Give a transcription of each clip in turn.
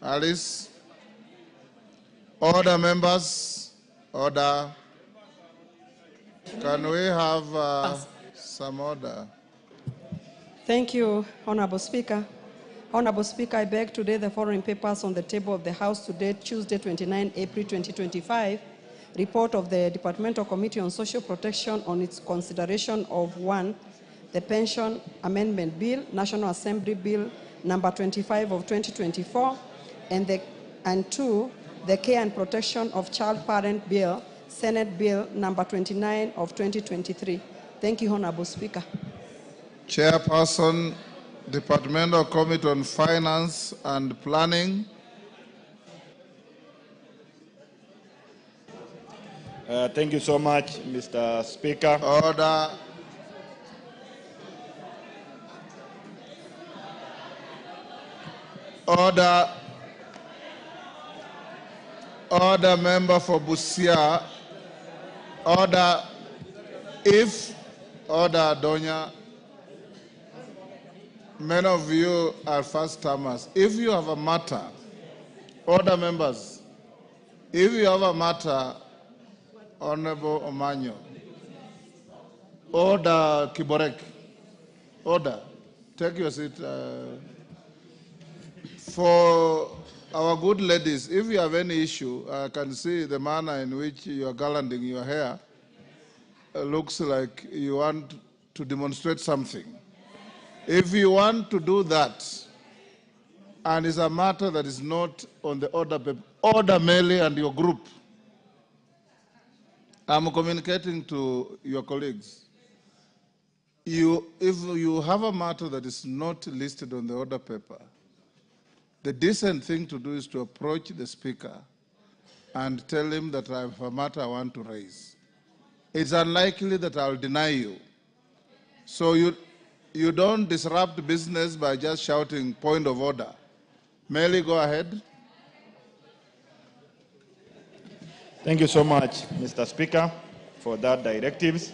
Alice. Order, members. Order. Can we have some order? Thank you, Honorable Speaker. Honorable Speaker, I beg to lay the following papers on the table of the House today, Tuesday, 29 April 2025. Report of the Departmental Committee on Social Protection on its consideration of 1, the Pension Amendment Bill, National Assembly Bill number 25 of 2024, and 2, the Care and Protection of Child Parent Bill, Senate Bill number 29 of 2023. Thank you, Honorable Speaker. Chairperson, Departmental Committee on Finance and Planning. Thank you so much, Mr. Speaker. Order. Order. Order, member for Busia. Order. Order, Donya. Many of you are first-timers. If you have a matter, order, members. If you have a matter, Honorable Omanyo. Order, Kiborek. Order. Take your seat. For our good ladies, if you have any issue, I can see the manner in which you are garlanding your hair. Looks like you want to demonstrate something. If you want to do that, and it's a matter that is not on the order paper, order Meli and your group. I'm communicating to your colleagues. If you have a matter that is not listed on the order paper, the decent thing to do is to approach the speaker and tell him that I have a matter I want to raise. It's unlikely that I'll deny you. So you don't disrupt business by just shouting point of order. Meli, go ahead. Thank you so much, Mr. Speaker, for that directives.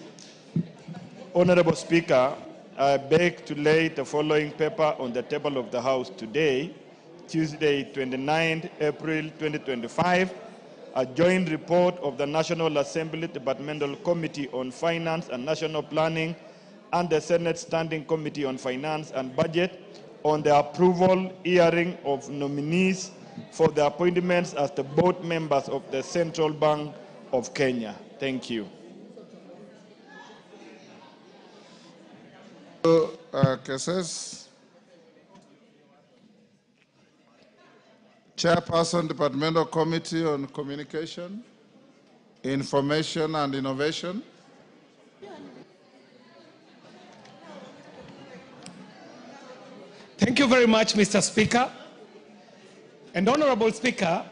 Honorable Speaker, I beg to lay the following paper on the table of the House today, Tuesday, 29 April 2025, a joint report of the National Assembly Departmental Committee on Finance and National Planning and the Senate Standing Committee on Finance and Budget on the approval hearing of nominees for the appointments as the board members of the Central Bank of Kenya. Thank you. Cases. Chairperson, Departmental Committee on Communication, Information and Innovation. Thank you very much, Mr. Speaker. And Honorable Speaker,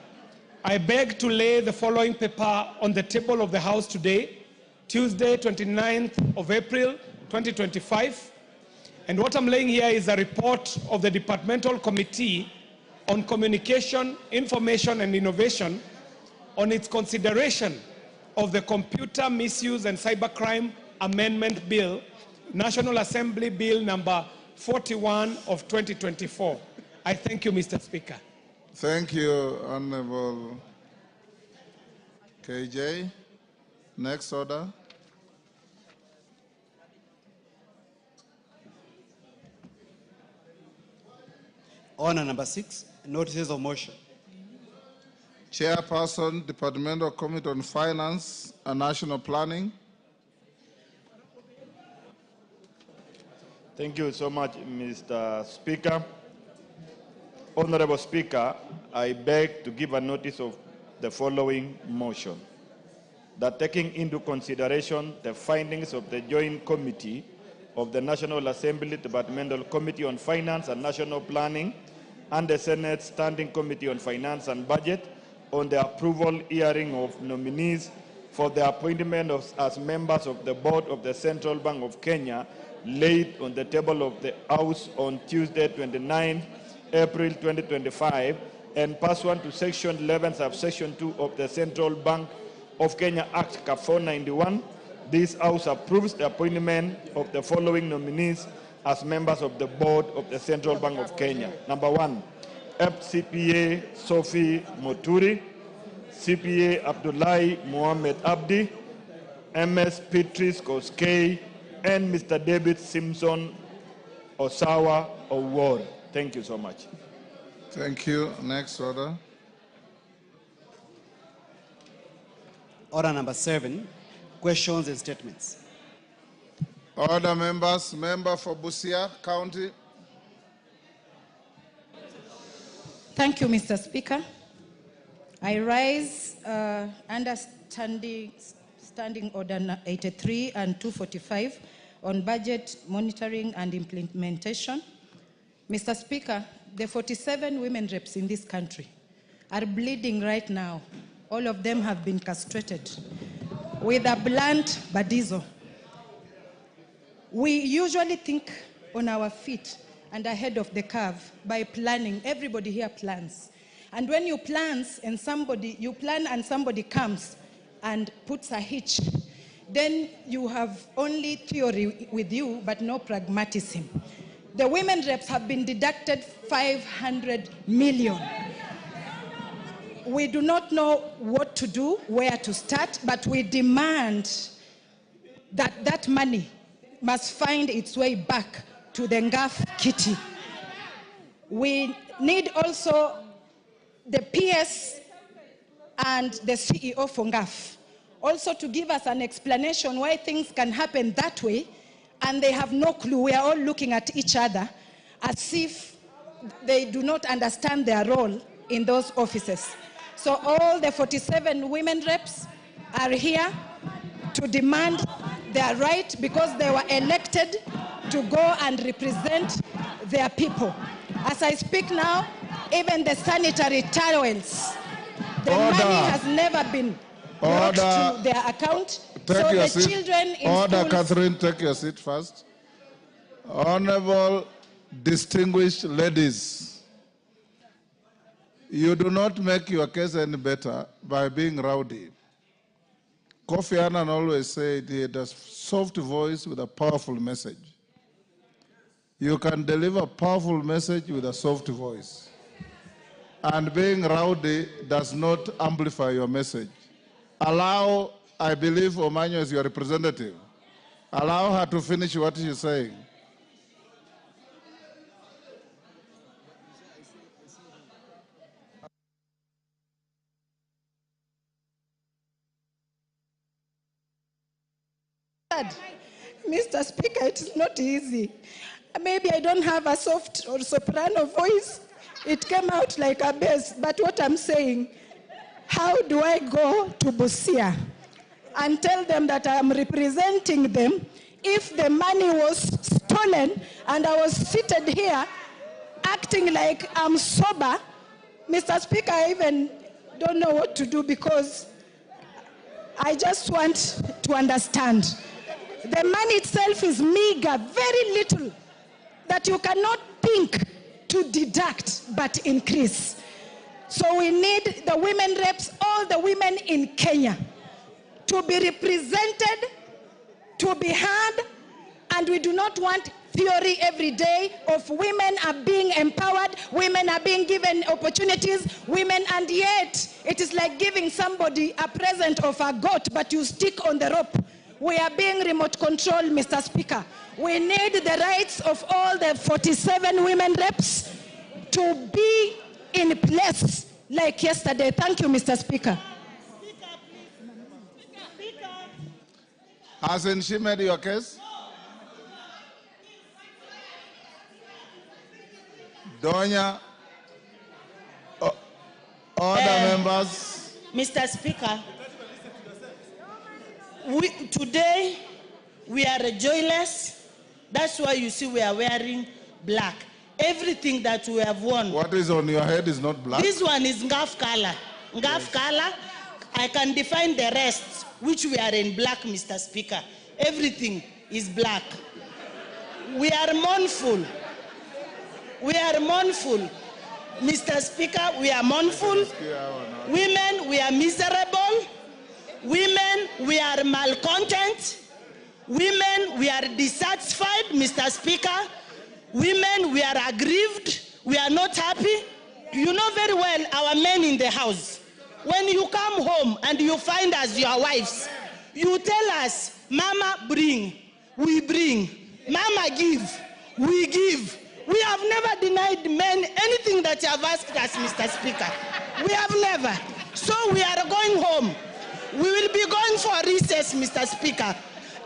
I beg to lay the following paper on the table of the House today, Tuesday, 29th of April, 2025. And what I'm laying here is a report of the Departmental Committee on Communication, Information and Innovation on its consideration of the Computer Misuse and Cybercrime Amendment Bill, National Assembly Bill number 41 of 2024. I thank you, Mr. Speaker. Thank you, Honorable KJ. Next order. Order number 6, notices of motion. Chairperson, Departmental Committee on Finance and National Planning. Thank you so much, Mr. Speaker. Honorable Speaker, I beg to give a notice of the following motion. That taking into consideration the findings of the Joint Committee of the National Assembly Departmental Committee on Finance and National Planning and the Senate Standing Committee on Finance and Budget on the approval hearing of nominees for the appointment as members of the Board of the Central Bank of Kenya laid on the table of the House on Tuesday, 29 April 2025, and pursuant to Section 11, Subsection 2 of the Central Bank of Kenya Act 491, this House approves the appointment of the following nominees as members of the Board of the Central Bank of Kenya. Number 1, FCPA Sophie Moturi, CPA Abdullahi Mohammed Abdi, MS Beatrice Koskei, and Mr. David Simpson Osawa Award. Thank you so much. Thank you. Next order. Order number 7, questions and statements. Order, members. Member for Busia County. Thank you, Mr. Speaker. I rise under Standing Order 83 and 245 on budget monitoring and implementation. Mr. Speaker, the 47 women reps in this country are bleeding right now. All of them have been castrated with a blunt badizo. We usually think on our feet and ahead of the curve by planning. Everybody here plans. And when you plan and somebody comes and puts a hitch, then you have only theory with you, but no pragmatism. The women reps have been deducted 500 million. We do not know what to do, where to start, but we demand that that money must find its way back to the Ngaf kitty. We need also the PS and the CEO for Ngaf also to give us an explanation why things can happen that way, and they have no clue. We are all looking at each other as if they do not understand their role in those offices. So all the 47 women reps are here to demand their right because they were elected to go and represent their people. As I speak now, even the sanitary towels, the money has never been brought to their account. So the children in schools... Catherine, take your seat first. Honorable, distinguished ladies, you do not make your case any better by being rowdy. Kofi Annan always said he had a soft voice with a powerful message. You can deliver a powerful message with a soft voice. And being rowdy does not amplify your message. Allow, I believe Omanyo is your representative. Allow her to finish what she's saying. Mr. Speaker, it is not easy. Maybe I don't have a soft or soprano voice. It came out like a bass. But what I'm saying, how do I go to Busia and tell them that I am representing them if the money was stolen and I was seated here acting like I'm sober? Mr. Speaker, I even don't know what to do because I just want to understand. The money itself is meager, very little, that you cannot think to deduct but increase. So we need the women reps, all the women in Kenya, to be represented, to be heard, and we do not want theory every day of women are being empowered, women are being given opportunities, women, and yet it is like giving somebody a present of a goat, but you stick on the rope. We are being remote controlled, Mr. Speaker. We need the rights of all the 47 women reps to be in place like yesterday. Thank you, Mr. Speaker. Hasn't she made your case? Donya, order members. Mr. Speaker, today we are joyless. That's why you see we are wearing black. Everything that we have won. What is on your head is not black. This one is Ngaf color. Ngaf color. I can define the rest, which we are in black, Mr. Speaker. Everything is black. We are mournful. We are mournful. Mr. Speaker, we are mournful. Women, we are miserable. Women, we are malcontent. Women, we are dissatisfied, Mr. Speaker. Women, we are aggrieved. We are not happy. You know very well our men in the house. When you come home and you find us your wives, you tell us, Mama, bring, we bring. Mama, give, we give. We have never denied men anything that you have asked us, Mr. Speaker. We have never. So we are going home. We will be going for recess, Mr. Speaker.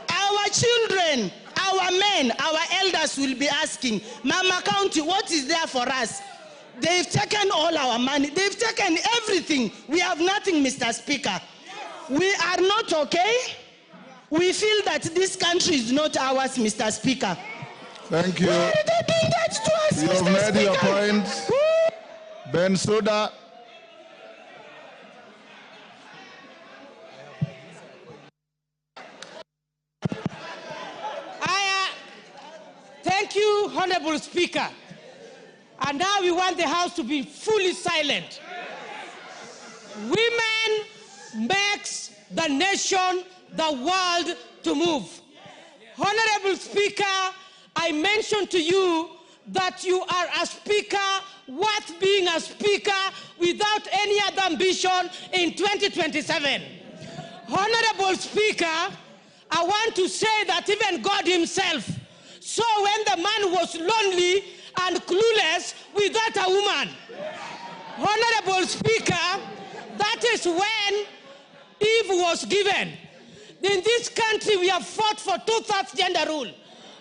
Our children, our men, our elders will be asking, Mama County, what is there for us? They've taken all our money. They've taken everything. We have nothing, Mr. Speaker. We are not okay. We feel that this country is not ours, Mr. Speaker. Thank you. Why are they doing that to us, You have Mr. made your Speaker? point. Ben Suda. Thank you, Honorable Speaker. And now we want the House to be fully silent. Women makes the nation, the world to move. Honorable Speaker, I mentioned to you that you are a speaker worth being a speaker without any other ambition in 2027. Honorable Speaker, I want to say that even God himself saw when the man was lonely and clueless without a woman. Honorable Speaker, that is when Eve was given. In this country, we have fought for 2/3 gender rule.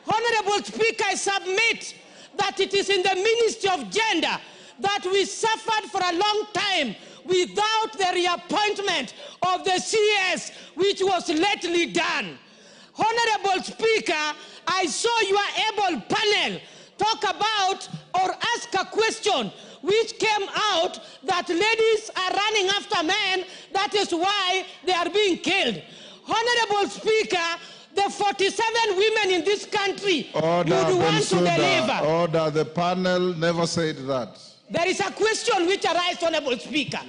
Honorable Speaker, I submit that it is in the Ministry of Gender that we suffered for a long time without the reappointment of the CS, which was lately done. Honorable Speaker, I saw your able panel talk about or ask a question which came out that ladies are running after men, that is why they are being killed. Honorable Speaker, the 47 women in this country would want to deliver. Order, the panel never said that. There is a question which arises, Honorable Speaker,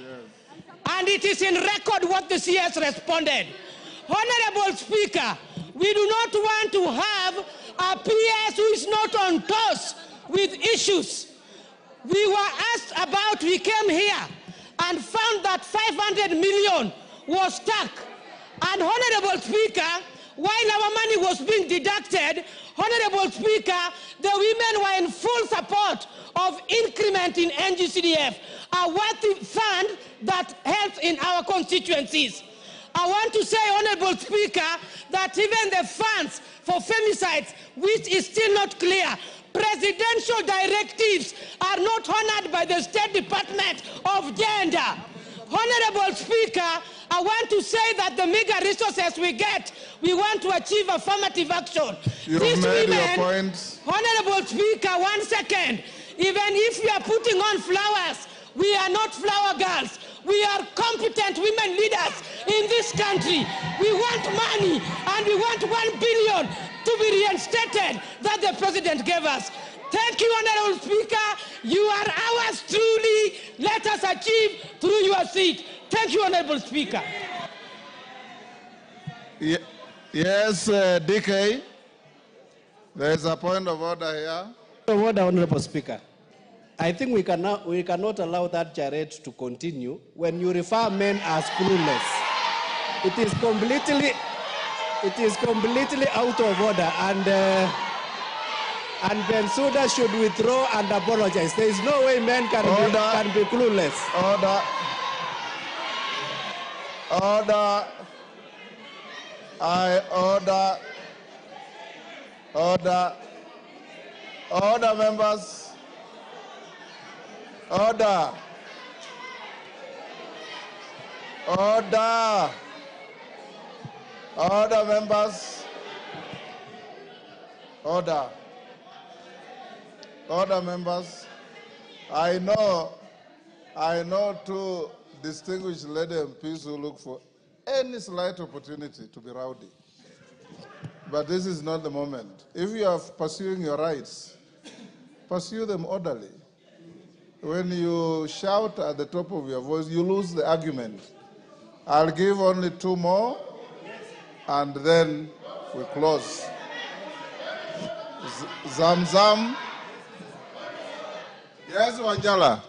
and it is in record what the CS responded. Honorable Speaker, we do not want to have a PS who is not on toss with issues. We were asked about, we came here and found that 500 million was stuck. And Honorable Speaker, while our money was being deducted, Honorable Speaker, the women were in full support of increment in NGCDF, a worthy fund that helps in our constituencies. I want to say, Honorable Speaker, that even the funds for femicides, which is still not clear, presidential directives are not honored by the State Department of Gender. Honorable Speaker, I want to say that the meager resources we get, we want to achieve affirmative action. You've made your point. Honorable Speaker, 1 second. Even if we are putting on flowers, we are not flower girls. We are competent women leaders in this country. We want money, and we want 1 billion to be reinstated that the president gave us. Thank you, Honorable Speaker. You are ours truly. Let us achieve through your seat. Thank you, Honorable Speaker. Yes, DK. There is a point of order here. Order, Honorable Speaker. I think we cannot allow that charade to continue when you refer men as clueless. It is completely out of order, and Bensouda should withdraw and apologize. There is no way men can be clueless. Order. Order. I order. Order. Order, members. Order. Order. Order, members. Order. Order, members. I know two distinguished lady MPs who look for any slight opportunity to be rowdy. But this is not the moment. If you are pursuing your rights, pursue them orderly. When you shout at the top of your voice, you lose the argument. I'll give only 2 more, and then we close. Zamzam. Yes, Wanjala.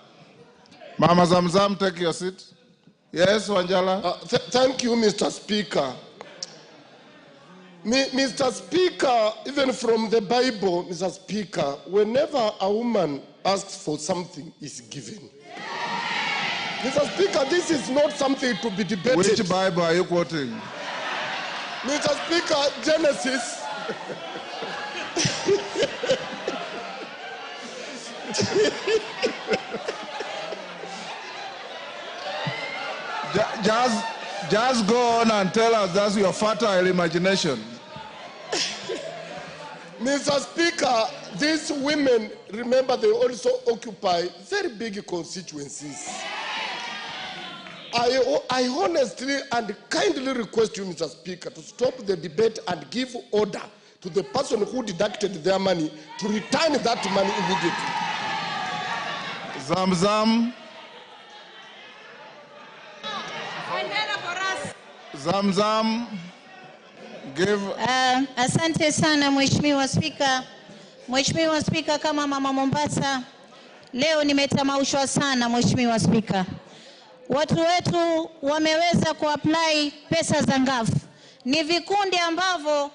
Mama Zamzam, take your seat. Yes, Wanjala. Thank you, Mr. Speaker. Mr. Speaker, even from the Bible, Mr. Speaker, whenever a woman asks for something, is given. Mr. Speaker, this is not something to be debated. Which Bible are you quoting? Mr. Speaker, Genesis. Just go on and tell us that's your fertile imagination. Mr. Speaker, these women, remember, they also occupy very big constituencies. I honestly and kindly request you, Mr. Speaker, to stop the debate and give order to the person who deducted their money to return that money immediately. Zamzam. Zamzam. Give. Asante sana Mheshimiwa Spika. Mheshimiwa Spika, kama mama Mombasa, leo nimetamaushwa sana Mheshimiwa Spika. Watu wetu wameweza kuapply pesa za ngafu. Ni vikundi ambavyo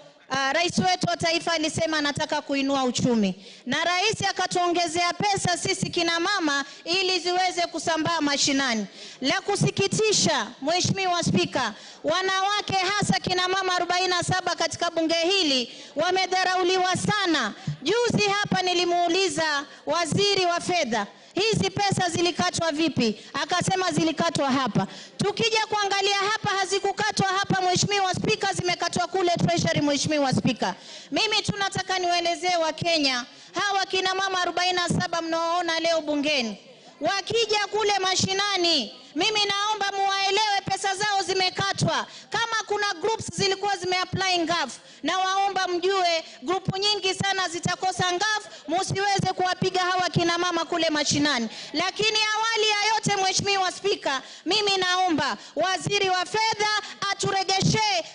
rais wetu wa taifa alisema anataka kuinua uchumi. Na rais akatuongezea pesa sisi kina mama ili ziweze kusambaa mashinani. La kusikitisha Mheshimiwa Spika, wanawake hasa kina mama 47 katika bunge hili wamedharauliwa sana. Juzi hapa nilimuuliza waziri wa fedha, hizi pesa zilikatwa vipi? Akasema zilikatwa hapa. Tukija kuangalia hapa, hazikukatwa hapa Mheshimiwa Spika, zimekatwa kule Treasury Mheshimiwa Spika. Mimi tunataka niwaelezee wa Kenya, hawa kina mama 47 mnaoona leo bungeni, wakija kule mashinani, mimi naomba muwaelewe pesa zao zimekatwa. Kama kuna groups zilikuwa zimeapply ngafu, na waomba mjue grupu nyingi sana zitakosa ngafu, musiweze kuwapiga hawa kina mama kule mashinani. Lakini awali ya yote Mheshimiwa Spika, mimi naomba waziri wa fedha aturegeshe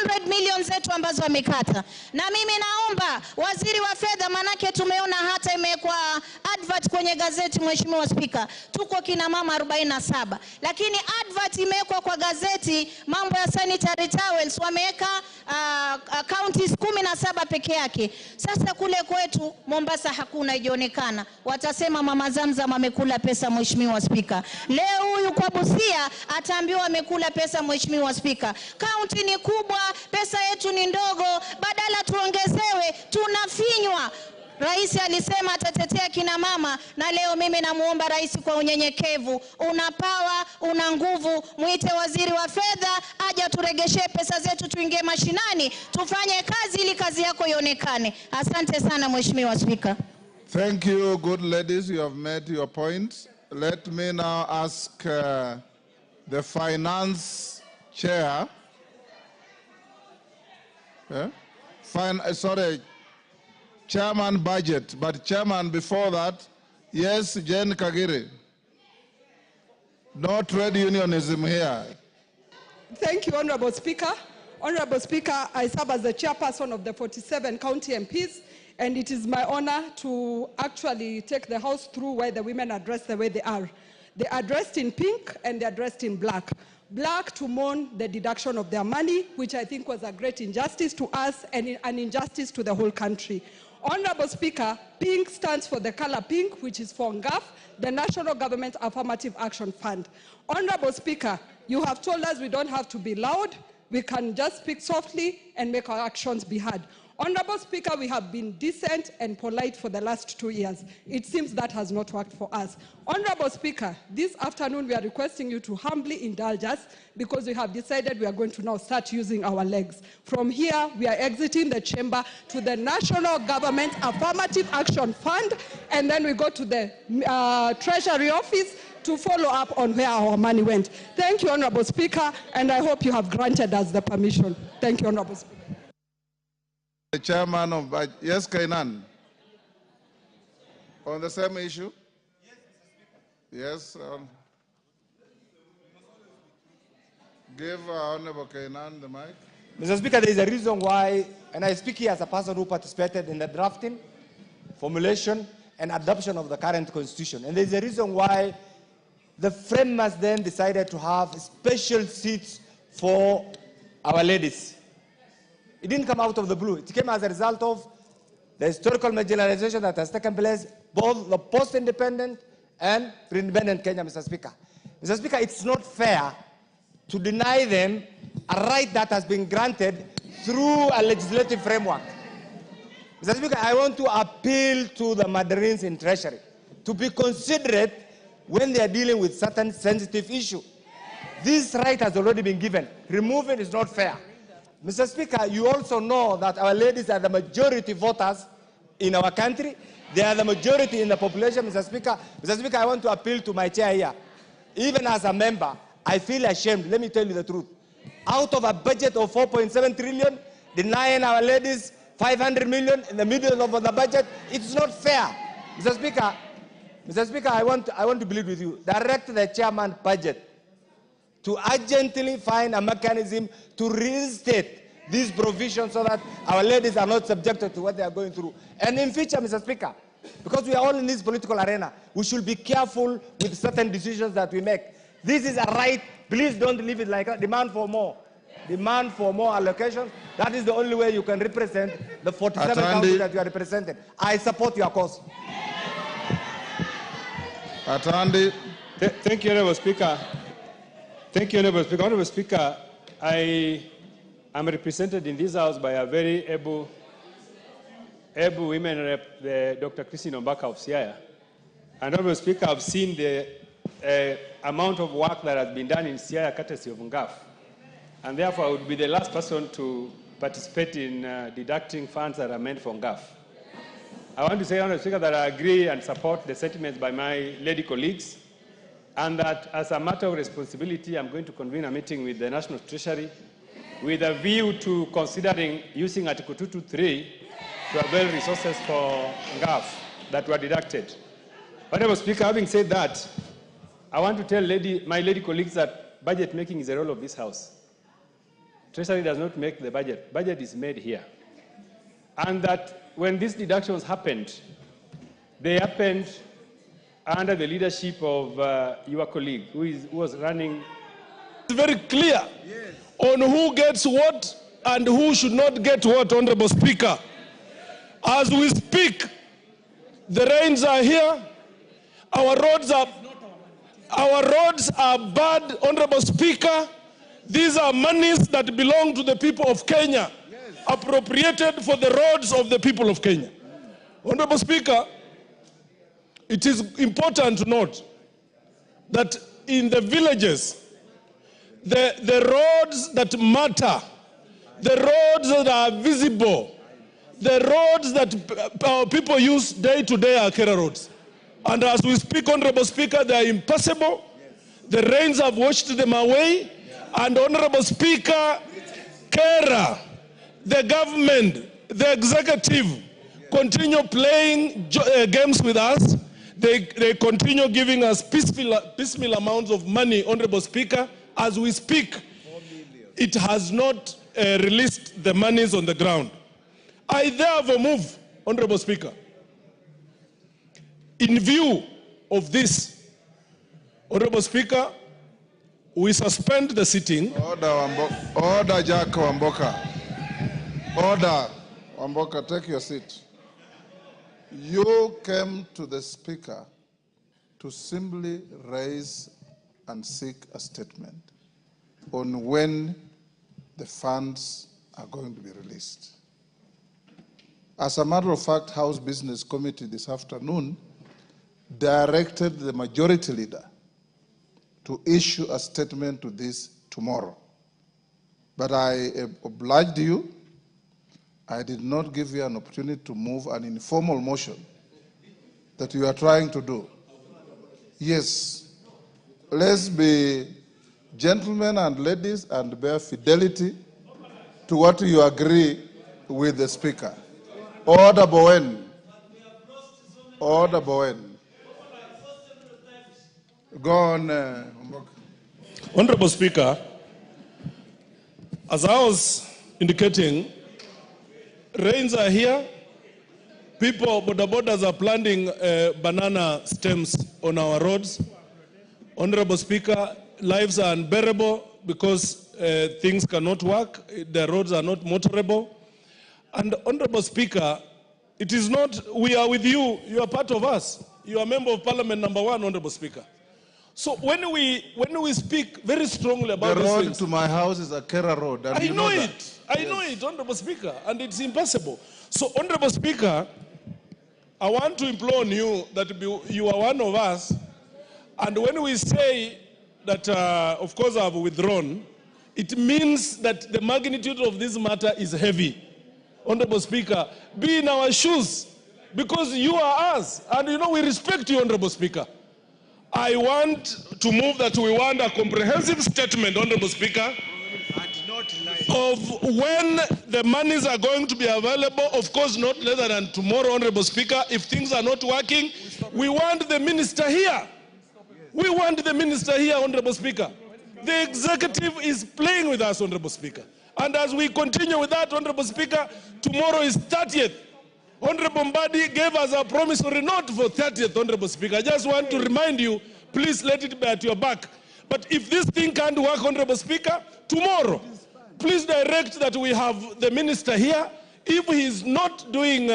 500 million zetu ambazo wamekata. Na mimi naomba waziri wa fedha, manake tumeona hata imekuwa advert kwenye gazeti Mheshimiwa Spika, tuko kina mama 47. Lakini advert imewekwa kwa gazeti, mambo ya sanitary towels wameweka counties 17 peke yake. Sasa kule kwetu Mombasa hakuna, ijionekana. Watasema mama Zamzam amekula pesa Mheshimiwa Spika. Leo huyu kwa Busia ataambiwa amekula pesa Mheshimiwa Spika. County ni kubwa, pesa yetu ni ndogo, badala tuongezewe tunafinywa. Rais alisema atatetea kina mama, na leo mimi namuomba rais kwa unyenyekevu, una power, una nguvu, muite waziri wa fedha aje turegeshe pesa zetu, tuingie mashinani, tufanye kazi ili kazi yako ionekane. Asante sana Mheshimiwa Spika. Thank you, good ladies. You have made your point. Let me now ask the finance chair. Chairman budget, but chairman before that, yes, Jen Kagiri. No trade unionism here. Thank you, Honorable Speaker. Honorable Speaker, I serve as the chairperson of the 47 county MPs, and it is my honor to actually take the House through where the women are dressed the way they are. They are dressed in pink and they are dressed in black. Black to mourn the deduction of their money, which I think was a great injustice to us and an injustice to the whole country. Honorable Speaker, pink stands for the color pink, which is for NGAF, the National Government Affirmative Action Fund. Honorable Speaker, you have told us we don't have to be loud, we can just speak softly and make our actions be heard. Honorable Speaker, we have been decent and polite for the last 2 years. It seems that has not worked for us. Honorable Speaker, this afternoon we are requesting you to humbly indulge us because we have decided we are going to now start using our legs. From here, we are exiting the chamber to the National Government Affirmative Action Fund, and then we go to the Treasury Office to follow up on where our money went. Thank you, Honorable Speaker, and I hope you have granted us the permission. Thank you, Honorable Speaker. The chairman of budget. Yes, Kainan. On the same issue? Yes. Give Honorable Kainan the mic. Mr. Speaker, there is a reason why, and I speak here as a person who participated in the drafting, formulation, and adoption of the current constitution. And there is a reason why the framers then decided to have special seats for our ladies. It didn't come out of the blue. It came as a result of the historical marginalization that has taken place, both the post-independent and pre-independent Kenya, Mr. Speaker. Mr. Speaker, it's not fair to deny them a right that has been granted through a legislative framework. Mr. Speaker, I want to appeal to the Mandarins in Treasury to be considerate when they are dealing with certain sensitive issue. This right has already been given. Removing is not fair. Mr. Speaker, you also know that our ladies are the majority voters in our country. They are the majority in the population, Mr. Speaker. Mr. Speaker, I want to appeal to my chair here. Even as a member, I feel ashamed. Let me tell you the truth. Out of a budget of 4.7 trillion, denying our ladies 500 million in the middle of the budget, it's not fair. Mr. Speaker, I want to plead with you. Direct the chairman budget to urgently find a mechanism to reinstate these provisions so that our ladies are not subjected to what they are going through. And in future, Mr. Speaker, because we are all in this political arena, we should be careful with certain decisions that we make. This is a right. Please don't leave it like that. Demand for more. Demand for more allocation. That is the only way you can represent the 47 counties that you are representing. I support your cause. Atandi. Thank you, Honorable Speaker. Thank you, Honorable Speaker. Honorable Speaker, I am represented in this House by a very able women rep, Dr. Christine Ombaka of Siaya. And Honorable Speaker, I've seen the amount of work that has been done in Siaya courtesy of NGAF. And therefore, I would be the last person to participate in deducting funds that are meant for NGAF. I want to say, Honorable Speaker, that I agree and support the sentiments by my lady colleagues, and that as a matter of responsibility, I'm going to convene a meeting with the National Treasury with a view to considering using Article 223 to avail resources for NGAF that were deducted. Honorable Speaker, having said that, I want to tell my lady colleagues that budget making is a role of this House. Treasury does not make the budget. Budget is made here. And that when these deductions happened, they happened under the leadership of your colleague who was running. It's very clear on who gets what and who should not get what, Honorable Speaker. As we speak, the rains are here. Our roads are bad, Honorable Speaker. These are monies that belong to the people of Kenya, appropriated for the roads of the people of Kenya. Honorable Speaker, it is important to note that in the villages, the roads that matter, the roads that are visible, the roads that our people use day to day are Kera roads. And as we speak, Honorable Speaker, they are impassable. The rains have washed them away. And Honorable Speaker, Kera, the government, the executive, continue playing games with us. They continue giving us piecemeal amounts of money, Honorable Speaker. As we speak, it has not released the monies on the ground. I therefore move, Honorable Speaker, in view of this, Honorable Speaker, we suspend the sitting. Order, Jack Wamboka. Order. Wamboka, take your seat. You came to the Speaker to simply raise and seek a statement on when the funds are going to be released. As a matter of fact, House Business Committee this afternoon directed the majority leader to issue a statement to this tomorrow. But I obliged you. I did not give you an opportunity to move an informal motion that you are trying to do. Yes, let's be gentlemen and ladies and bear fidelity to what you agree with the Speaker. Order, Bowen. Order, Bowen. Go on. Honorable Speaker, as I was indicating, rains are here. People, border borders are planting banana stems on our roads. Honorable Speaker, lives are unbearable because things cannot work, the roads are not motorable. And Honorable Speaker, it is not, we are with you, you are part of us. You are Member of Parliament number 1, Honorable Speaker. So when we speak very strongly about the these road things, to my house is a Kera road. And I know it. I know it, Honorable Speaker, and it's impossible. So, Honorable Speaker, I want to implore on you that you are one of us, and when we say that, of course, I've withdrawn, it means that the magnitude of this matter is heavy. Honorable Speaker, be in our shoes, because you are us, and you know we respect you, Honorable Speaker. I want to move that we want a comprehensive statement, Honorable Speaker, of when the monies are going to be available, of course not later than tomorrow, Honorable Speaker. If things are not working, we want the minister here. We want the minister here, Honorable Speaker. The executive is playing with us, Honorable Speaker. And as we continue with that, Honorable Speaker, tomorrow is 30th. Honorable Mbadi gave us a promissory note for 30th, Honorable Speaker. I just want to remind you, please let it be at your back. But if this thing can't work, Honorable Speaker, tomorrow, please direct that we have the minister here. If he is not doing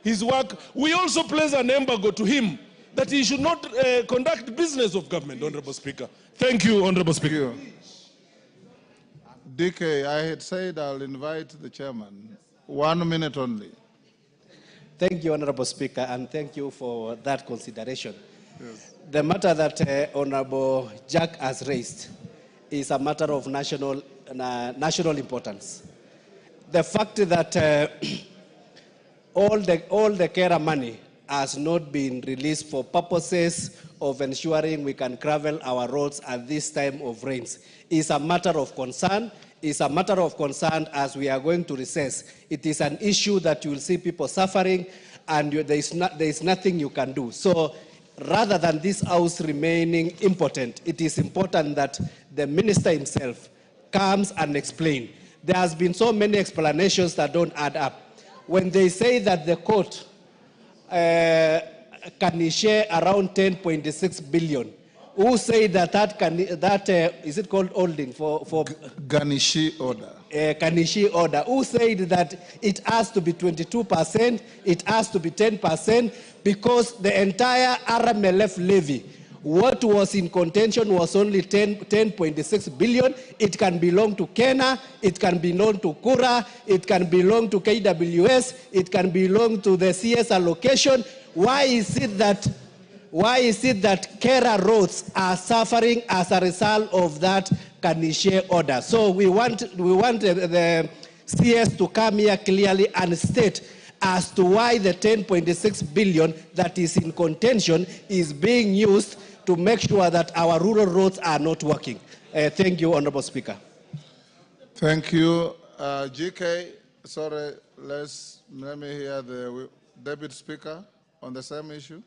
his work, we also place an embargo to him that he should not conduct business of government, Honorable Speaker. Thank you, Honorable Speaker. DK, I had said I'll invite the chairman. 1 minute only. Thank you, Honorable Speaker, and thank you for that consideration. Yes. The matter that Honorable Jack has raised is a matter of national importance. The fact that all the carer money has not been released for purposes of ensuring we can gravel our roads at this time of rains is a matter of concern. It's a matter of concern as we are going to recess. It is an issue that you will see people suffering, and there is nothing you can do. So rather than this house remaining impotent, it is important that the minister himself comes and explains. There has been so many explanations that don't add up. When they say that the court can share around 10.6 billion, who say that is it called holding for Ganishi order? Kanishi order. Who said that it has to be 22%, it has to be 10%, because the entire RMLF levy, what was in contention was only 10.6 billion. It can belong to Kenya, it can belong to Kura, it can belong to KWS, it can belong to the CS allocation. Why is it that Kera roads are suffering as a result of that Kanishe order? So we want the CS to come here clearly and state as to why the 10.6 billion that is in contention is being used to make sure that our rural roads are not working. Thank you, Honorable Speaker. Thank you. GK, sorry, let me hear the Deputy Speaker on the same issue.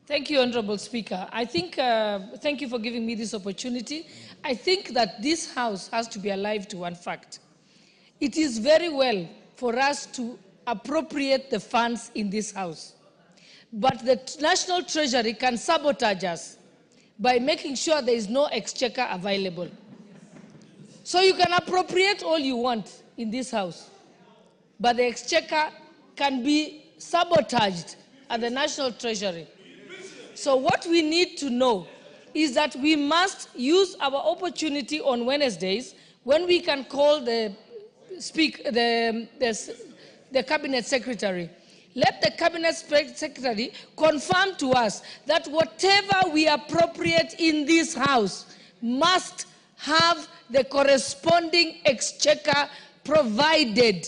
Thank you, Honorable Speaker. I think, thank you for giving me this opportunity. I think that this House has to be alive to one fact. It is very well for us to appropriate the funds in this House, but the National Treasury can sabotage us by making sure there is no exchequer available. So you can appropriate all you want in this House, but the exchequer can be sabotaged at the National Treasury. So what we need to know is that we must use our opportunity on Wednesdays when we can call the Cabinet Secretary. Let the Cabinet Secretary confirm to us that whatever we appropriate in this House must have the corresponding exchequer provided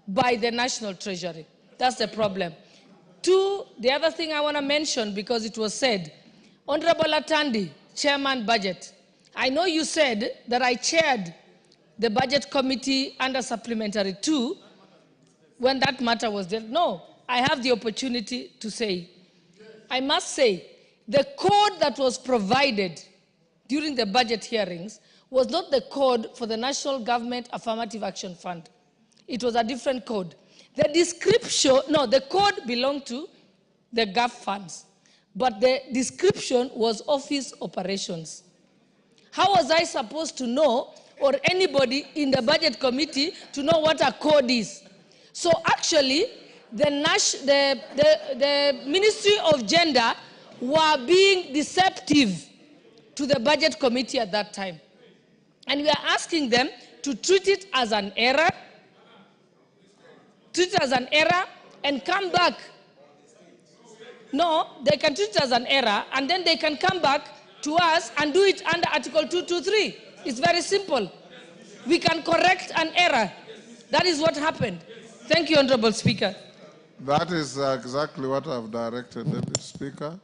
by the National Treasury. That's the problem. Two, the other thing I want to mention, because it was said, Honorable Atandi, Chairman Budget, I know you said that I chaired the Budget Committee under Supplementary 2 when that matter was dealt. No, I have the opportunity to say, I must say, the code that was provided during the budget hearings was not the code for the National Government Affirmative Action Fund. It was a different code. The description, no, the code belonged to the GAF funds. but the description was office operations. How was I supposed to know, or anybody in the budget committee, to know what a code is? So actually, the Ministry of Gender were being deceptive to the budget committee at that time. And we are asking them to treat it as an error, and come back. No, they can treat it as an error, and then they can come back to us and do it under Article 223. It's very simple. We can correct an error. That is what happened. Thank you, Honorable Speaker. That is exactly what I've directed, Deputy Speaker.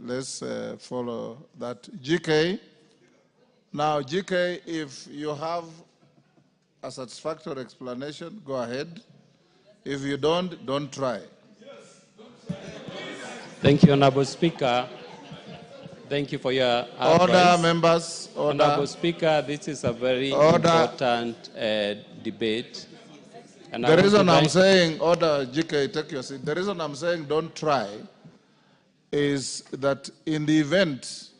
Let's follow that. GK. Now, GK, if you have a satisfactory explanation, go ahead. If you don't try. Thank you, Honorable Speaker. Thank you for your advice. Order, members. Order. Honorable Speaker, this is a very important debate. And the reason I'm saying, order, GK, take your seat. The reason I'm saying don't try is that in the event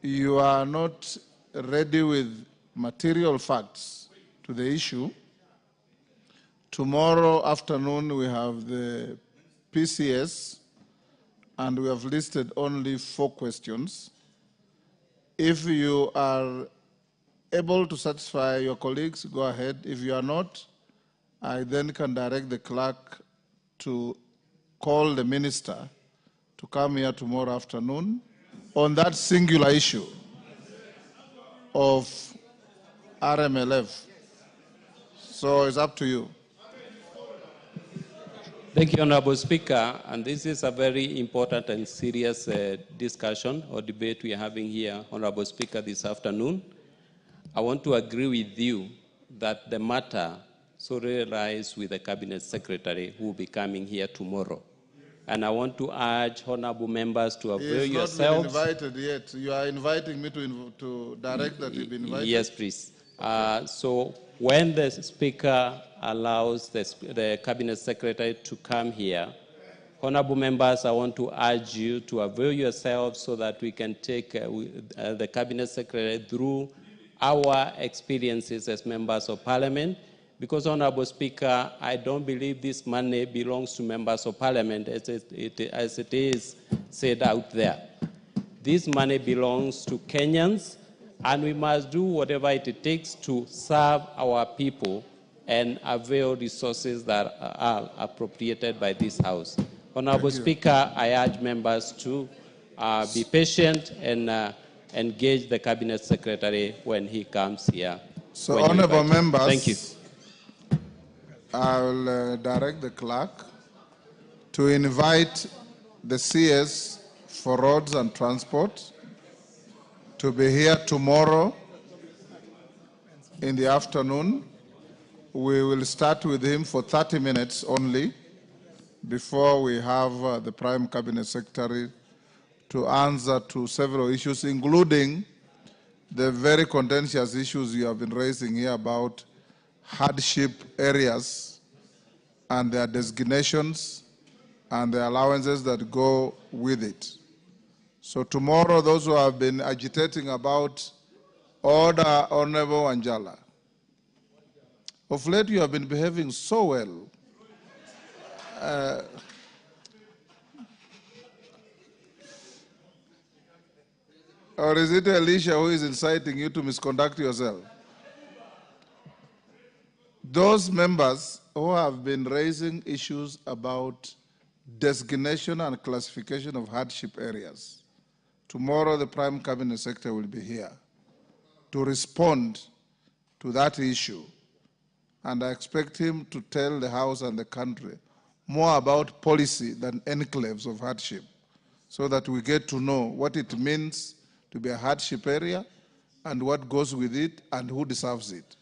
you are not ready with material facts to the issue, tomorrow afternoon we have the PCS, and we have listed only 4 questions. If you are able to satisfy your colleagues, go ahead. If you are not, I then can direct the clerk to call the minister to come here tomorrow afternoon on that singular issue of RMLF. So it's up to you. Thank you, Honorable Speaker. And this is a very important and serious discussion or debate we are having here, Honorable Speaker, this afternoon. I want to agree with you that the matter solely lies with the Cabinet Secretary who will be coming here tomorrow. And I want to urge honorable members to avail yourselves. He has not been invited yet. You are inviting me to direct that he be invited? Yes, please. So when the Speaker allows the Cabinet Secretary to come here, honorable members, I want to urge you to avail yourselves so that we can take the Cabinet Secretary through our experiences as members of Parliament. Because, Honorable Speaker, I don't believe this money belongs to members of Parliament as it is said out there. This money belongs to Kenyans, and we must do whatever it takes to serve our people and avail resources that are appropriated by this House. Honorable Speaker, I urge members to be patient and engage the Cabinet Secretary when he comes here. So, honorable members, thank you. I will direct the clerk to invite the CS for roads and transport to be here tomorrow in the afternoon. We will start with him for 30 minutes only before we have the Prime Cabinet Secretary to answer to several issues, including the very contentious issues you have been raising here about hardship areas and their designations and the allowances that go with it. So tomorrow, those who have been agitating about order, Honorable Wanjala, of late you have been behaving so well. Or is it Alicia who is inciting you to misconduct yourself? Those members who have been raising issues about designation and classification of hardship areas, tomorrow the Prime Cabinet Secretary will be here to respond to that issue. And I expect him to tell the House and the country more about policy than enclaves of hardship, so that we get to know what it means to be a hardship area and what goes with it and who deserves it.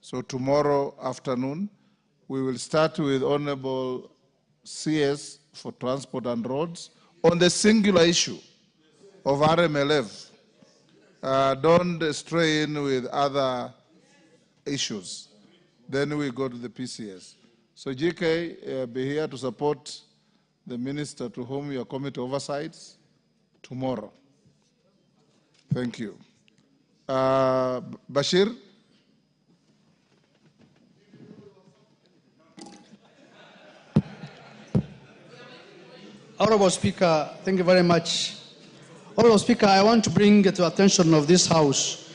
So tomorrow afternoon, we will start with Honorable CS for Transport and Roads on the singular issue of RMLF. Don't stray in with other issues. Then we go to the PCS. So GK, be here to support the minister to whom your committee oversights tomorrow. Thank you. Bashir? Honorable Speaker, thank you very much. Honorable Speaker, I want to bring to the attention of this House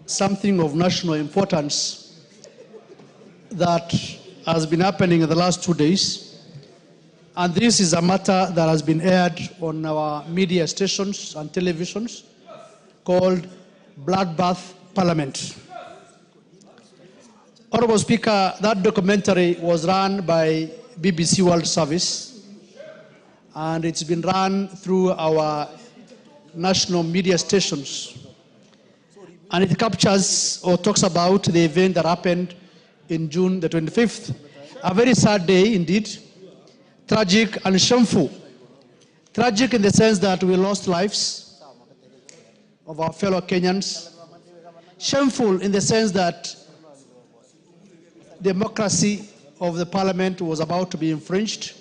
something of national importance that has been happening in the last 2 days. And this is a matter that has been aired on our media stations and televisions called Bloodbath Parliament. Honorable Speaker, that documentary was run by BBC World Service, and it's been run through our national media stations. And it captures or talks about the event that happened in June the 25th. A very sad day indeed, tragic and shameful. Tragic in the sense that we lost lives of our fellow Kenyans. Shameful in the sense that democracy of the parliament was about to be infringed.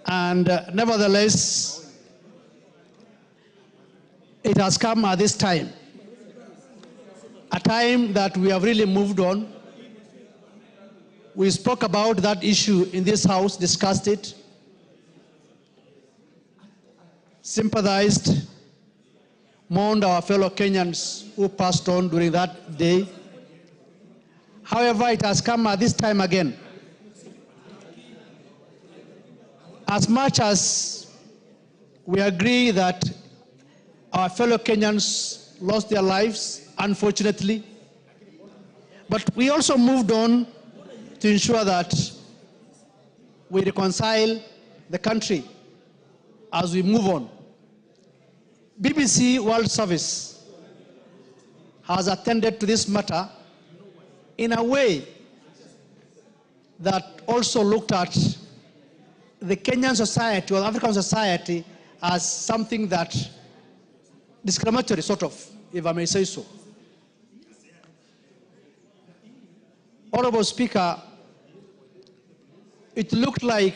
And nevertheless, it has come at this time, a time that we have really moved on. We spoke about that issue in this House, discussed it, sympathized, mourned our fellow Kenyans who passed on during that day. However, it has come at this time again. As much as we agree that our fellow Kenyans lost their lives, unfortunately, but we also moved on to ensure that we reconcile the country as we move on. BBC World Service has attended to this matter in a way that also looked at the Kenyan society or African society as something that discriminatory, sort of, if I may say so. Honorable Speaker, it looked like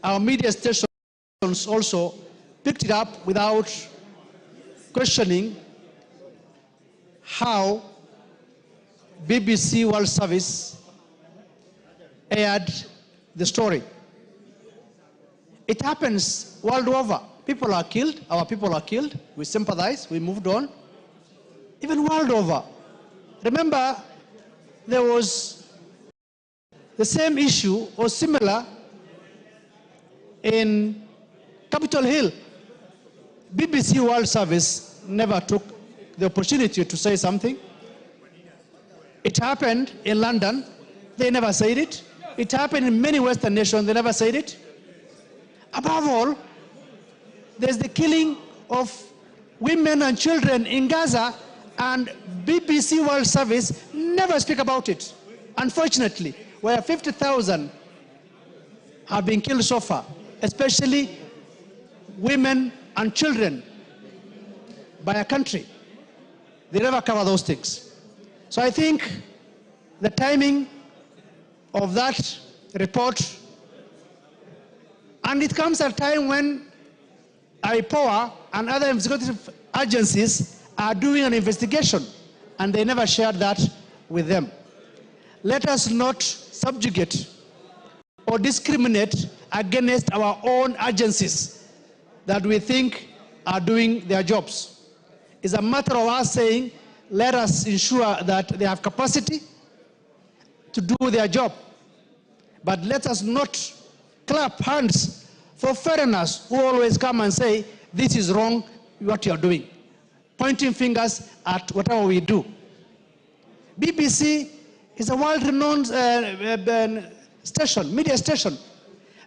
our media stations also picked it up without questioning how BBC World Service aired the story. It happens world over. People are killed, our people are killed, we sympathize, we moved on, even world over. Remember, there was the same issue or similar in Capitol Hill. BBC World Service never took the opportunity to say something. It happened in London, they never said it. It happened in many Western nations, they never said it. Above all, there's the killing of women and children in Gaza, and BBC World Service never speak about it. Unfortunately, where 50,000 have been killed so far, especially women and children by a country. They never cover those things. So I think the timing of that report, and it comes at a time when IPOA and other investigative agencies are doing an investigation, and they never shared that with them. Let us not subjugate or discriminate against our own agencies that we think are doing their jobs. It's a matter of us saying, let us ensure that they have capacity to do their job. But let us not clap hands for foreigners who always come and say, this is wrong, what you are doing, pointing fingers at whatever we do. BBC is a world-renowned station, media station.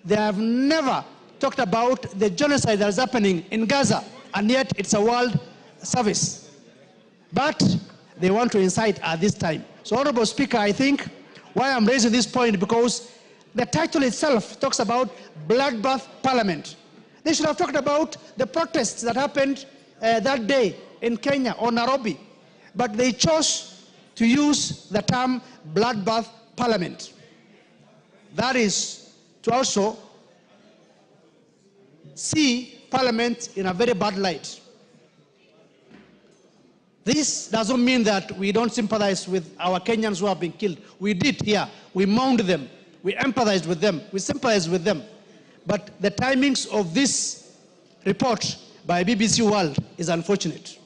They have never talked about the genocide that is happening in Gaza, and yet it's a world service. But they want to incite at this time. So, Honorable Speaker, I think why I'm raising this point, because the title itself talks about bloodbath parliament. They should have talked about the protests that happened that day in Kenya or Nairobi, but they chose to use the term bloodbath parliament. That is to also see Parliament in a very bad light. This doesn't mean that we don't sympathize with our Kenyans who have been killed. We did here. We mourned them. We empathized with them. We sympathized with them. But the timings of this report by BBC World is unfortunate.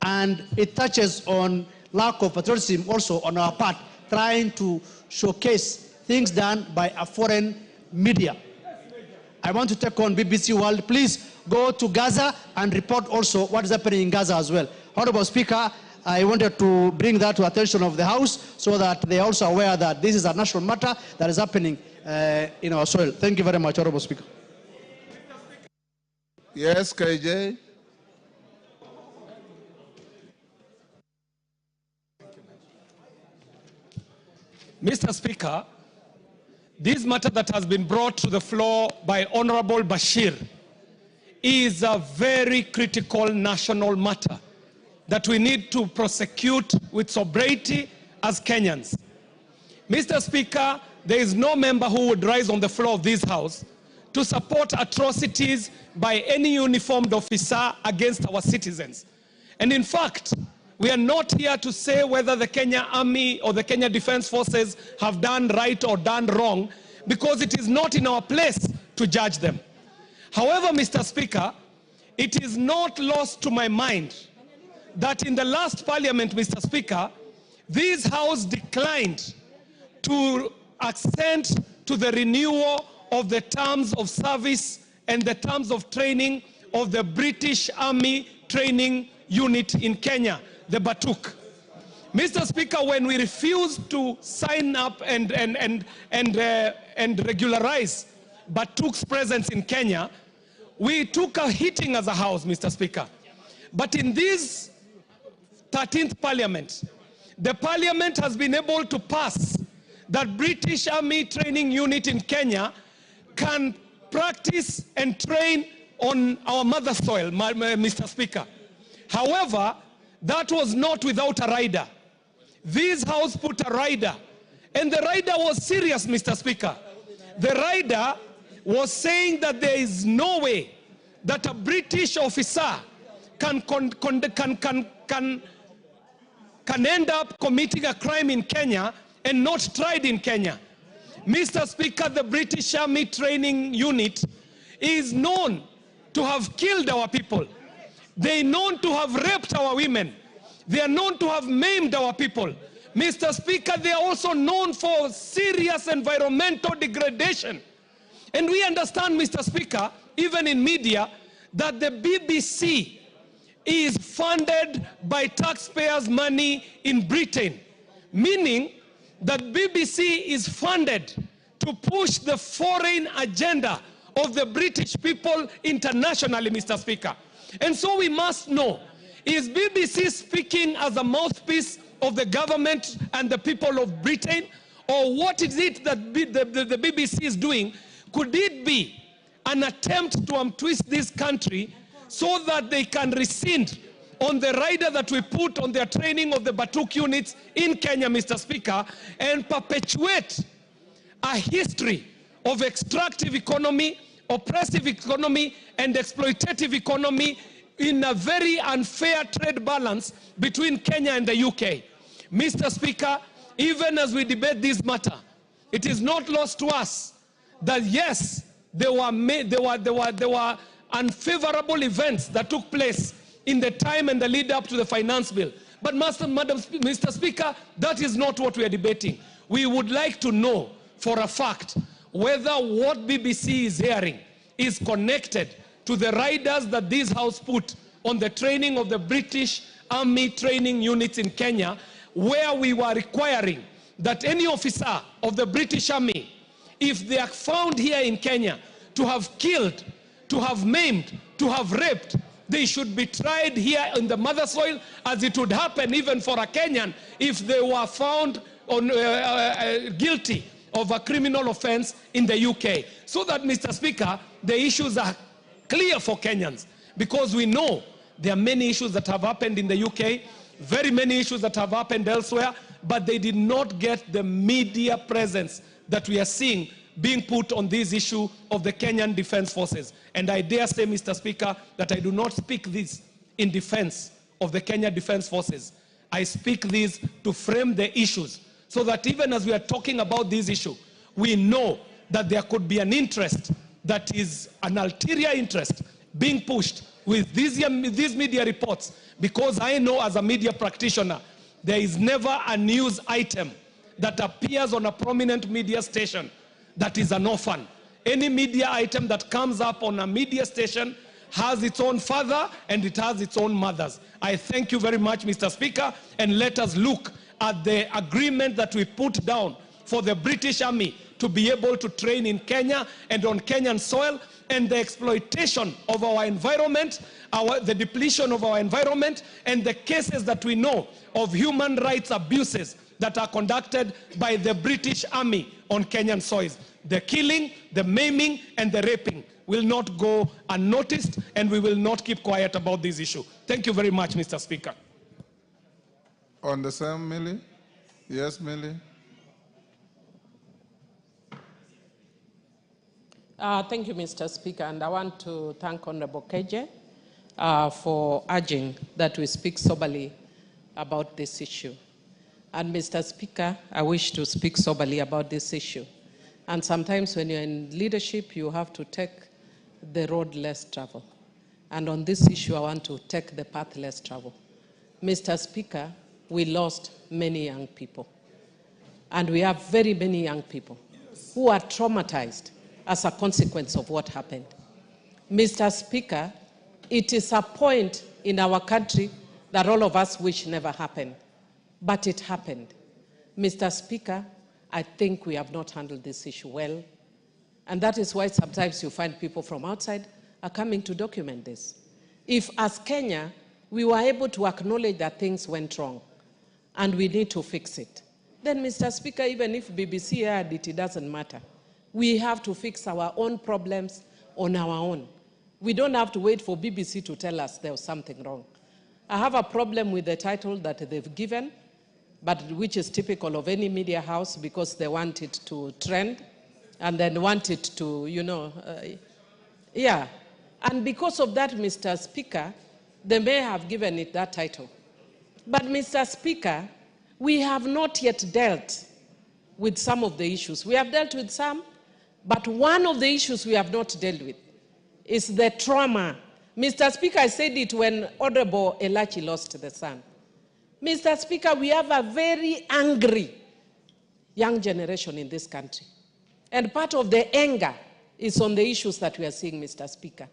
And it touches on lack of patriotism also on our part, trying to showcase things done by a foreign media. I want to take on BBC World. Please go to Gaza and report also what is happening in Gaza as well. Honorable Speaker, I wanted to bring that to attention of the House so that they are also aware that this is a national matter that is happening in our soil. Thank you very much, Honorable Speaker. Yes, KJ. Mr. Speaker, this matter that has been brought to the floor by Honorable Bashir is a very critical national matter that we need to prosecute with sobriety as Kenyans. Mr. Speaker, there is no member who would rise on the floor of this House to support atrocities by any uniformed officer against our citizens. And in fact, we are not here to say whether the Kenya Army or the Kenya Defense Forces have done right or done wrong, because it is not in our place to judge them. However, Mr. Speaker, it is not lost to my mind that in the last parliament, Mr. Speaker, this House declined to assent to the renewal of the terms of service and the terms of training of the British Army Training Unit in Kenya, the Batuk. Mr. Speaker, when we refused to sign up and regularize Batuk's presence in Kenya, we took a hitting as a House, Mr. Speaker. But in this 13th Parliament, the Parliament has been able to pass that British Army Training Unit in Kenya can practice and train on our mother soil, Mr. Speaker. However, that was not without a rider. This House put a rider, and the rider was serious, Mr. Speaker. The rider was saying that there is no way that a British officer can end up committing a crime in Kenya and not tried in Kenya. Mr. Speaker, the British Army Training Unit is known to have killed our people. They are known to have raped our women. They are known to have maimed our people. Mr. Speaker, they are also known for serious environmental degradation. And we understand, Mr. Speaker, even in media, that the BBC is funded by taxpayers' money in Britain, meaning that BBC is funded to push the foreign agenda of the British people internationally, Mr. Speaker. And so we must know, is BBC speaking as a mouthpiece of the government and the people of Britain? Or what is it that the BBC is doing? Could it be an attempt to untwist this country so that they can rescind on the rider that we put on their training of the Batuk units in Kenya, Mr. Speaker, and perpetuate a history of extractive economy, oppressive economy, and exploitative economy in a very unfair trade balance between Kenya and the UK. Mr. Speaker, even as we debate this matter, it is not lost to us that yes, there were unfavorable events that took place in the time and the lead up to the finance bill. But Mr. Speaker, that is not what we are debating. We would like to know for a fact whether what BBC is hearing is connected to the riders that this House put on the training of the British Army Training Units in Kenya, where we were requiring that any officer of the British Army, if they are found here in Kenya to have killed, to have maimed, to have raped, they should be tried here in the mother soil, as it would happen even for a Kenyan if they were found guilty of a criminal offense in the UK. So that, Mr. Speaker, the issues are clear for Kenyans, because we know there are many issues that have happened in the UK, very many issues that have happened elsewhere, but they did not get the media presence that we are seeing being put on this issue of the Kenyan Defense Forces. And I dare say, Mr. Speaker, that I do not speak this in defense of the Kenya Defense Forces. I speak this to frame the issues so that even as we are talking about this issue, we know that there could be an interest that is an ulterior interest being pushed with these media reports, because I know as a media practitioner, there is never a news item that appears on a prominent media station that is an orphan. Any media item that comes up on a media station has its own father and it has its own mothers. I thank you very much, Mr. Speaker, and let us look at the agreement that we put down for the British Army to be able to train in Kenya and on Kenyan soil, and the exploitation of our environment, the depletion of our environment, and the cases that we know of human rights abuses that are conducted by the British Army on Kenyan soils. The killing, the maiming, and the raping will not go unnoticed, and we will not keep quiet about this issue. Thank you very much, Mr. Speaker. On the same, Millie? Yes, Millie? Thank you, Mr. Speaker, and I want to thank Honorable KJ for urging that we speak soberly about this issue. And Mr. Speaker, I wish to speak soberly about this issue. And sometimes when you're in leadership, you have to take the road less traveled. And on this issue, I want to take the path less traveled. Mr. Speaker, we lost many young people. And we have very many young people who are traumatized as a consequence of what happened. Mr. Speaker, it is a point in our country that all of us wish never happened, but it happened. Mr. Speaker, I think we have not handled this issue well, and that is why sometimes you find people from outside are coming to document this. If, as Kenya, we were able to acknowledge that things went wrong and we need to fix it, then, Mr. Speaker, even if BBC aired it, it doesn't matter. We have to fix our own problems on our own. We don't have to wait for BBC to tell us there was something wrong. I have a problem with the title that they've given, but which is typical of any media house, because they want it to trend and then want it to, yeah. And because of that, Mr. Speaker, they may have given it that title. But, Mr. Speaker, we have not yet dealt with some of the issues. We have dealt with some, but one of the issues we have not dealt with is the trauma. Mr. Speaker, I said it when Honorable Elachi lost the son. Mr. Speaker, we have a very angry young generation in this country. And part of the anger is on the issues that we are seeing, Mr. Speaker.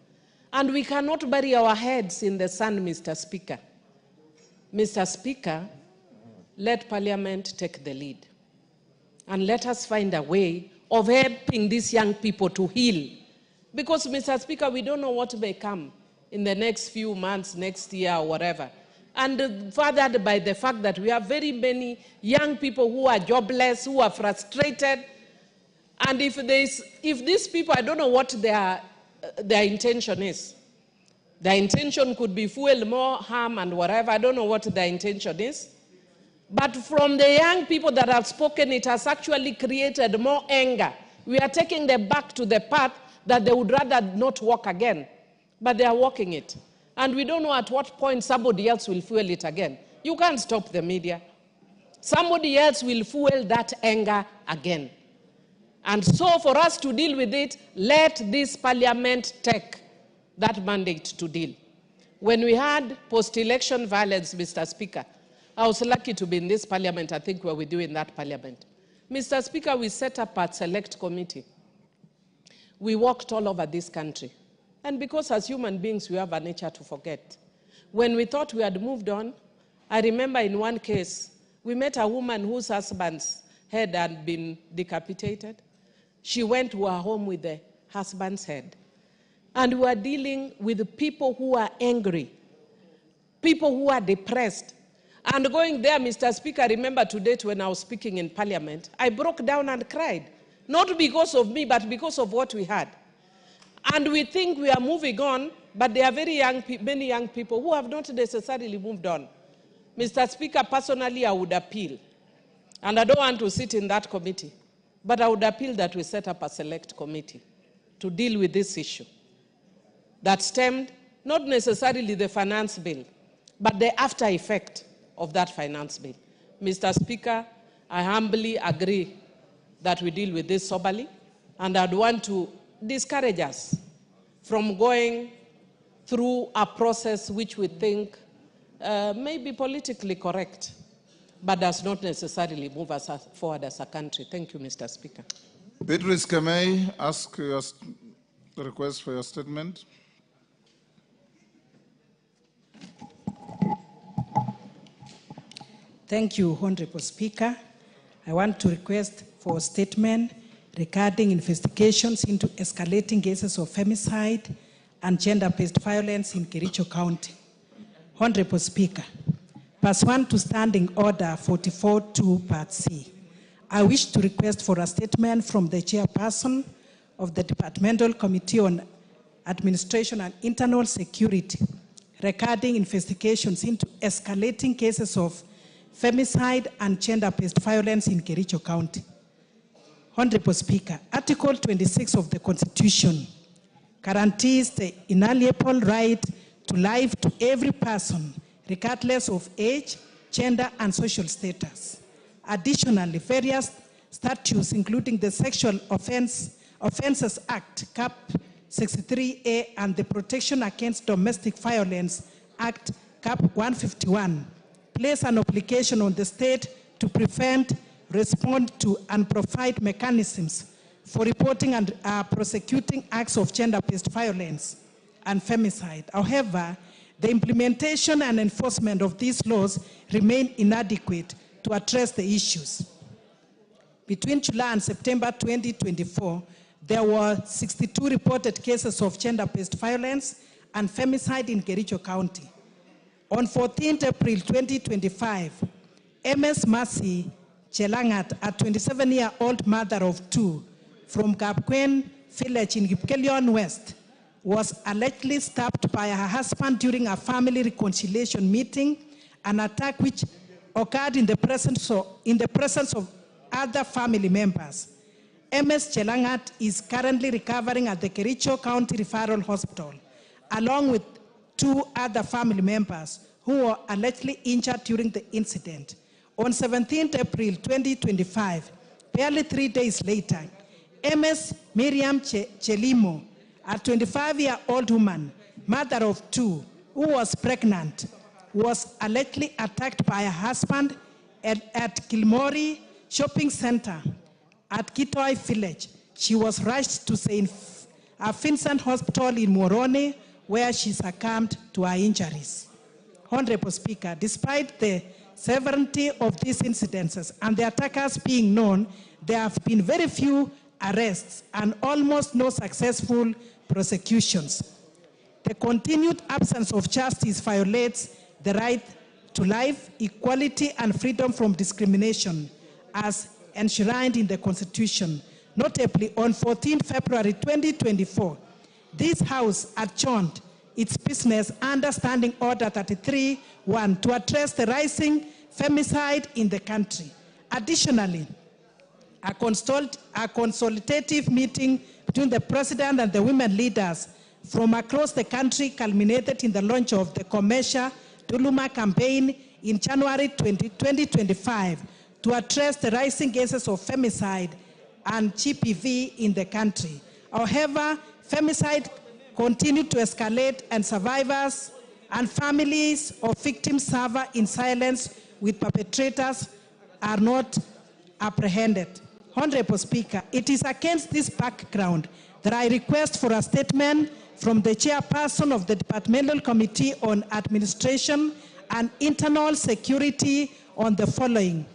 And we cannot bury our heads in the sand, Mr. Speaker. Mr. Speaker, let Parliament take the lead. And let us find a way of helping these young people to heal. Because, Mr. Speaker, we don't know what may come in the next few months, next year, or whatever. And furthered by the fact that we have very many young people who are jobless, who are frustrated. And if these people, I don't know what their intention is. Their intention could be fuel more harm and whatever. I don't know what their intention is. But from the young people that have spoken, it has actually created more anger. We are taking them back to the path that they would rather not walk again. But they are walking it. And we don't know at what point somebody else will fuel it again. You can't stop the media. Somebody else will fuel that anger again. And so for us to deal with it, let this Parliament take that mandate to deal. When we had post-election violence, Mr. Speaker, I was lucky to be in this Parliament. I think we were with you in that Parliament. Mr. Speaker, we set up a select committee. We walked all over this country. And because as human beings, we have a nature to forget. When we thought we had moved on, I remember in one case, we met a woman whose husband's head had been decapitated. She went to her home with the husband's head. And we were dealing with people who are angry, people who are depressed. And going there, Mr. Speaker, I remember to date when I was speaking in Parliament, I broke down and cried. Not because of me, but because of what we had. And we think we are moving on, but there are many young people who have not necessarily moved on. Mr. Speaker, personally, I would appeal And I don't want to sit in that committee, but I would appeal that we set up a select committee to deal with this issue that stemmed not necessarily the finance bill, but the after effect of that finance bill. Mr. Speaker, I humbly agree that we deal with this soberly, and I'd want to discourage us from going through a process which we think may be politically correct, but does not necessarily move us forward as a country. Thank you, Mr. Speaker. Beatrice, can I ask your request for your statement? Thank you, Honorable Speaker. I want to request for a statement regarding investigations into escalating cases of femicide and gender-based violence in Kericho County. Honorable Speaker, pursuant to Standing Order 44.2 Part C, I wish to request for a statement from the chairperson of the Departmental Committee on Administration and Internal Security regarding investigations into escalating cases of femicide and gender-based violence in Kericho County. Honorable Speaker, Article 26 of the Constitution guarantees the inalienable right to life to every person, regardless of age, gender, and social status. Additionally, various statutes, including the Sexual Offences Act, Cap 63A, and the Protection Against Domestic Violence Act, Cap 151, place an obligation on the state to prevent, respond to, and provide mechanisms for reporting and prosecuting acts of gender-based violence and femicide. However, the implementation and enforcement of these laws remain inadequate to address the issues. Between July and September 2024, there were 62 reported cases of gender-based violence and femicide in Kericho County. On 14 April 2025, MS Mercy Chelangat, a 27-year-old mother of two from Kapkwen village in Kipkelion West, was allegedly stabbed by her husband during a family reconciliation meeting, an attack which occurred in the presence of other family members. MS Chelangat is currently recovering at the Kericho County Referral Hospital, along with two other family members who were allegedly injured during the incident. On 17 April 2025, barely 3 days later, MS Miriam Chelimo, a 25-year-old woman, mother of two, who was pregnant, was allegedly attacked by her husband at Kilmori Shopping Center at Kitoi Village. She was rushed to St. Vincent Hospital in Moroni, where she succumbed to her injuries. Honorable Speaker, despite the severity of these incidences and the attackers being known, there have been very few arrests and almost no successful prosecutions. The continued absence of justice violates the right to life, equality, and freedom from discrimination as enshrined in the Constitution. Notably, on 14 February 2024, this House adjourned its business under Standing Order 33-1 to address the rising femicide in the country. Additionally, a consultative meeting between the President and the women leaders from across the country culminated in the launch of the Commercial Duluma campaign in January 2025 to address the rising cases of femicide and GBV in the country. However, femicide continued to escalate, and survivors and families of victims suffer in silence, with perpetrators are not apprehended. Honorable Speaker, it is against this background that I request for a statement from the chairperson of the Departmental Committee on Administration and Internal Security on the following.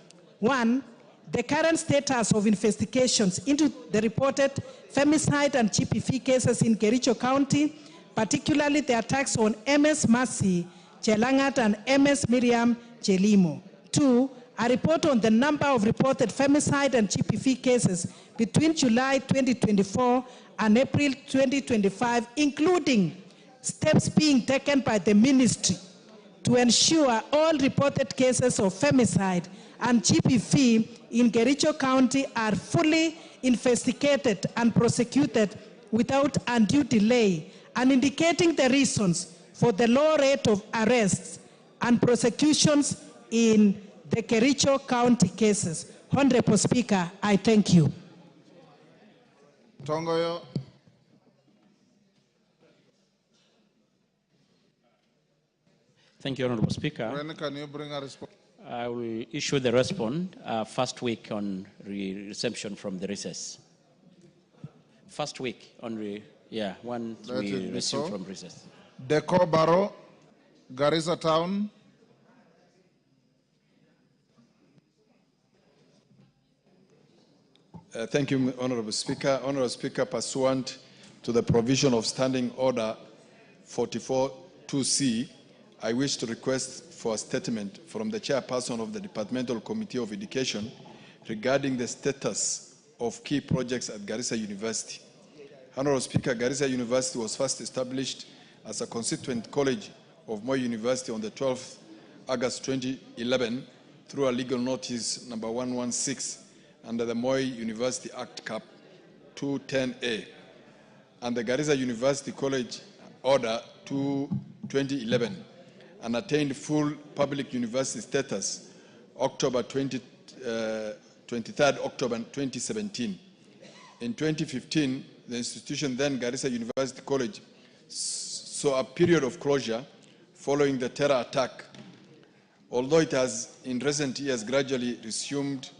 1, the current status of investigations into the reported femicide and GBV cases in Kericho County, particularly the attacks on MS Mercy Chelangat and MS Miriam Chelimo. 2, a report on the number of reported femicide and GBV cases between July 2024 and April 2025, including steps being taken by the ministry to ensure all reported cases of femicide and GBV in Kericho County are fully investigated and prosecuted without undue delay, and indicating the reasons for the low rate of arrests and prosecutions in the Kericho County cases. Honorable Speaker, I thank you. Tongoyo. Thank you, Honorable Speaker. When can you bring a response? I will issue the response first week on reception from the recess. First week on once we resume from recess. Deco Barrow, Garissa Town. Thank you, Honorable Speaker. Honorable Speaker, pursuant to the provision of Standing Order 44-2C, I wish to request for a statement from the chairperson of the Departmental Committee of Education regarding the status of key projects at Garissa University. Honorable Speaker, Garissa University was first established as a constituent college of Moi University on the 12th August 2011 through a legal notice number 116 under the Moi University Act Cap 210A and the Garissa University College Order 2011 and attained full public university status October 23rd October 2017. In 2015, the institution, then Garissa University College, saw a period of closure following the terror attack, although it has in recent years gradually resumed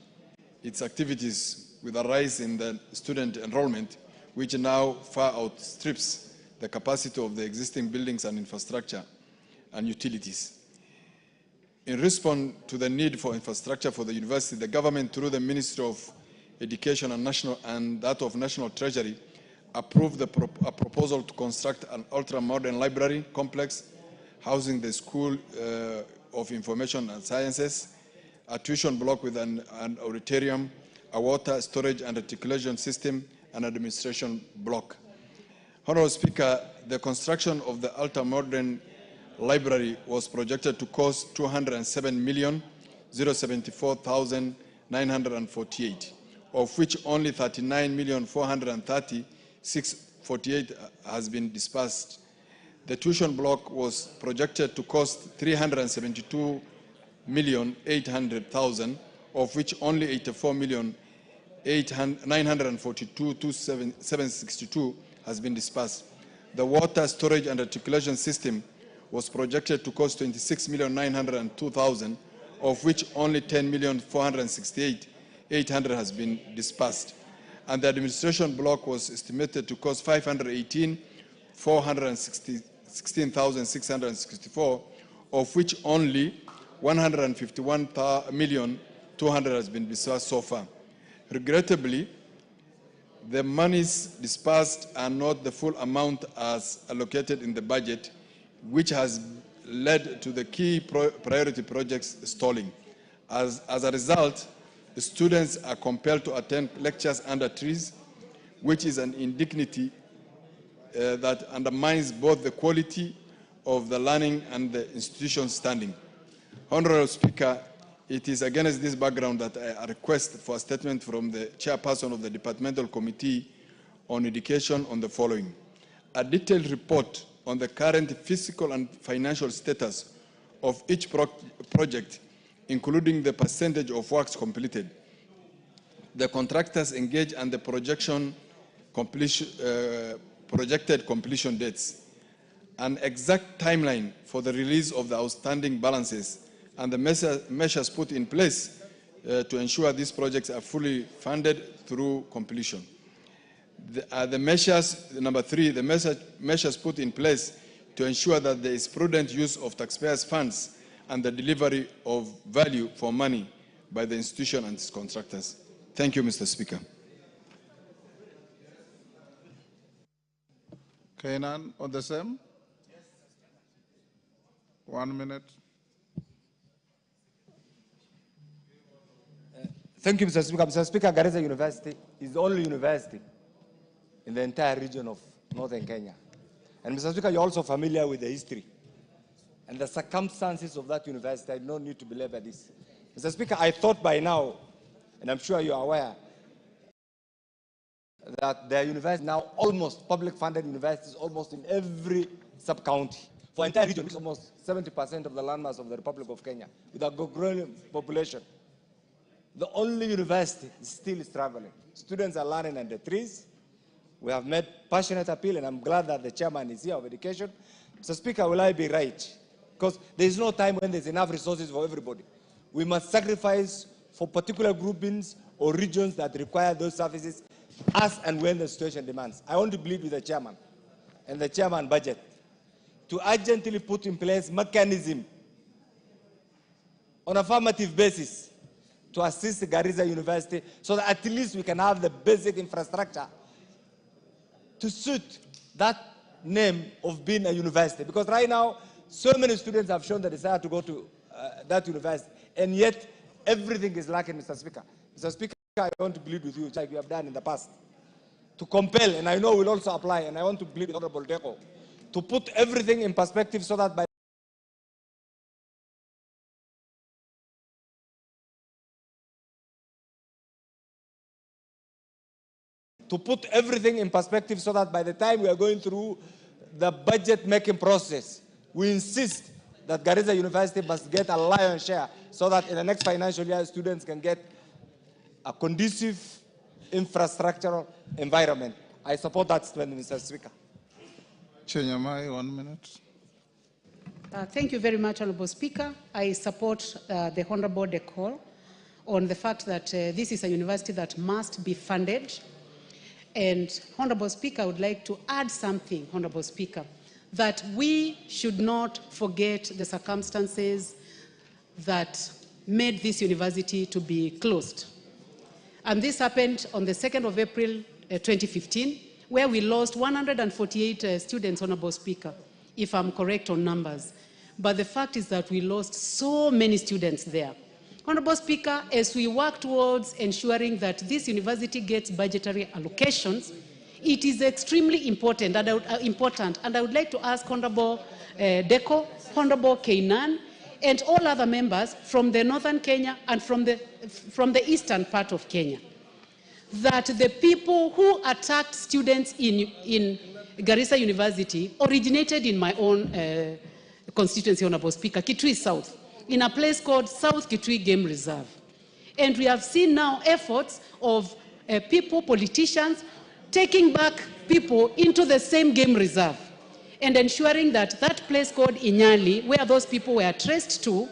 its activities with a rise in the student enrollment, which now far outstrips the capacity of the existing buildings and infrastructure and utilities. In response to the need for infrastructure for the university, the government, through the Ministry of Education and that of National Treasury, approved a proposal to construct an ultra-modern library complex housing the School of Information and Sciences, a tuition block with an auditorium, a water storage and reticulation system, and administration block. Honorable Speaker, the construction of the ultra-modern library was projected to cost 207,074,948, of which only 39,430,648 has been disbursed. The tuition block was projected to cost 372,800,000, of which only 84,942,762 has been disbursed. The water storage and reticulation system was projected to cost 26,902,000, of which only 10,468,800 has been disbursed. And the administration block was estimated to cost 518,416,664, of which only 151,200,000 has been disbursed so far. Regrettably, the monies disbursed are not the full amount as allocated in the budget, which has led to the key priority projects stalling. As a result, the students are compelled to attend lectures under trees, which is an indignity that undermines both the quality of the learning and the institution's standing. Honorable Speaker, it is against this background that I request for a statement from the chairperson of the Departmental Committee on Education on the following. A detailed report on the current physical and financial status of each project, including the percentage of works completed, the contractors engaged and the projected completion dates, an exact timeline for the release of the outstanding balances, and the measures put in place to ensure these projects are fully funded through completion. Number three, the measures put in place to ensure that there is prudent use of taxpayers' funds and the delivery of value for money by the institution and its contractors. Thank you, Mr. Speaker. Kainan, on the same? 1 minute. Thank you, Mr. Speaker. Mr. Speaker, Garissa University is the only university in the entire region of northern Kenya. And Mr. Speaker, you're also familiar with the history and the circumstances of that university, I don't need to belabor this. Mr. Speaker, I thought by now, and I'm sure you are aware, that the university now almost, public funded universities almost in every sub-county. For entire region, it's almost 70% of the landmass of the Republic of Kenya, with a growing population. The only university still is traveling. Students are learning under trees. We have made passionate appeal, and I'm glad that the chairman is here of education. Mr. Speaker, will I be right? Because there is no time when there's enough resources for everybody. We must sacrifice for particular groupings or regions that require those services as and when the situation demands. I want to plead with the chairman and the chairman budget to urgently put in place mechanism on affirmative basis to assist Garissa University so that at least we can have the basic infrastructure to suit that name of being a university. Because right now, so many students have shown the desire to go to that university, and yet everything is lacking, Mr. Speaker. Mr. Speaker, I want to plead with you, like you have done in the past, to compel, and I know will also apply, and I want to plead with Honorable Deco, to put everything in perspective so that by the time we are going through the budget making process, we insist that Garissa University must get a lion's share so that in the next financial year, students can get a conducive infrastructural environment. I support that statement, Mr. Speaker. Chenyamai, 1 minute. Thank you very much, Honorable Speaker. I support the Honorable Decor on the fact that this is a university that must be funded. And Honorable Speaker, I would like to add something, Honorable Speaker, that we should not forget the circumstances that made this university to be closed. And this happened on the 2nd of April 2015, where we lost 148 students, Honorable Speaker, if I'm correct on numbers. But the fact is that we lost so many students there. Honorable Speaker, as we work towards ensuring that this university gets budgetary allocations, it is extremely important, and I would like to ask Honorable Deco, Honorable Keinan, and all other members from the northern Kenya and from the eastern part of Kenya, that the people who attacked students in Garissa University originated in my own constituency, Honorable Speaker, Kitui South, in a place called South Kitui Game Reserve. And we have seen now efforts of people, politicians, taking back people into the same game reserve and ensuring that that place called Inyali, where those people were traced to,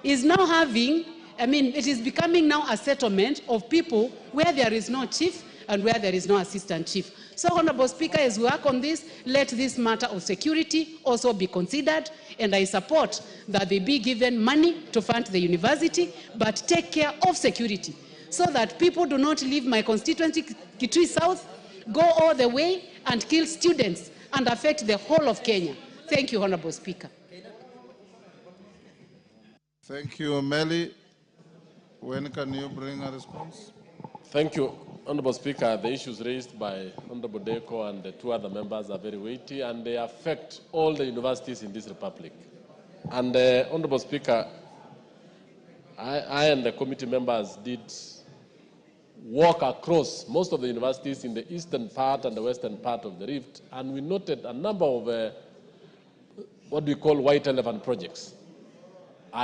is now having, it is becoming now a settlement of people where there is no chief and where there is no assistant chief. So, Honorable Speaker, as we work on this, let this matter of security also be considered, and I support that they be given money to fund the university, but take care of security so that people do not leave my constituency, Kitui South, go all the way and kill students and affect the whole of Kenya. Thank you, Honorable Speaker. Thank you, Meli. When can you bring a response? Thank you, Honorable Speaker. The issues raised by Honorable Deco and the two other members are very weighty, and they affect all the universities in this republic. And Honorable Speaker, I and the committee members did walk across most of the universities in the eastern part and the western part of the Rift, and we noted a number of what we call white elephant projects.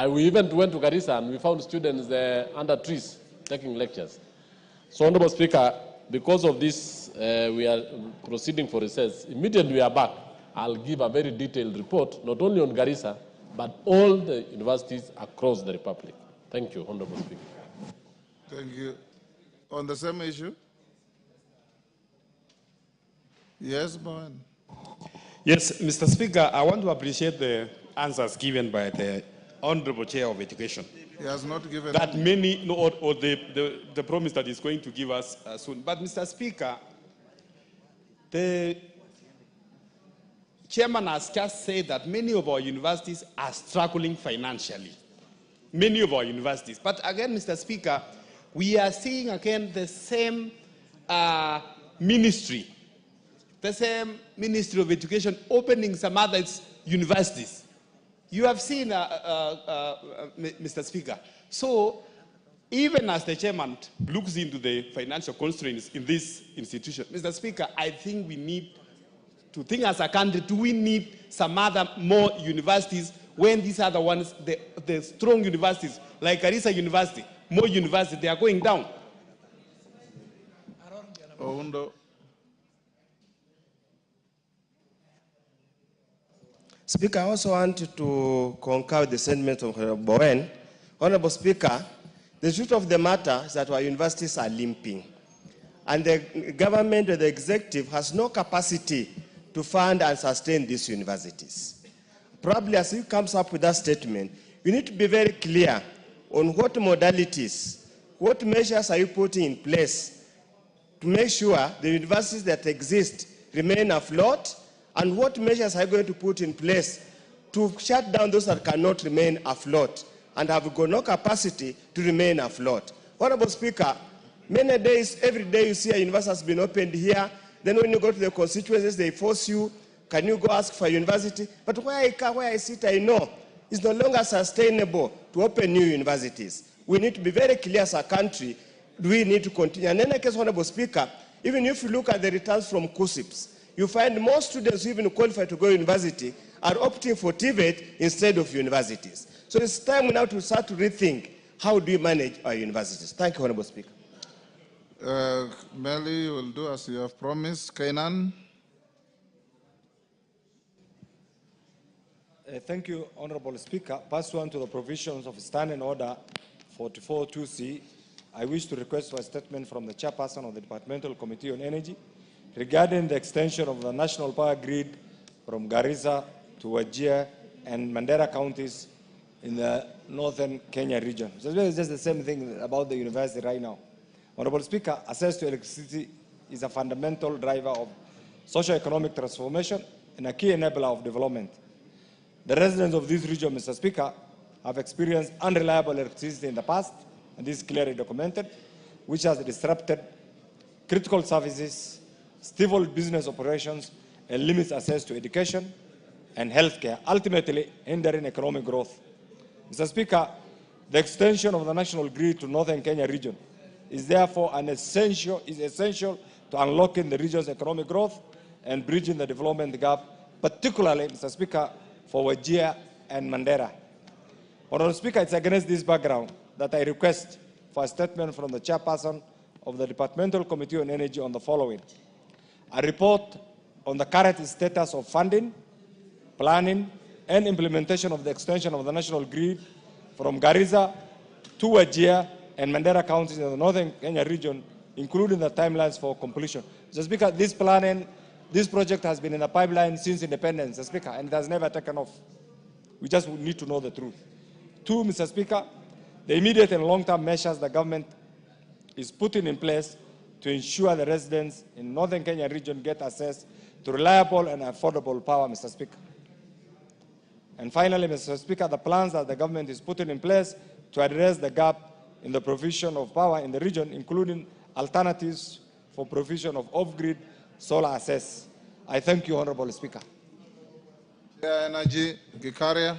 We even went to Garissa and we found students under trees taking lectures. So, Honorable Speaker, because of this, we are proceeding for recess. Immediately we are back, I'll give a very detailed report, not only on Garissa, but all the universities across the Republic. Thank you, Honorable Speaker. Thank you. On the same issue? Yes, Bowen. Yes, Mr. Speaker, I want to appreciate the answers given by the Honorable Chair of Education. He has not given that many, or the promise that he's going to give us soon. But, Mr. Speaker, the chairman has just said that many of our universities are struggling financially. Many of our universities. But again, Mr. Speaker, we are seeing again the same ministry of education opening some other universities. You have seen, Mr. Speaker. So even as the chairman looks into the financial constraints in this institution, Mr. Speaker, I think we need to think as a country, do we need some other more universities when these other ones, the strong universities, like Garissa University, more universities, they are going down? Speaker, I also want to concur with the sentiment of Honorable Bowen. Honorable Speaker, the truth of the matter is that our universities are limping. And the government or the executive has no capacity to fund and sustain these universities. Probably as he comes up with that statement, you need to be very clear on what modalities, what measures are you putting in place to make sure the universities that exist remain afloat, and what measures are you going to put in place to shut down those that cannot remain afloat and have got no capacity to remain afloat. Honorable Speaker, many days, every day you see a university has been opened here, then when you go to the constituencies, they force you, can you go ask for a university? But where I sit, I know it's no longer sustainable to open new universities. We need to be very clear as a country, we need to continue. And in any case, Honorable Speaker, even if you look at the returns from KUSIPs, you find most students who even qualify to go to university are opting for TVET instead of universities. So it's time now to start to rethink how do we manage our universities. Thank you, Honorable Speaker. Melly, you will do as you have promised. Kainan. Thank you, Honorable Speaker. Pursuant to the provisions of Standing Order 44-2C, I wish to request for a statement from the Chairperson of the Departmental Committee on Energy regarding the extension of the national power grid from Garissa to Wajir and Mandera counties in the northern Kenya region. So it's just the same thing about the university right now. Honorable Speaker, access to electricity is a fundamental driver of socio-economic transformation and a key enabler of development. The residents of this region, Mr. Speaker, have experienced unreliable electricity in the past, and this is clearly documented, which has disrupted critical services, stifled business operations, and limits access to education and healthcare, ultimately hindering economic growth. Mr. Speaker, the extension of the national grid to northern Kenya region is therefore essential to unlocking the region's economic growth and bridging the development gap, particularly, Mr. Speaker, for Wajir and Mandera. Honorable Speaker, it's against this background that I request for a statement from the Chairperson of the Departmental Committee on Energy on the following: a report on the current status of funding, planning, and implementation of the extension of the national grid from Garissa to Wajir and Mandera counties in the northern Kenya region, including the timelines for completion. Mr. Speaker, this project has been in the pipeline since independence, Mr. Speaker, and it has never taken off. We just need to know the truth. Two, Mr. Speaker, the immediate and long-term measures the government is putting in place to ensure the residents in northern Kenya region get access to reliable and affordable power, Mr. Speaker. And finally, Mr. Speaker, the plans that the government is putting in place to address the gap in the provision of power in the region, including alternatives for provision of off-grid solar access. I thank you, Honorable Speaker. Energy, Gikaria,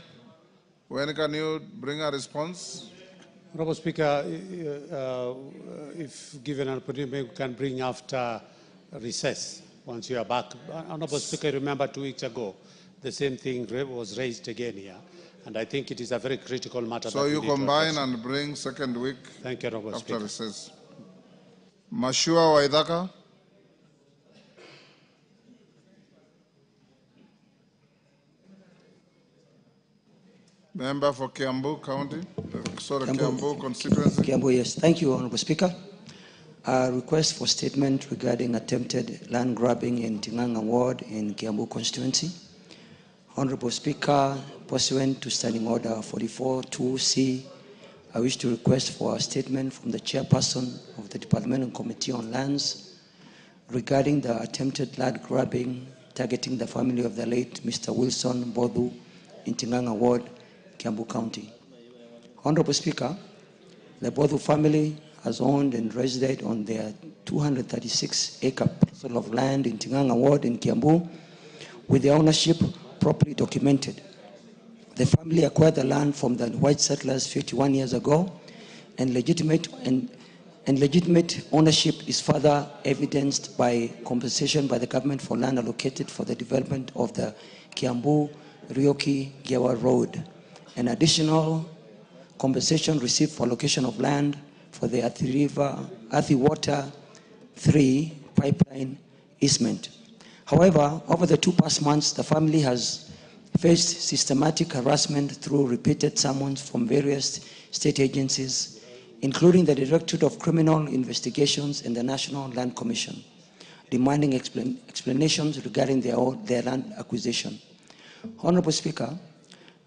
when can you bring a response? Honorable Speaker, if given an opportunity, we can bring after recess once you are back. Honorable Speaker, remember 2 weeks ago, the same thing was raised again here, and I think it is a very critical matter. So you combine and bring second week. Thank you, Honorable after Speaker. Recess. Mashua Waithaka. Member for Kiambu County, Kiambu constituency. Kiambu, yes. Thank you, Honorable Speaker. A request for statement regarding attempted land grabbing in Tinganga Ward in Kiambu constituency. Honorable Speaker, pursuant to Standing Order 44-2C, I wish to request for a statement from the Chairperson of the Departmental Committee on Lands regarding the attempted land grabbing targeting the family of the late Mr. Wilson Bodu in Tinganga Ward, Kiambu County. Honorable Speaker, the Bodu family has owned and resided on their 236-acre parcel of land in Tinganga Ward in Kiambu with their ownership properly documented. The family acquired the land from the white settlers 51 years ago, and legitimate ownership is further evidenced by compensation by the government for land allocated for the development of the Kiambu-Rioki-Gewa Road. An additional compensation received for allocation of land for the Athi Water 3 pipeline easement. However, over the 2 past months, the family has faced systematic harassment through repeated summons from various state agencies, including the Directorate of Criminal Investigations and the National Land Commission, demanding explanations regarding their land acquisition. Honorable Speaker,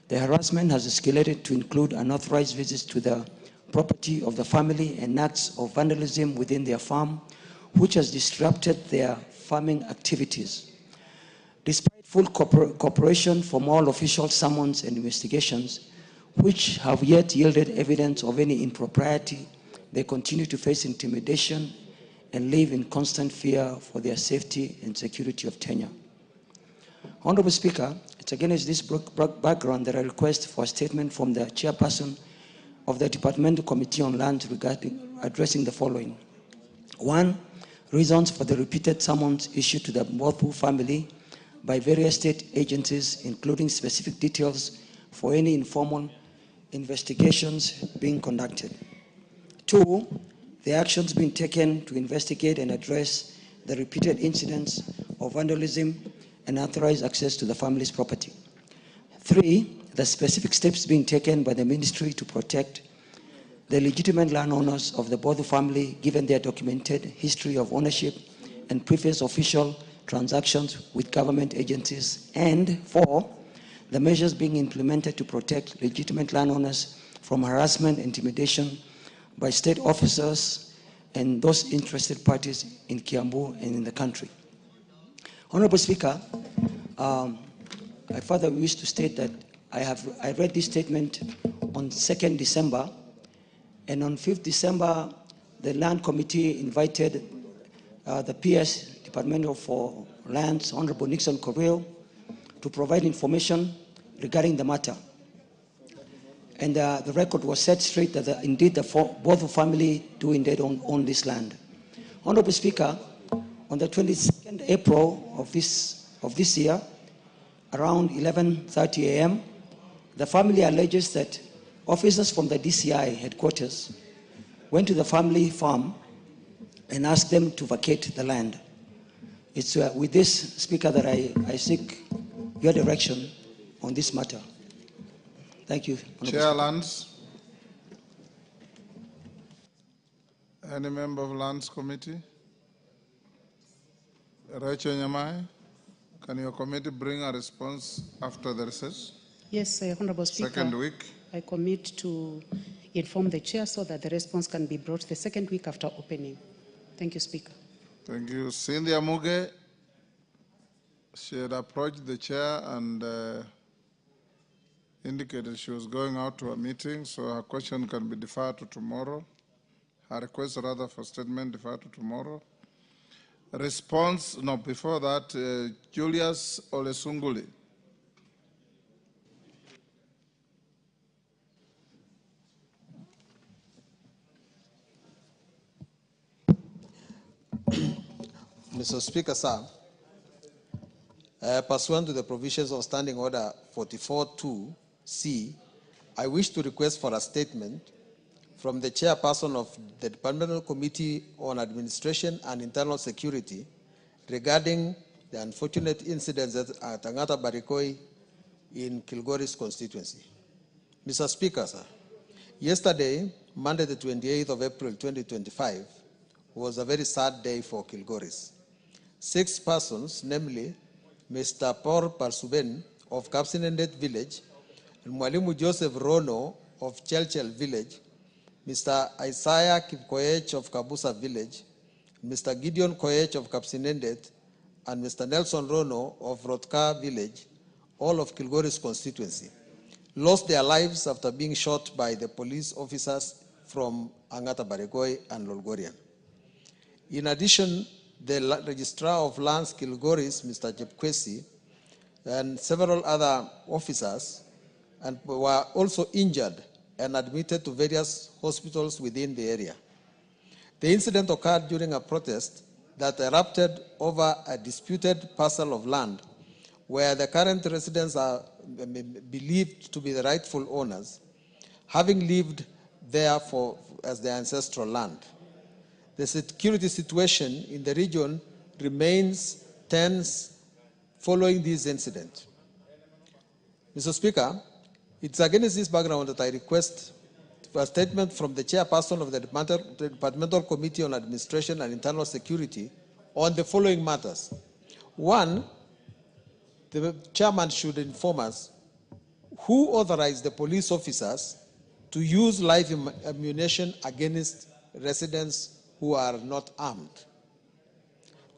the harassment has escalated to include unauthorized visits to the property of the family and acts of vandalism within their farm, which has disrupted their farming activities. Despite full cooperation from all official summons and investigations, which have yet yielded evidence of any impropriety, they continue to face intimidation and live in constant fear for their safety and security of tenure. Honorable Speaker, it's against this background that I request for a statement from the chairperson of the Departmental Committee on Land regarding addressing the following. 1, reasons for the repeated summons issued to the Mbofu family by various state agencies, including specific details for any informal investigations being conducted. 2, the actions being taken to investigate and address the repeated incidents of vandalism and unauthorized access to the family's property. 3, the specific steps being taken by the ministry to protect the legitimate landowners of the Bodu family, given their documented history of ownership and previous official transactions with government agencies. And 4, the measures being implemented to protect legitimate landowners from harassment and intimidation by state officers and those interested parties in Kiambu and in the country. Honorable Speaker, I further wish to state that I read this statement on 2nd December, and on 5th December, the Land Committee invited the PS Department for Lands, Honorable Nixon Correll, to provide information regarding the matter. And the record was set straight that indeed both the family do indeed own this land. Honorable Speaker, on the 22nd April of this year, around 11:30 a.m., the family alleges that officers from the DCI headquarters went to the family farm and asked them to vacate the land. It's with this, Speaker, that I seek your direction on this matter. Thank you. Chair Lands. Any member of Lands Committee? Rachel Nyamai, can your committee bring a response after the recess? Yes, Honorable Speaker. Second week. I commit to inform the chair so that the response can be brought the second week after opening. Thank you, Speaker. Thank you. Cynthia Muge, she had approached the chair and indicated she was going out to a meeting, so her question can be deferred to tomorrow. Her request rather for statement deferred to tomorrow. Response, no, before that, Julius Olesunguli. Mr. Speaker, sir, pursuant to the provisions of Standing Order 44.2c, I wish to request for a statement from the chairperson of the Departmental Committee on Administration and Internal Security regarding the unfortunate incidents at Angata Barikoi in Kilgoris constituency. Mr. Speaker, sir, yesterday, Monday the 28th of April 2025, was a very sad day for Kilgoris. 6 persons, namely Mr. Paul Parsuben of Kapsinendet Village, and Mwalimu Joseph Rono of Chelchel Village, Mr. Isaiah Kipkoech of Kabusa Village, Mr. Gideon Koech of Kapsinendet, and Mr. Nelson Rono of Rotka Village, all of Kilgoris constituency, lost their lives after being shot by the police officers from Angata Barikoi and Lolgorian. In addition, the Registrar of Lands Kilgoris, Mr. Jepkwesi, and several other officers and were also injured and admitted to various hospitals within the area. The incident occurred during a protest that erupted over a disputed parcel of land where the current residents are believed to be the rightful owners, having lived there as their ancestral land. The security situation in the region remains tense following this incident. Mr. Speaker, it's against this background that I request a statement from the chairperson of the Departmental Committee on Administration and Internal Security on the following matters. One, the chairman should inform us who authorized the police officers to use live ammunition against residents who are not armed.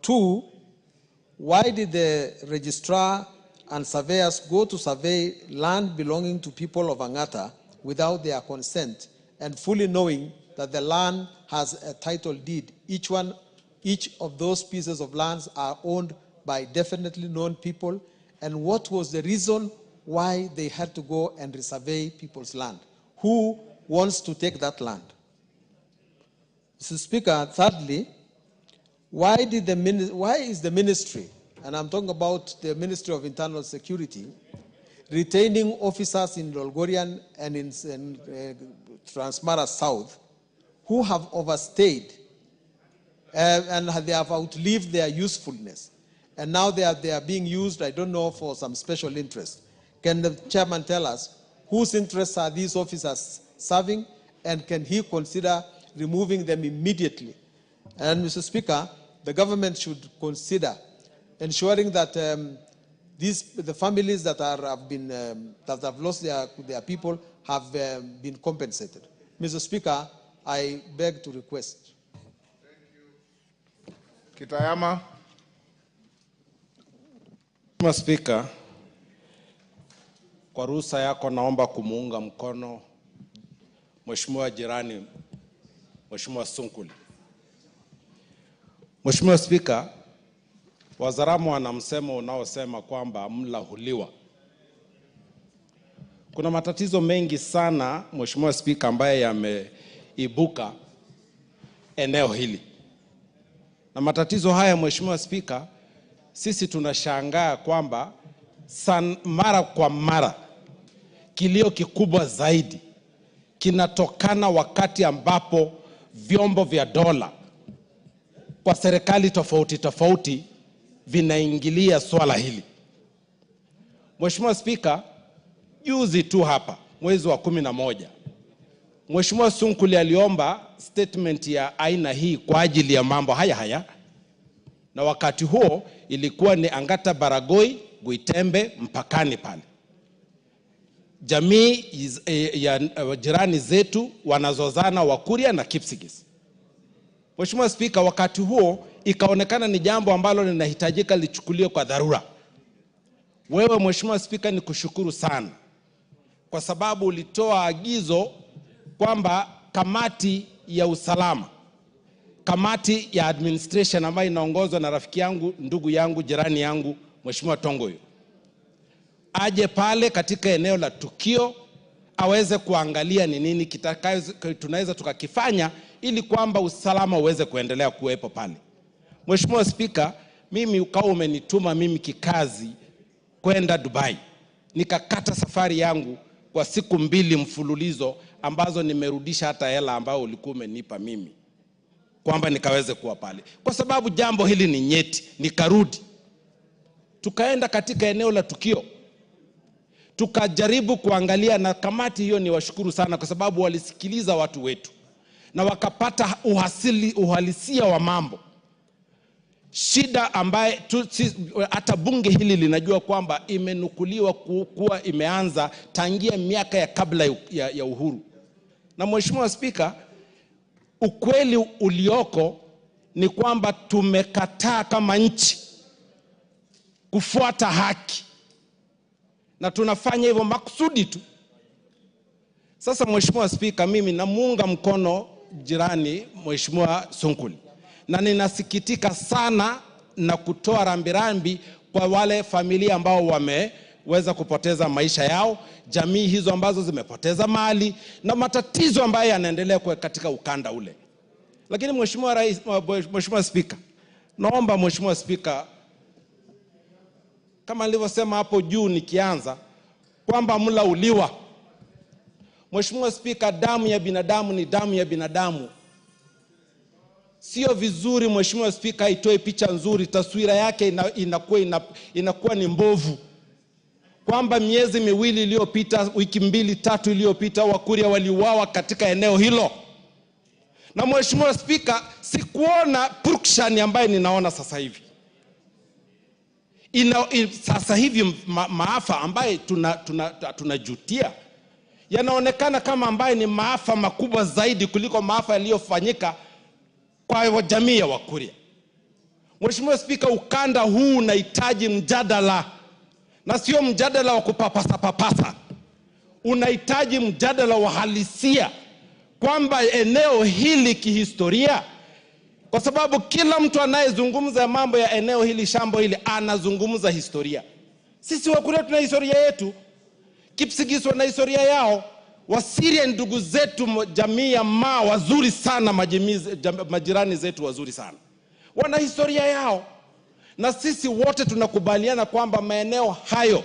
Two, why did the registrar and surveyors go to survey land belonging to people of Angata without their consent and fully knowing that the land has a title deed? Each of those pieces of lands are owned by definitely known people. And what was the reason why they had to go and resurvey people's land? Who wants to take that land? Mr. Speaker, thirdly, why is the ministry, and I'm talking about the Ministry of Internal Security, retaining officers in Lolgorian and in Transmara South who have overstayed and they have outlived their usefulness? And now they are being used, I don't know, for some special interest. Can the chairman tell us whose interests are these officers serving, and can he consider removing them immediately? And Mr. Speaker, the government should consider ensuring that the families that have lost their people have been compensated. Mr. Speaker, I beg to request. Kitayama. Mheshimiwa Spika, kwa ruhusa yako naomba kumuunga mkono Mheshimiwa jirani, Mheshimiwa Sunkuli. Mheshimiwa Spika, Wazaramo wana msemo unaosema kwamba mla huliwa. Kuna matatizo mengi sana, Mheshimiwa Spika, ambaye yameibuka eneo hili. Na matatizo haya, Mheshimiwa Spika, sisi tunashangaa kwamba mara kwa mara kilio kikubwa zaidi kinatokana wakati ambapo vyombo vya dola kwa serikali tofauti tofauti vinaingilia swala hili. Mheshimiwa Spika, juzi tu hapa mwezi wa 11 Mheshimiwa Sunkuli aliomba statement ya aina hii kwa ajili ya mambo haya, na wakati huo ilikuwa ni Angata Baragoi, Guitembe, mpakani pale. Jamii ya jirani zetu wanazozana Wakuria na Kipsigis. Mheshimiwa Spika, wakati huo ikaonekana ni jambo ambalo linahitajika lichukuliwe kwa dharura. Wewe Mheshimiwa Spika, ni kushukuru sana kwa sababu ulitoa agizo kwamba kamati ya usalama, kamati ya administration ambayo inaongozwa na rafiki yangu, ndugu yangu, jirani yangu Mheshimiwa Tongoyo, aje pale katika eneo la tukio aweze kuangalia ni nini tunaweza tukakifanya ili kwamba usalama uweze kuendelea kuwepo pale. Mheshimiwa Spika, mimi ukao umenituma mimi kikazi kwenda Dubai. Nikakata safari yangu kwa siku 2 mfululizo ambazo nimerudisha hata hela ambayo ulikuwa umenipa mimi kwamba nikaweze kuwa pale. Kwa sababu jambo hili ni nyeti, nikarudi. Tukaenda katika eneo la tukio. Tukajaribu kuangalia, na kamati hiyo ni washukuru sana kwa sababu walisikiliza watu wetu na wakapata uhalisia wa mambo. Shida ambaye hata bunge hili linajua kwamba imenukuliwa kuwa imeanza tangia miaka ya kabla ya uhuru. Na Mheshimiwa Spika, ukweli ulioko ni kwamba tumekataa kama nchi kufuata haki, na tunafanya hivyo makusudi tu. Sasa Mheshimiwa Spika, mimi namuunga mkono jirani Mheshimiwa Sunkuli, na ninasikitika sana na kutoa rambirambi kwa wale familia ambao wameweza kupoteza maisha yao, jamii hizo ambazo zimepoteza mali na matatizo ambayo yanaendelea katika ukanda ule. Lakini Mheshimiwa Spika, naomba Mheshimiwa Spika, kama nilivyosema hapo juu nikianza, kwamba mlauliwa. Mheshimiwa Spika, damu ya binadamu ni damu ya binadamu. Sio vizuri Mheshimiwa Spika itoe picha nzuri, taswira yake inakuwa ni mbovu. Kwamba miezi miwili iliyopita, wiki 2-3 iliyopita, Wakuria waliuawa katika eneo hilo. Na Mheshimiwa Spika, sikuona purukushani ambaye ninaona sasa hivi. Sasa hivi maafa ambaye tunajutia yanaonekana kama ambaye ni maafa makubwa zaidi kuliko maafa yaliyofanyika kwa jamii ya Wakuria. Mheshimiwa Spika, ukanda huu unahitaji mjadala, na sio mjadala wa kupapasa. Unahitaji mjadala wa halisia, kwamba eneo hili kihistoria, kwa sababu kila mtu anayezungumza mambo ya eneo hili, shambo hili, anazungumza historia. Sisi Wakuria tuna historia yetu, Kipsigis wana historia yao, Wasiria ndugu zetu, jamii ya Maa wazuri sana, majirani zetu wazuri sana, wana historia yao. Na sisi wote tunakubaliana kwamba maeneo hayo,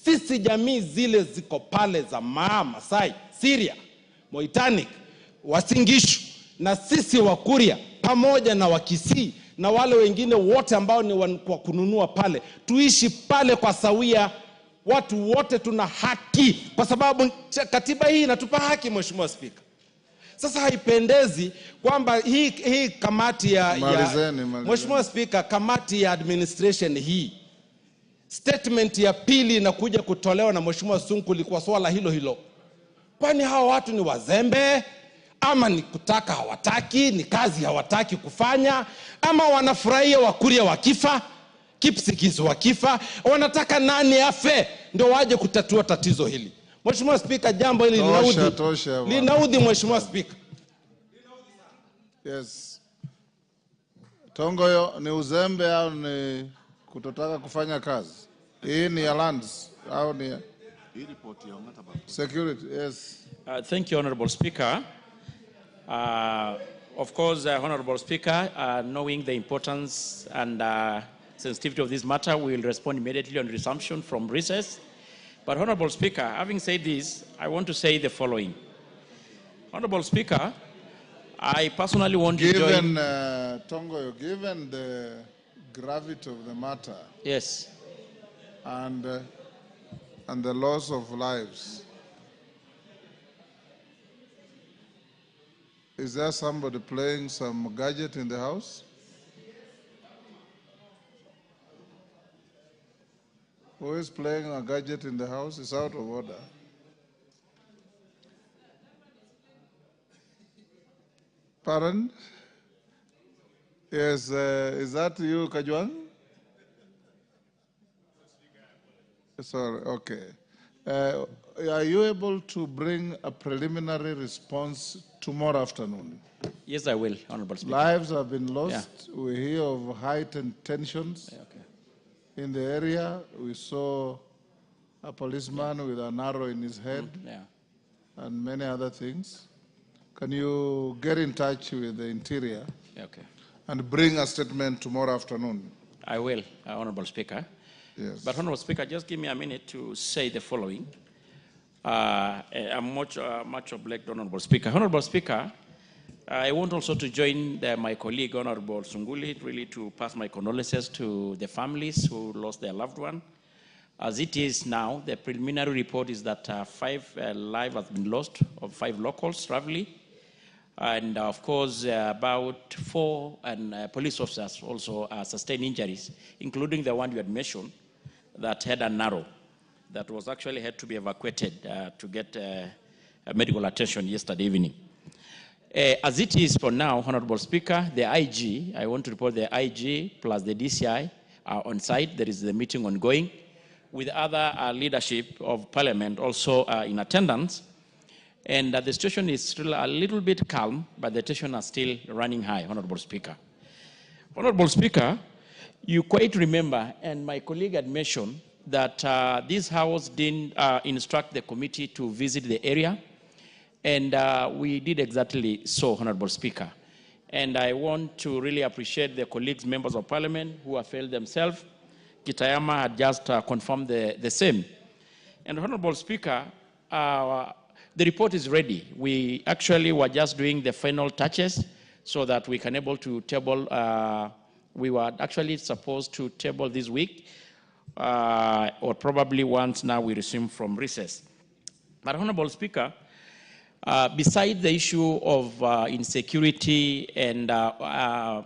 sisi jamii zile ziko pale za Maa, Masai, Syria, Moitanic, Wasingishu, na sisi Wakuria pamoja na Wakisii na wale wengine wote ambao ni wa kununua pale, tuishi pale kwa sawia. Watu wote tuna haki, kwa sababu katiba hii inatupa haki, Mheshimiwa Spika. Sasa haipendezi kwamba hii kamati Mheshimiwa Spika, kamati ya administration hii, statement ya pili inakuja kutolewa na Mheshimiwa Sunkuli kwa swala hilo. Kwani hawa watu ni wazembe, ama ni kutaka hawataki, ni kazi hawataki kufanya, ama wanafurahia Wakuria wakifa, Kipsigis wakifa, wanataka nani afe ndio waje kutatua tatizo hili? Mheshimiwa Spika, jambo hili linaudhi Mheshimiwa Spika. Yes. Tongoyo, ni uzembe au ni kutotaka kufanya kazi? Hii ni ya lands au ni security? Yes. Thank you, Honorable Speaker. Of course, Honorable Speaker, knowing the importance and sensitivity of this matter, we will respond immediately on resumption from recess. But Honorable Speaker, having said this, I want to say the following. Honorable Speaker, I personally want to join... Tongoyo, given the gravity of the matter, yes, and the loss of lives, is there somebody playing some gadget in the house? Who is playing a gadget in the house? Is out of order. Pardon? Yes, is that you, Kajwang? Sorry, okay. Are you able to bring a preliminary response tomorrow afternoon? Yes, I will, Honorable Speaker. Lives have been lost. Yeah. We hear of heightened tensions. Okay. In the area, we saw a policeman with an arrow in his head, and many other things. Can you get in touch with the Interior and bring a statement tomorrow afternoon? I will, Honorable Speaker. Yes. But Honorable Speaker, just give me a minute to say the following. I'm much obliged, Honorable Speaker. Honorable Speaker, I want also to join my colleague, Honorable Sunguli, really to pass my condolences to the families who lost their loved one. As it is now, the preliminary report is that 5 lives have been lost, of 5 locals, roughly. And of course, about 4 police officers also sustained injuries, including the one you had mentioned that had an arrow that was actually had to be evacuated to get medical attention yesterday evening. As it is for now, Honorable Speaker, the IG, I want to report the IG plus the DCI are on site. There is the meeting ongoing with other leadership of Parliament also in attendance. And the situation is still a little bit calm, but the tension is still running high, Honorable Speaker. Honorable Speaker, you quite remember, and my colleague had mentioned, that this House didn't instruct the committee to visit the area, and we did exactly so, Honorable Speaker. And I want to really appreciate the colleagues, members of parliament, who have failed themselves. Kitayama had just confirmed the same. And Honorable Speaker, the report is ready. We actually were just doing the final touches so that we can able to table, we were actually supposed to table this week, or probably once now we resume from recess. But Honorable Speaker, beside the issue of insecurity and the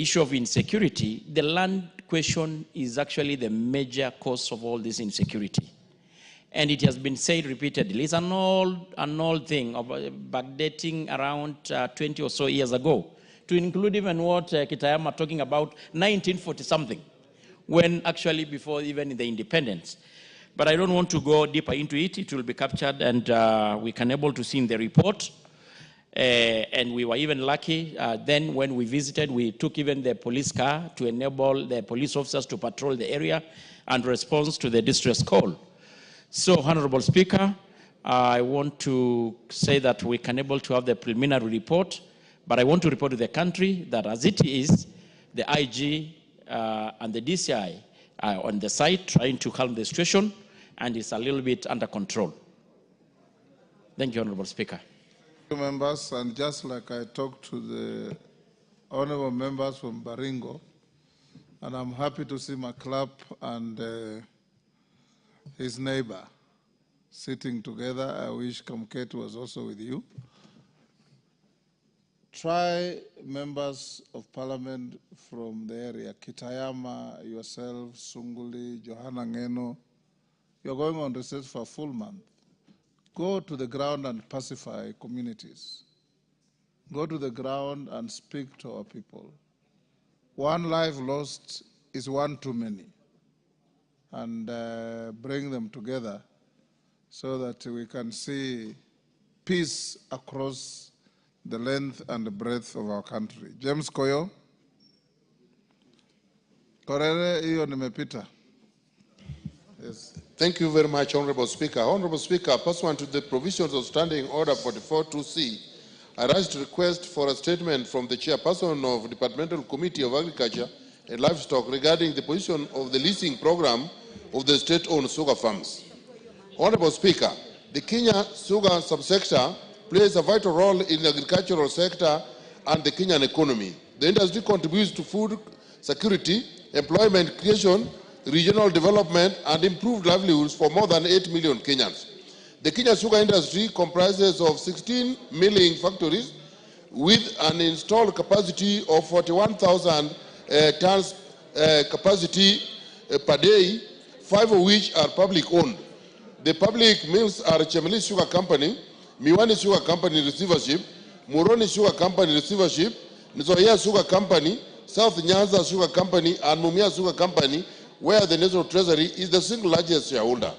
issue of insecurity, the land question is actually the major cause of all this insecurity. And it has been said repeatedly. It's an old thing of backdating around 20 or so years ago, to include even what Kitayama talking about 1940-something, when actually before even the independence. But I don't want to go deeper into it. It will be captured and we can able to see in the report. And we were even lucky then when we visited, we took even the police car to enable the police officers to patrol the area and respond to the distress call. So, Honorable Speaker, I want to say that we can able to have the preliminary report, but I want to report to the country that as it is, the IG and the DCI are on the site trying to calm the situation, and it's a little bit under control. Thank you, Honorable Speaker. Thank you, members, and just like I talked to the honorable members from Baringo, and I'm happy to see Maclap and his neighbor sitting together. I wish Kamket was also with you. Try members of parliament from the area, Kitayama, yourself, Sunguli, Johanna Ngeno. You're going on recess for a full month. Go to the ground and pacify communities. Go to the ground and speak to our people. One life lost is one too many. And bring them together so that we can see peace across the length and the breadth of our country. James Koyo. Korere, hiyo nimepita. Yes. Thank you very much, Honorable Speaker. Honorable Speaker, pursuant to the provisions of Standing Order 44.2c, I rise to request for a statement from the Chairperson of Departmental Committee of Agriculture and Livestock regarding the position of the leasing program of the state-owned sugar farms. Honorable Speaker, the Kenya sugar subsector plays a vital role in the agricultural sector and the Kenyan economy. The industry contributes to food security, employment creation, regional development, and improved livelihoods for more than 8 million Kenyans. The Kenya sugar industry comprises of 16 milling factories with an installed capacity of 41,000 tons capacity per day, 5 of which are public owned. The public mills are Chemeli Sugar Company, Miwani Sugar Company receivership, Muroni Sugar Company receivership, Nzoia Sugar Company, South Nyanza Sugar Company, and Mumia Sugar Company, where the National Treasury is the single largest shareholder.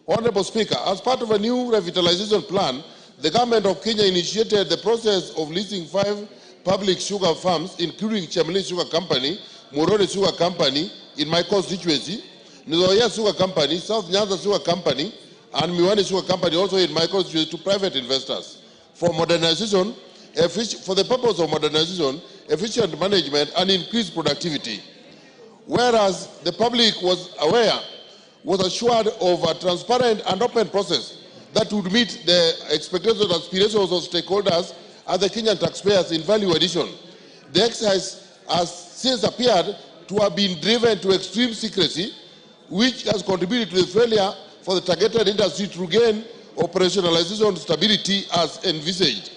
Honorable Speaker, as part of a new revitalization plan, the government of Kenya initiated the process of leasing 5 public sugar farms, including Chemeli Sugar Company, Muroni Sugar Company in my constituency, Nzoia Sugar Company, South Nyanza Sugar Company, and Miwani Sugar Company also in my constituency to private investors for modernization, for the purpose of modernization, efficient management, and increased productivity. Whereas the public was assured of a transparent and open process that would meet the expectations and aspirations of stakeholders and the Kenyan taxpayers in value addition. The exercise has since appeared to have been driven to extreme secrecy, which has contributed to the failure for the targeted industry to regain operationalization stability as envisaged.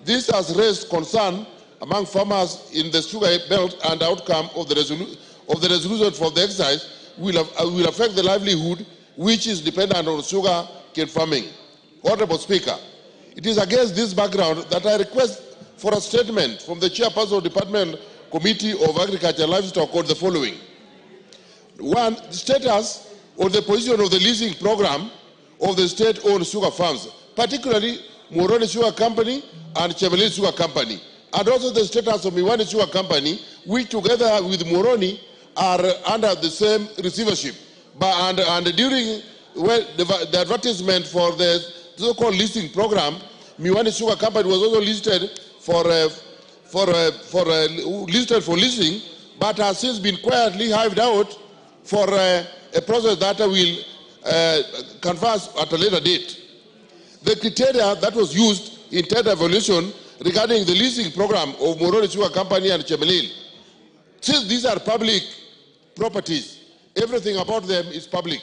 This has raised concern among farmers in the sugar belt, and outcome of the resolution from the exercise will affect the livelihood which is dependent on sugar cane farming. Honorable Speaker, it is against this background that I request for a statement from the Chairperson of the Department Committee of Agriculture and Livestock on the following. 1. The status or the position of the leasing program of the state-owned sugar farms, particularly Moroni Sugar Company and Chemeli Sugar Company, and also the status of Miwani Sugar Company, which together with Moroni are under the same receivership. And during the advertisement for the so-called leasing program, Miwani Sugar Company was also listed listed for leasing, but has since been quietly hived out for a process that will converse at a later date. The criteria that was used in tender evaluation regarding the leasing program of Moroni Sugar Company and Chemelil, since these are public properties, everything about them is public.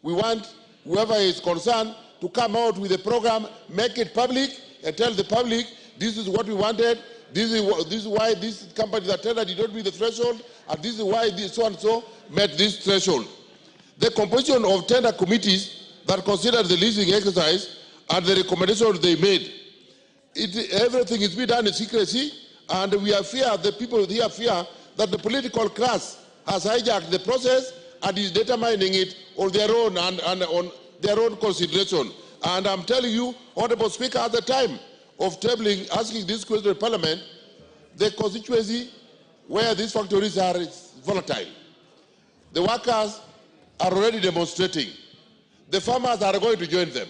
We want whoever is concerned to come out with a program, make it public, and tell the public, this is what we wanted, this is why this company that tender did not meet the threshold, and this is why this so and so met this threshold. The composition of tender committees that considered the leasing exercise and the recommendations they made, everything is being done in secrecy, and we are fear, the people here fear that the political class has hijacked the process and is determining it on their own and on their own consideration. And I'm telling you, Honorable Speaker, at the time of asking this question in Parliament, the constituency where these factories are is volatile. The workers are already demonstrating. The farmers are going to join them.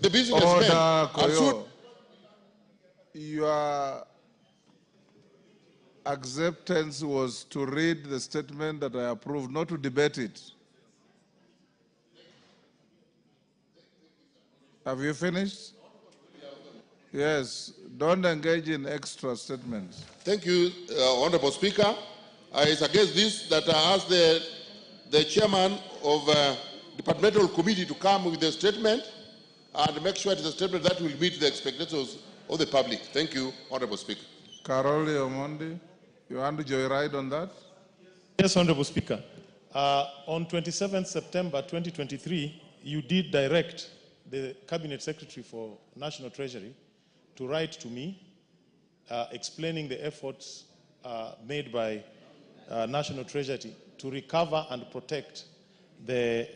The businessmen are soon. Your acceptance was to read the statement that I approved, not to debate it. Have you finished? Yes. Don't engage in extra statements. Thank you, Honorable Speaker. It's against this that I ask the chairman of departmental committee to come with a statement and make sure it is a statement that will meet the expectations of the public. Thank you, Honorable Speaker. Carol Omondi, you want to joyride on that? Yes, Honorable Speaker. On 27 September 2023, you did direct the Cabinet Secretary for National Treasury to write to me explaining the efforts made by National Treasury to recover and protect the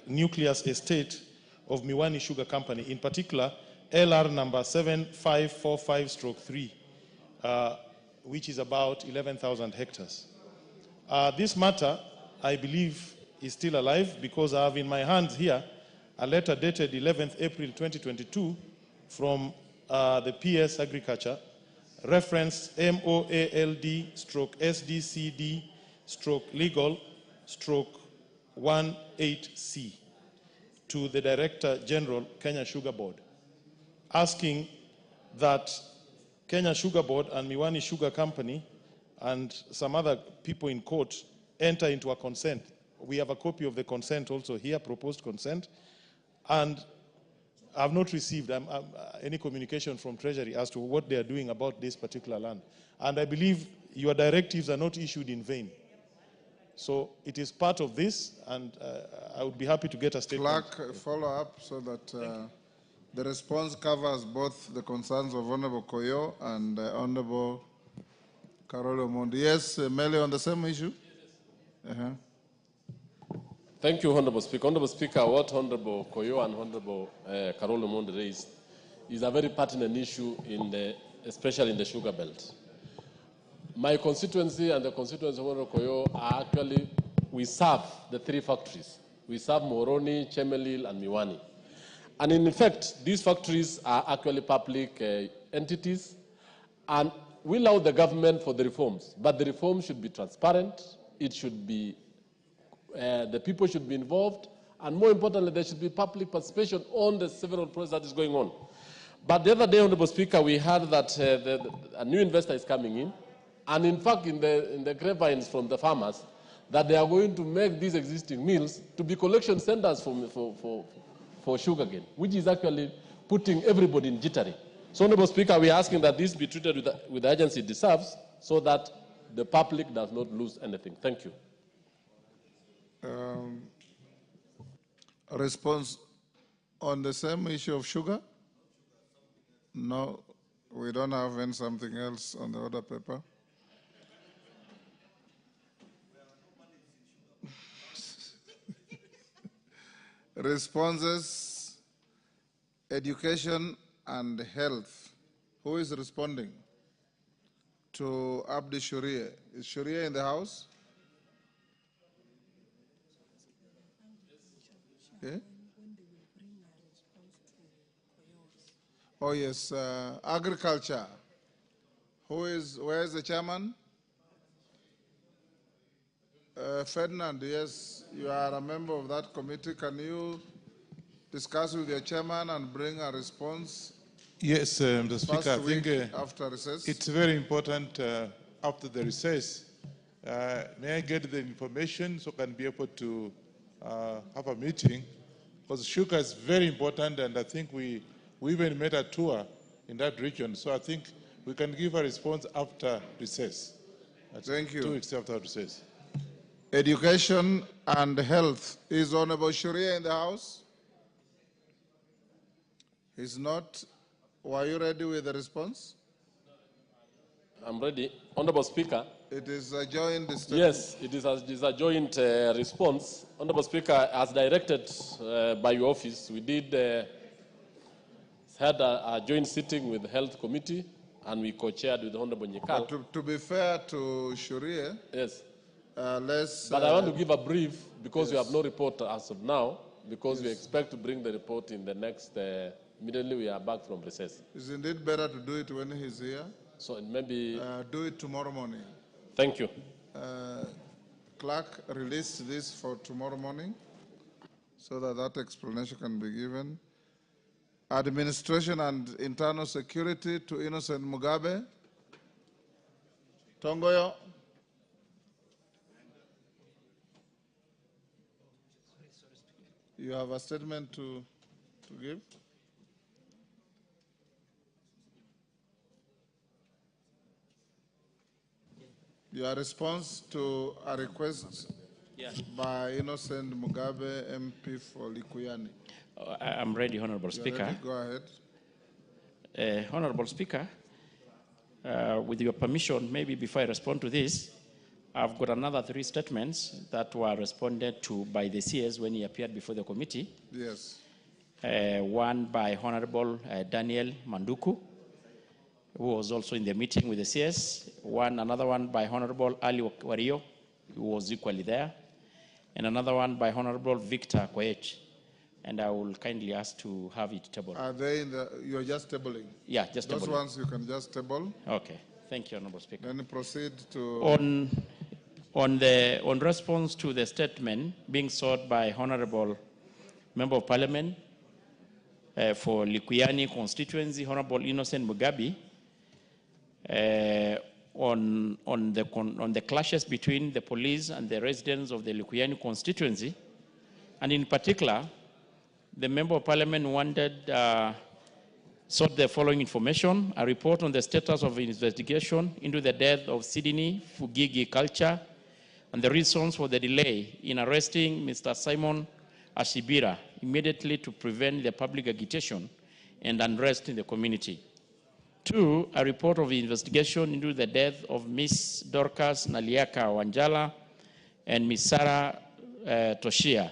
nucleus estate of Miwani Sugar Company, in particular LR number 7545/3, which is about 11,000 hectares. This matter, I believe, is still alive because I have in my hands here a letter dated 11th April 2022 from the PS Agriculture, reference MOALD/SDCD/legal/18C to the Director General, Kenya Sugar Board, asking that Kenya Sugar Board and Miwani Sugar Company and some other people in court enter into a consent. We have a copy of the consent also here, proposed consent, and I have not received any communication from Treasury as to what they are doing about this particular land. And I believe your directives are not issued in vain. So it is part of this, and I would be happy to get a statement. Clerk, follow up so that the response covers both the concerns of Honorable Koyo and Honorable Carol Omondi. Yes, Mele, on the same issue? Thank you, Honorable Speaker. Honorable Speaker, what Honorable Koyo and Honorable Carol Omondi raised is a very pertinent issue, especially in the sugar belt. My constituency and the constituency of Honorable Koyo are actually, we serve the three factories. We serve Moroni, Chemelil, and Miwani. And in effect, these factories are actually public entities, and we allow the government for the reforms. But the reforms should be transparent, it should be the people should be involved, and more importantly, there should be public participation on the several process that is going on. But the other day, Honorable Speaker, we heard that a new investor is coming in, and in fact, in the grapevines from the farmers, that they are going to make these existing mills to be collection centers for sugarcane, which is actually putting everybody in jittery. So, Honorable Speaker, we are asking that this be treated with the urgency it deserves, so that the public does not lose anything. Thank you. Response on the same issue of sugar? No, we don't have any something else on the order paper. Responses, education and health. Who is responding? To Abdi Shuria. Is Shuria in the house? Okay. Oh, yes, agriculture. Where is the chairman? Ferdinand, yes, you are a member of that committee. Can you discuss with your chairman and bring a response? Yes, Mr. Speaker, I think after recess. it's very important after the recess. May I get the information so I can be able to have a meeting? Because sugar is very important, and I think we even made a tour in that region. So I think we can give a response after recess. Thank you. 2 weeks after recess. Education and health. Is Honorable Sharia in the House? He's not. Were you ready with the response? I'm ready. Honorable Speaker. It is a joint statement. Yes, it is a joint response. Honorable Speaker, as directed by your office, we did had a joint sitting with the Health Committee, and we co-chaired with Honorable Nyekal. But to be fair to Sharia, yes. Let's... But I want to give a brief, because we yes. have no report as of now, because we expect to bring the report in the next, immediately we are back from recess. Is indeed better to do it when he's here? So maybe... do it tomorrow morning. Thank you. Clerk, release this for tomorrow morning so that that explanation can be given. Administration and internal security to Innocent Mugabe. Tongoyo. You have a statement to give? Your response to a request by Innocent Mugabe, MP for Likuyani. I'm ready, Honorable Speaker. Ready? Go ahead. Honorable Speaker, with your permission, maybe before I respond to this, I've got another 3 statements that were responded to by the CS when he appeared before the committee. Yes. One by Honorable Daniel Manduku, who was also in the meeting with the CS. Another one by Honorable Ali Wario, who was equally there. And another one by Honorable Victor Koech. And I will kindly ask to have it tabled. Are they in the, you're just tabling? Yeah, just Those tabling. ones you can just table. Okay, thank you, Honorable Speaker. Then proceed to... On response to the statement being sought by Honorable Member of Parliament for Likuyani constituency, Honorable Innocent Mugabe, on the clashes between the police and the residents of the Likuyani constituency, and in particular, the Member of Parliament sought the following information: a report on the status of investigation into the death of Sydney Fugigi Culture and the reasons for the delay in arresting Mr. Simon Ashibira immediately to prevent the public agitation and unrest in the community. 2, a report of the investigation into the death of Ms. Dorcas Naliaka Wanjala and Ms. Sarah Toshia,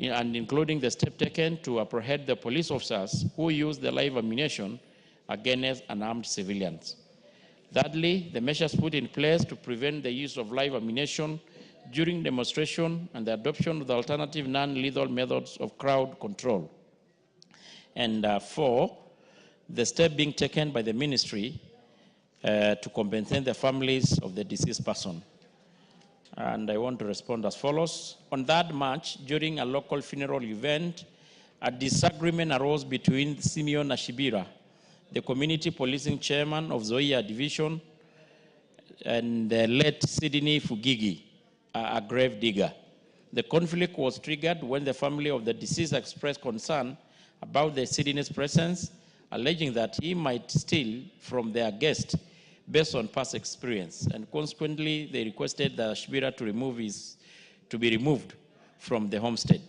and including the step taken to apprehend the police officers who used the live ammunition against unarmed civilians. Thirdly, the measures put in place to prevent the use of live ammunition during demonstration and the adoption of the alternative non-lethal methods of crowd control. And 4, the step being taken by the ministry to compensate the families of the deceased person. And I want to respond as follows. On that March, during a local funeral event, a disagreement arose between Simeon Ashibira, the community policing chairman of Zoia Division, and the late Sydney Fugigi, a grave digger. The conflict was triggered when the family of the deceased expressed concern about the Sydney's presence, alleging that he might steal from their guest based on past experience, and consequently they requested the Ashibira to be removed from the homestead.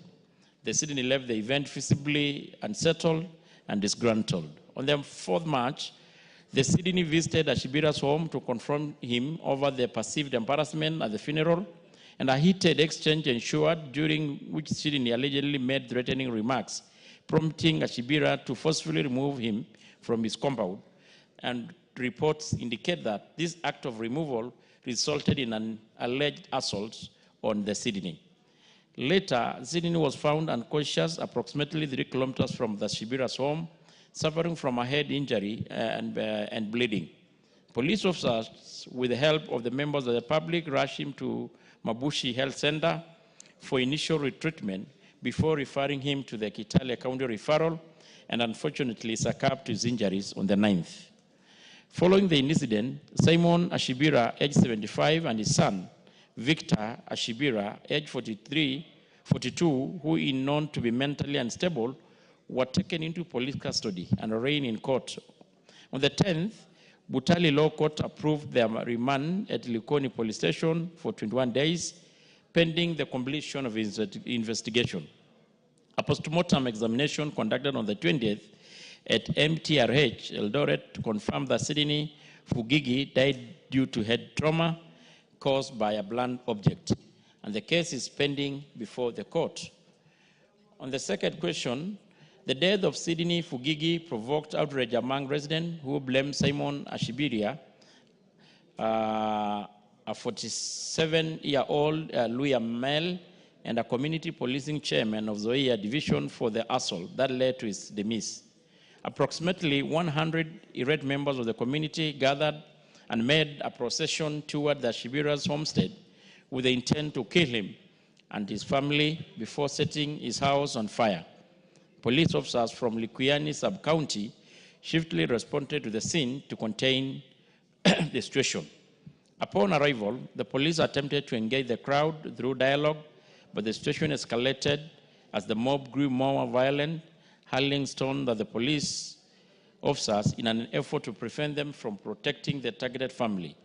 The Sydney left the event visibly unsettled and disgruntled. On the 4th March, the Sydney visited Ashibira's home to confront him over the perceived embarrassment at the funeral, and a heated exchange ensued, during which Sydney allegedly made threatening remarks, prompting Ashibira to forcefully remove him from his compound. And reports indicate that this act of removal resulted in an alleged assault on the Sydney. Later, Sydney was found unconscious approximately 3 kilometers from the Shibira's home, suffering from a head injury and bleeding. Police officers, with the help of the members of the public, rushed him to Mabushi Health Center for initial retreatment before referring him to the Kitale County Referral, and unfortunately succumbed to his injuries on the 9th. Following the incident, Simon Ashibira, age 75, and his son, Victor Ashibira, age 42, who is known to be mentally unstable, were taken into police custody and arraigned in court. On the 10th, Butali Law Court approved their remand at Likoni Police Station for 21 days, pending the completion of his investigation. A postmortem examination conducted on the 20th at MTRH Eldoret confirmed that Sydney Fugigi died due to head trauma caused by a blunt object, and the case is pending before the court. On the second question, the death of Sydney Fugigi provoked outrage among residents who blamed Simon Ashibiria, a 47-year-old Luya male and a community policing chairman of Zoia division, for the assault that led to his demise. Approximately 100 irate members of the community gathered and made a procession toward the Shibira's homestead with the intent to kill him and his family before setting his house on fire. Police officers from Likuyani sub-county swiftly responded to the scene to contain the situation. Upon arrival, the police attempted to engage the crowd through dialogue, but the situation escalated as the mob grew more violent, hurling stones at the police officers in an effort to prevent them from protecting the targeted family.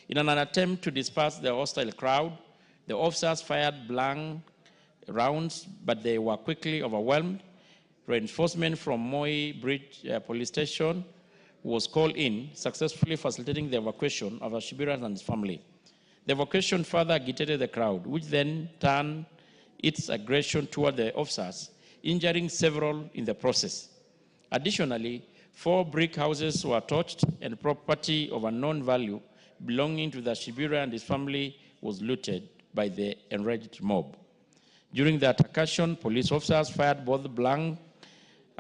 In an attempt to disperse the hostile crowd, the officers fired blank rounds, but they were quickly overwhelmed. Reinforcement from Moi Bridge Police Station was called in, successfully facilitating the evacuation of Ashibira and his family. The evacuation further agitated the crowd, which then turned its aggression toward the officers, injuring several in the process. Additionally, 4 brick houses were torched and property of unknown value belonging to the Shibira and his family was looted by the enraged mob. During the altercation, police officers fired both blank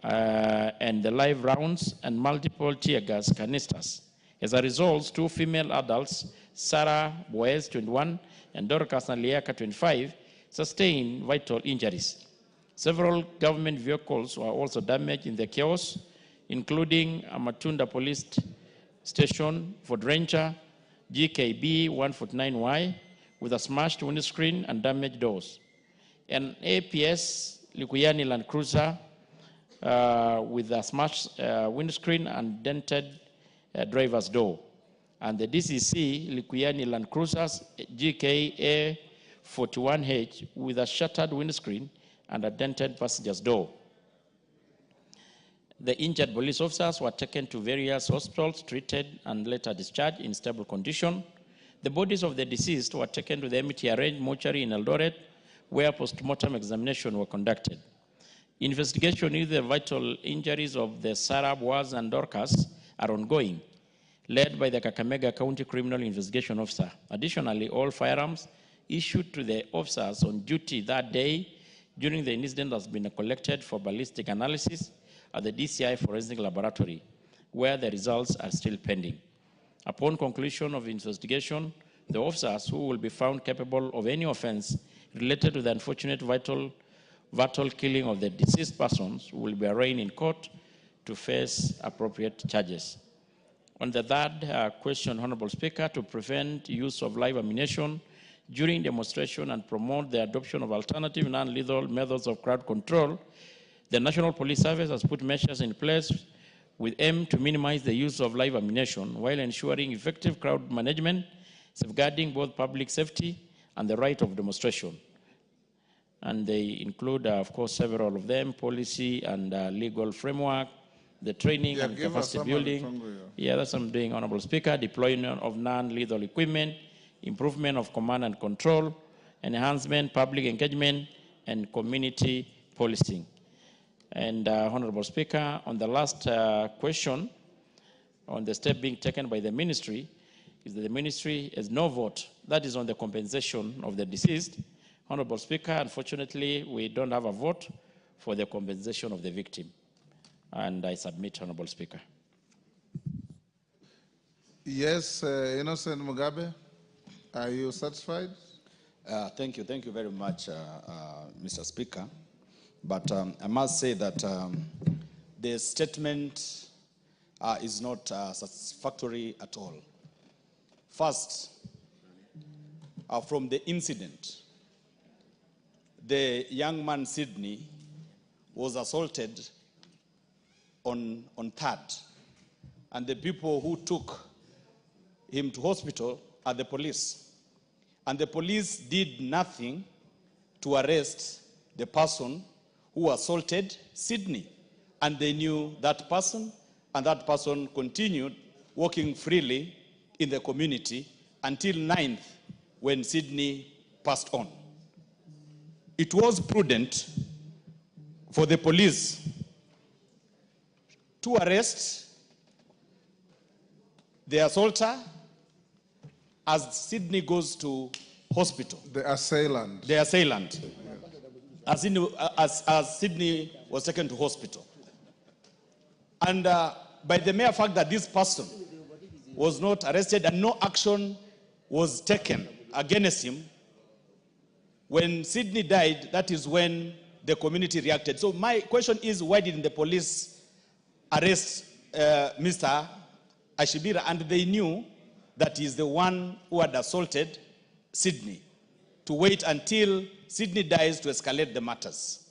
and the live rounds and multiple tear gas canisters. As a result, 2 female adults, Sarah Boez, 21, and Dorcas Naliaka, 25, sustained vital injuries. Several government vehicles were also damaged in the chaos, including a Matunda Police Station Ford Ranger GKB 149Y with a smashed windscreen and damaged doors, an APS Likuyani Land Cruiser with a smashed windscreen and dented driver's door, and the DCC Likuyani Land Cruisers GKA 41H with a shattered windscreen and a dented passenger's door. The injured police officers were taken to various hospitals, treated, and later discharged in stable condition. The bodies of the deceased were taken to the MTRH mortuary in Eldoret, where post-mortem examination were conducted. Investigation into the vital injuries of the Sarah, Boaz, and Dorcas are ongoing, led by the Kakamega County Criminal Investigation Officer. Additionally, all firearms issued to the officers on duty that day during the incident has been collected for ballistic analysis at the DCI Forensic Laboratory, where the results are still pending. Upon conclusion of the investigation, the officers who will be found capable of any offense related to the unfortunate vital killing of the deceased persons will be arraigned in court to face appropriate charges. On the third question, Honorable Speaker, to prevent use of live ammunition during demonstration and promote the adoption of alternative non-lethal methods of crowd control, the National Police Service has put measures in place with aim to minimize the use of live ammunition while ensuring effective crowd management, safeguarding both public safety and the right of demonstration. And they include, of course, several of them: policy and legal framework, the training and capacity building. Yeah, that's what I'm doing, Honorable Speaker. Deployment of non-lethal equipment, improvement of command and control, enhancement, public engagement, and community policing. And Honorable Speaker, on the last question, on the step being taken by the ministry, is that the ministry has no vote. That is on the compensation of the deceased, Honorable Speaker, unfortunately, we don't have a vote for the compensation of the victim. And I submit, Honorable Speaker. Yes, Innocent Mugabe, are you satisfied? Thank you very much, Mr. Speaker. But I must say that the statement is not satisfactory at all. First, from the incident, the young man Sydney was assaulted on 3rd, and the people who took him to hospital are the police. And the police did nothing to arrest the person who assaulted Sydney. And they knew that person, and that person continued walking freely in the community until 9th, when Sydney passed on. It was prudent for the police to arrest the assaulter as Sydney goes to hospital. The assailant. The assailant. As Sydney was taken to hospital. And by the mere fact that this person was not arrested and no action was taken against him, when Sydney died, that is when the community reacted. So my question is, why didn't the police arrest Mr. Ashibira? And they knew that he's the one who had assaulted Sydney, to wait until Sydney dies to escalate the matters.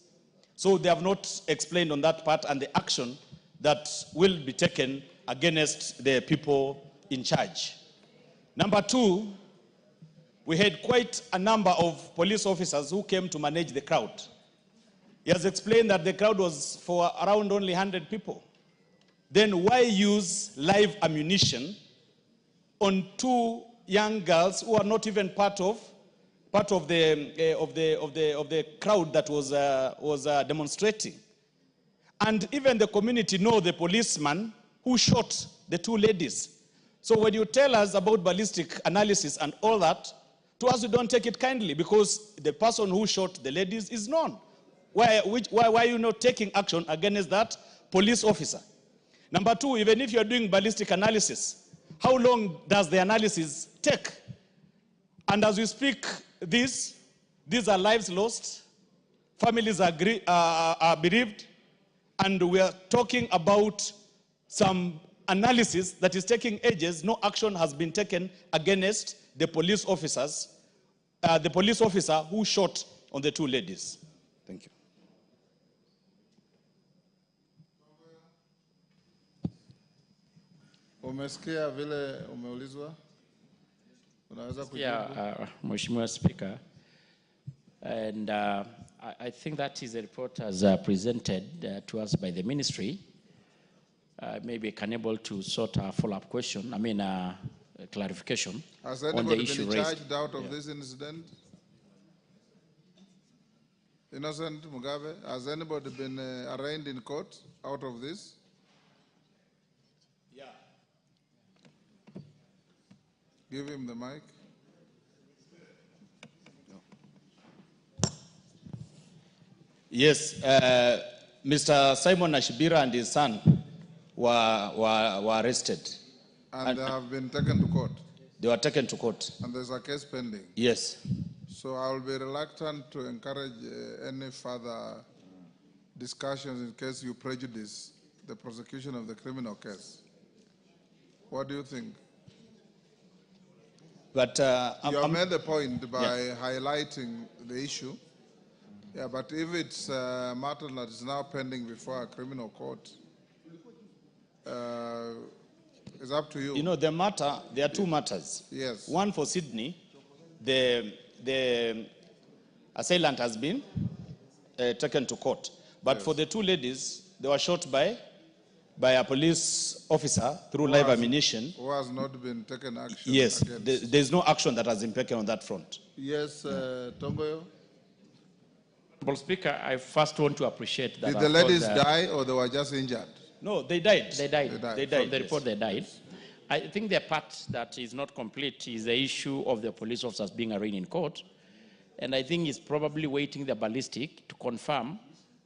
So they have not explained on that part and the action that will be taken against the people in charge. Number two, we had quite a number of police officers who came to manage the crowd. He has explained that the crowd was for around only 100 people. Then why use live ammunition on 2 young girls who are not even part of the crowd that was demonstrating? And even the community know the policeman who shot the 2 ladies. So when you tell us about ballistic analysis and all that, to us we don't take it kindly, because the person who shot the ladies is known. Why are you not taking action against that police officer? Number 2, even if you're doing ballistic analysis, how long does the analysis take? And as we speak, these are lives lost, families are bereaved, and we are talking about some analysis that is taking ages. No action has been taken against the police officers, the police officer who shot on the 2 ladies. Thank you. Umesikia vile umeulizwa? Unaweza kujibu? Yeah, Mheshimiwa Speaker. And I think that is a report as presented to us by the ministry. Maybe able to sort a follow-up question, clarification on the issue raised. Has anybody been charged out of this incident? Innocent Mugabe, has anybody been arraigned in court out of this? Yeah. Give him the mic. Yes, Mr. Simon Ashibira and his son were arrested. And they have been taken to court? They were taken to court. And there's a case pending? Yes. So I will be reluctant to encourage any further discussions in case you prejudice the prosecution of the criminal case. What do you think? But you have made the point by highlighting the issue. Yeah, but if it's a matter that is now pending before a criminal court, it's up to you. You know, there are 2 matters. Yes. One for Sydney, the assailant has been taken to court. But for the 2 ladies, they were shot by a police officer through live ammunition. Who has not been taken action? Yes, there's no action that has been taken on that front. Yes, Tongoyo? Honorable Speaker, I first want to appreciate that. Did the ladies die or they were just injured? No, they died. They died. They died. From the report, they died. I think the part that is not complete is the issue of the police officers being arraigned in court. and I think he's probably waiting the ballistic to confirm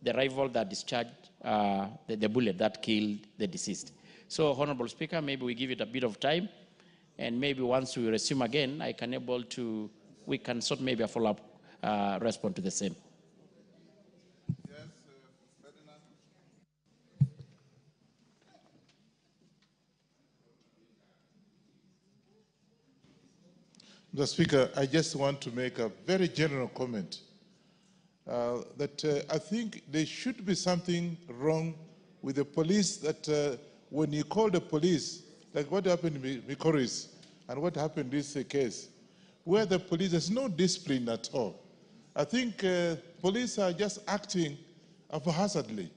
the rifle that discharged the bullet that killed the deceased. So, Honorable Speaker, maybe we give it a bit of time, and maybe once we resume again, we can sort maybe a follow-up response to the same. Mr. Speaker, I just want to make a very general comment that I think there should be something wrong with the police that when you call the police, like what happened in Mikoris and what happened in this case, where the police, there's no discipline at all. I think police are just acting haphazardly.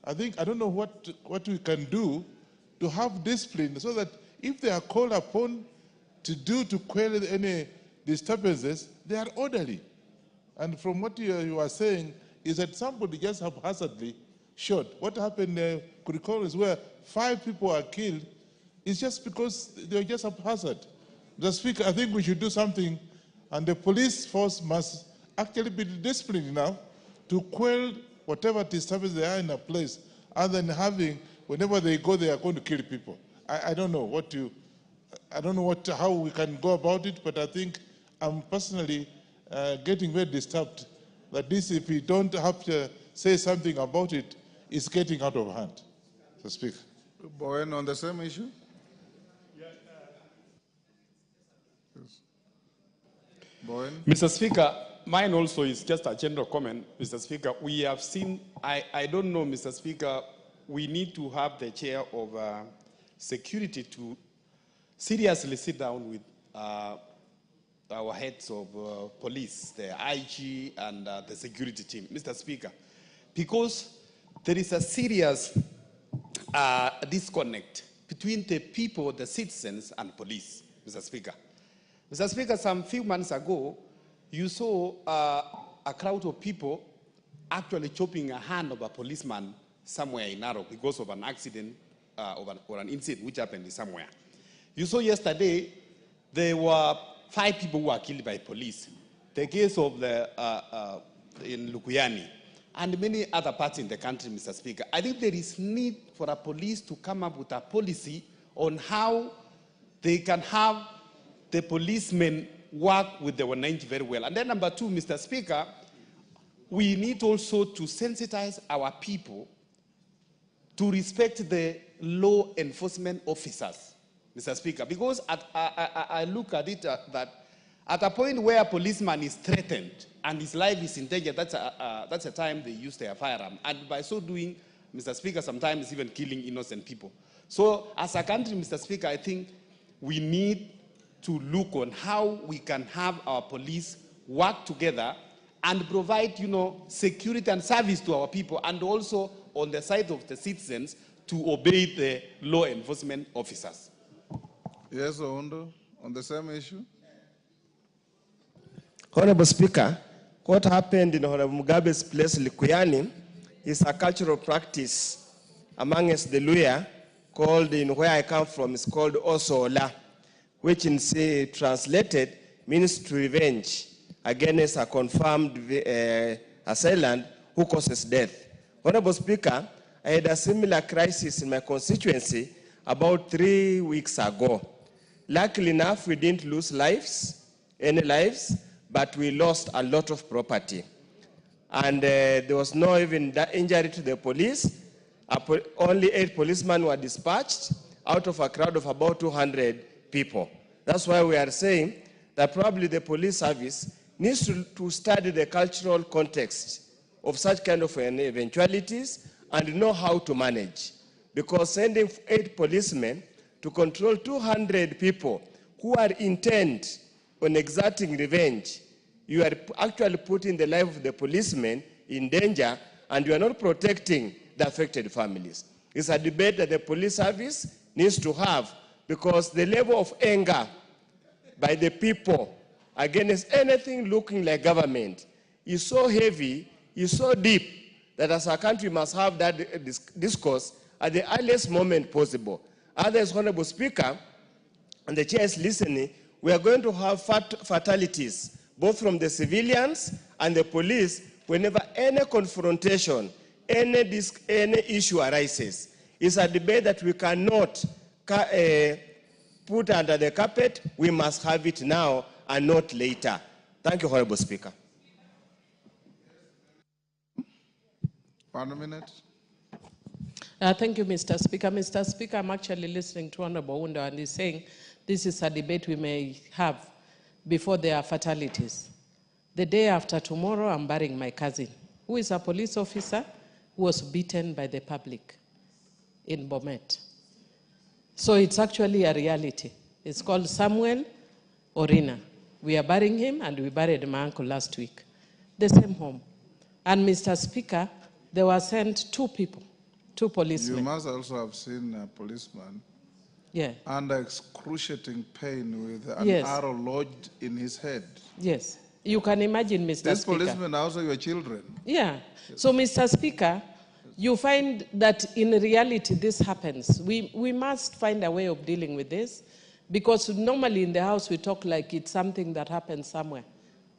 I don't know what we can do to have discipline so that if they are called upon to quell any disturbances, they are orderly. And from what you are saying is that somebody just haphazardly shot. What happened Kurikoro is where 5 people are killed. It's just because they're just haphazard. Mr. Speaker, I think we should do something, and the police force must actually be disciplined enough to quell whatever disturbance they are in a place, other than having, whenever they go, they are going to kill people. I don't know how we can go about it, but I think I'm personally getting very disturbed that this, if we don't have to say something about it, is getting out of hand. So, Speaker. Bowen, on the same issue? Bowen? Mr. Speaker, mine also is just a general comment, Mr. Speaker. We have seen, I don't know, Mr. Speaker, we need to have the chair of security to seriously sit down with our heads of police, the IG and the security team, Mr. Speaker, because there is a serious disconnect between the people, the citizens, and police, Mr. Speaker. Mr. Speaker, some few months ago, you saw a crowd of people actually chopping a hand of a policeman somewhere in Narok because of an accident or an incident which happened somewhere. You saw yesterday, there were 5 people who were killed by police. The case of in Lukuyani and many other parts in the country, Mr. Speaker. I think there is need for a police to come up with a policy on how they can have the policemen work with the Wananchi very well. And then number 2, Mr. Speaker, we need also to sensitize our people to respect the law enforcement officers, Mr. Speaker, because I look at it that at a point where a policeman is threatened and his life is in danger, that's a time they use their firearm. And by so doing, Mr. Speaker, sometimes even killing innocent people. So as a country, Mr. Speaker, I think we need to look on how we can have our police work together and provide, security and service to our people, and also on the side of the citizens to obey the law enforcement officers. Yes, Oundo, on the same issue. Honorable Speaker, what happened in Honorable Mugabe's place, Likuyani, is a cultural practice amongst the Luya called, in where I come from, is called Osola, which in translated means to revenge against a confirmed assailant who causes death. Honorable Speaker, I had a similar crisis in my constituency about 3 weeks ago. Luckily enough, we didn't lose any lives, but we lost a lot of property. And there was no even injury to the police. Only 8 policemen were dispatched out of a crowd of about 200 people. That's why we are saying that probably the police service needs to study the cultural context of such kind of eventualities and know how to manage. Because sending 8 policemen to control 200 people who are intent on exerting revenge, you are actually putting the life of the policemen in danger, and you are not protecting the affected families. It's a debate that the police service needs to have, because the level of anger by the people against anything looking like government is so heavy, is so deep, that as a country must have that discourse at the earliest moment possible. Otherwise, Honorable Speaker, and the chair is listening, we are going to have fatalities both from the civilians and the police, whenever any confrontation, any issue arises. It's a debate that we cannot put under the carpet. We must have it now and not later. Thank you, Honorable Speaker. 1 minute. Thank you, Mr. Speaker. Mr. Speaker, I'm actually listening to Honorable Wunda, and he's saying this is a debate we may have before there are fatalities. The day after tomorrow, I'm burying my cousin, who is a police officer who was beaten by the public in Bomet. So it's actually a reality. It's called Samuel Orina. We are burying him, and we buried my uncle last week. The same home. And Mr. Speaker, there were sent 2 people, 2 policemen. You must also have seen a policeman under excruciating pain with an arrow lodged in his head. Yes. You can imagine, Mr. Speaker. These policemen are also your children. Yeah. So, Mr. Speaker, you find that in reality this happens. We must find a way of dealing with this, because normally in the house we talk like it's something that happens somewhere.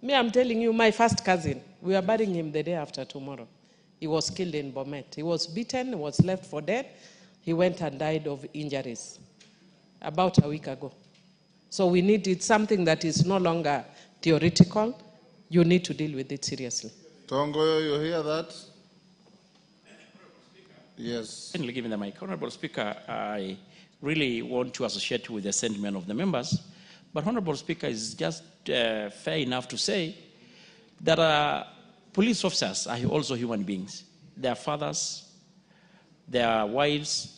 Me, I'm telling you, my first cousin, we are burying him the day after tomorrow. He was killed in Bomet. He was beaten, was left for dead. He went and died of injuries about a week ago. So we need it, something that is no longer theoretical. You need to deal with it seriously. Tongoyo, you hear that? Yes. Given the mic, Honorable Speaker, I really want to associate with the sentiment of the members, but Honorable Speaker, is just fair enough to say that police officers are also human beings. Their fathers, their wives,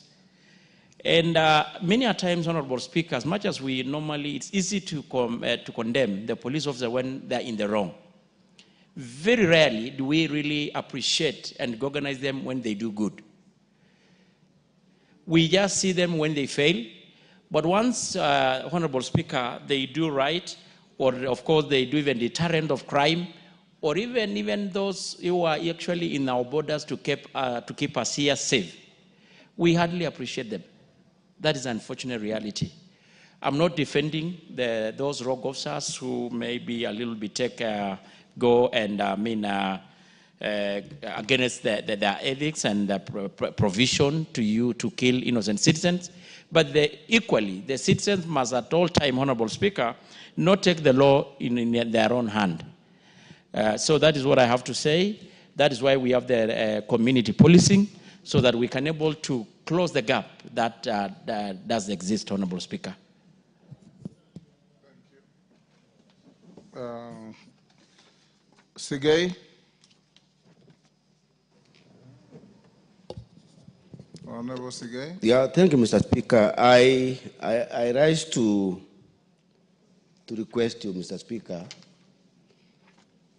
and many a times, Honorable Speaker, as much as we normally, it's easy to condemn the police officer when they're in the wrong. Very rarely do we really appreciate and recognize them when they do good. We just see them when they fail. But once, Honorable Speaker, they do right, or of course they do even deterrent of crime, or even those who are actually in our borders to keep us here safe, we hardly appreciate them. That is an unfortunate reality. I'm not defending those rogue officers who may be a little bit go and against their ethics and provision to kill innocent citizens. But equally, the citizens must at all time, Honorable Speaker, not take the law in their own hand. So that is what I have to say. That is why we have the community policing, so that we can able to close the gap that does exist, Honorable Speaker. Sigay. Honorable Sigay. Yeah, thank you, Mr. Speaker. I rise to request you, Mr. Speaker,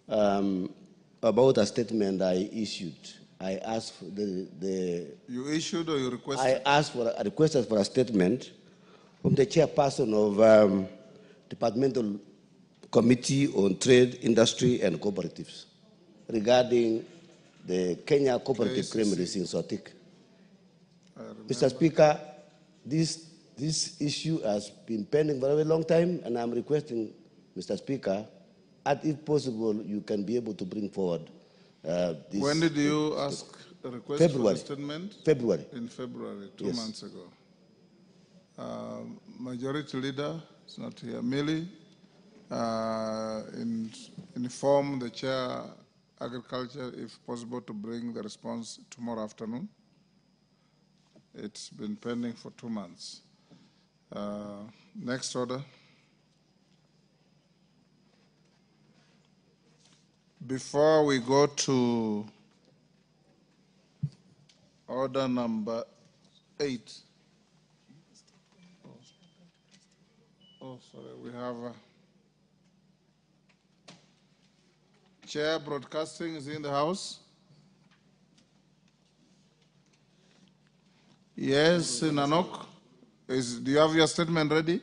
about a statement I issued. I asked for You issued or you requested? I asked for a requested for a statement from the chairperson of Departmental Committee on Trade, Industry and Cooperatives regarding the Kenya Cooperative Creameries in Sotik. Mr. Speaker, this issue has been pending for a very long time, and I'm requesting, Mr. Speaker, if possible, you can be able to bring forward this. When did you ask a request February. for a statement? February. In February, 2 Yes. months ago. Majority Leader is not here. Millie, inform the Chair Agriculture, if possible, to bring the response tomorrow afternoon. It's been pending for 2 months. Next order. Before we go to order number 8. Oh, sorry, we have Chair Broadcasting is in the house. Yes, Nanok. Do you have your statement ready?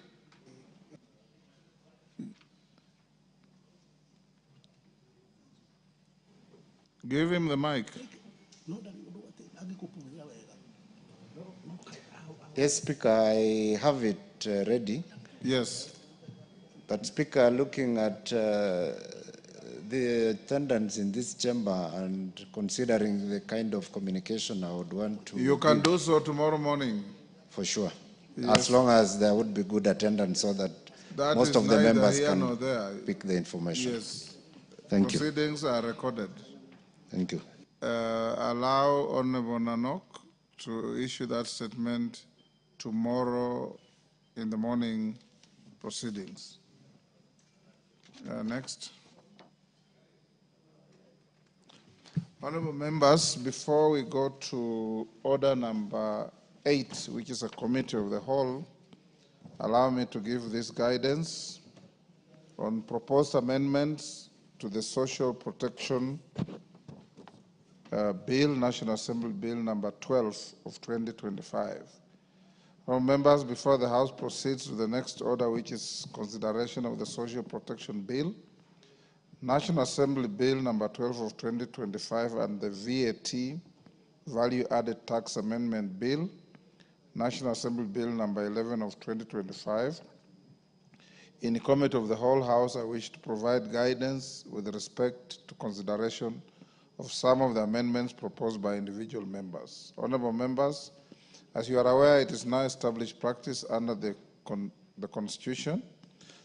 Give him the mic. Yes, Speaker, I have it ready. Yes. But Speaker, looking at the attendance in this chamber and considering the kind of communication I would want to... You can do so tomorrow morning. For sure. Yes. As long as there would be good attendance so that That most is of the neither members here nor can there. pick the information. Yes. Thank you. Proceedings are recorded. Thank you. Allow Honorable Nanok to issue that statement tomorrow in the morning proceedings. Next. Honorable members, before we go to order number 8, which is a committee of the whole, allow me to give this guidance on proposed amendments to the Social Protection Bill, National Assembly Bill number 12 of 2025. Honorable members, before the House proceeds to the next order, which is consideration of the Social Protection Bill, National Assembly Bill number 12 of 2025 and the VAT, Value Added Tax Amendment Bill, National Assembly Bill number 11 of 2025. In the Committee of the Whole House, I wish to provide guidance with respect to consideration of some of the amendments proposed by individual members. Honorable members, as you are aware, it is now established practice under the Constitution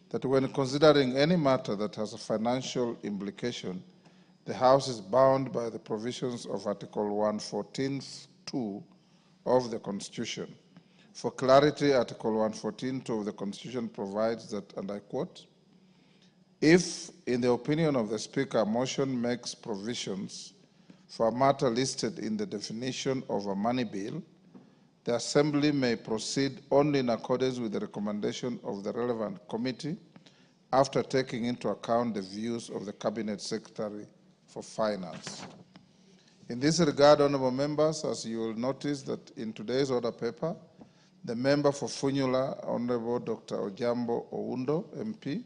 that when considering any matter that has a financial implication, the House is bound by the provisions of Article 114(2) of the Constitution. For clarity, Article 114(2) of the Constitution provides that, and I quote, if, in the opinion of the Speaker, a motion makes provisions for a matter listed in the definition of a money bill, the Assembly may proceed only in accordance with the recommendation of the relevant committee after taking into account the views of the Cabinet Secretary for Finance. In this regard, honorable members, as you will notice that in today's order paper, the member for Funyula, Honorable Dr. Ojambo Oundo, MP,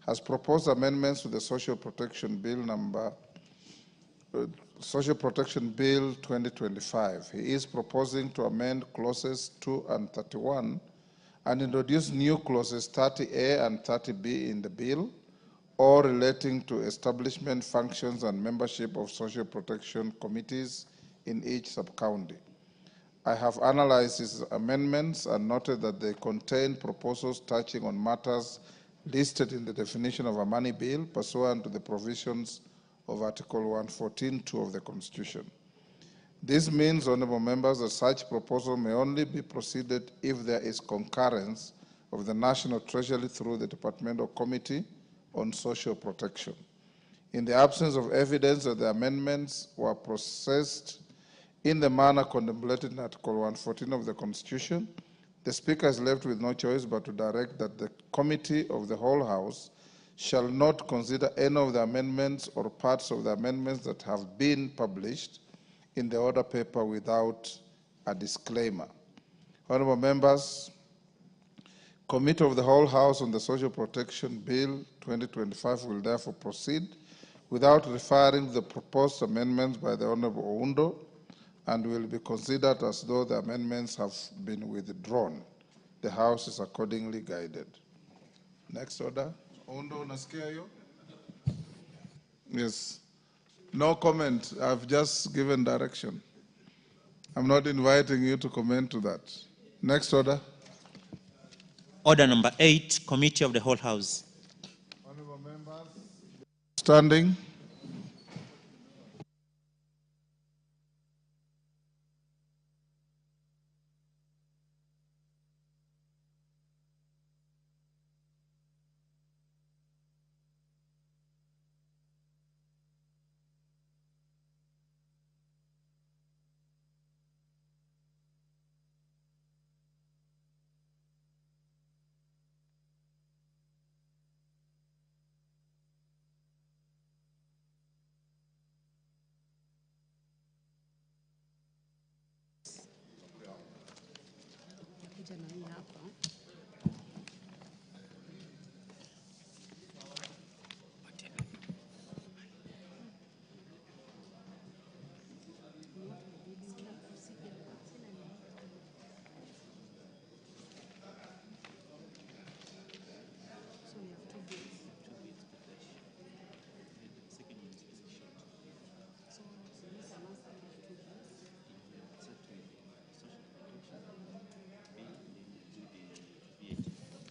has proposed amendments to the Social Protection Bill Social Protection Bill 2025. He is proposing to amend clauses 2 and 31 and introduce new clauses 30A and 30B in the bill, all relating to establishment functions and membership of social protection committees in each sub-county. I have analyzed these amendments and noted that they contain proposals touching on matters listed in the definition of a money bill pursuant to the provisions of Article 114(2) of the Constitution. This means, honorable members, that such proposal may only be proceeded if there is concurrence of the National Treasury through the Departmental Committee on Social Protection. In the absence of evidence that the amendments were processed in the manner contemplated in Article 114 of the Constitution, the Speaker is left with no choice but to direct that the Committee of the Whole House shall not consider any of the amendments or parts of the amendments that have been published in the order paper without a disclaimer. Honorable members, Committee of the Whole House on the Social Protection Bill 2025 will therefore proceed without referring to the proposed amendments by the Honorable Oundo and will be considered as though the amendments have been withdrawn. The House is accordingly guided. Next order. Oundo, unasikia hiyo? Yes. No comment. I've just given direction. I'm not inviting you to comment to that. Next order. Order number 8, Committee of the Whole House. Honorable members, standing.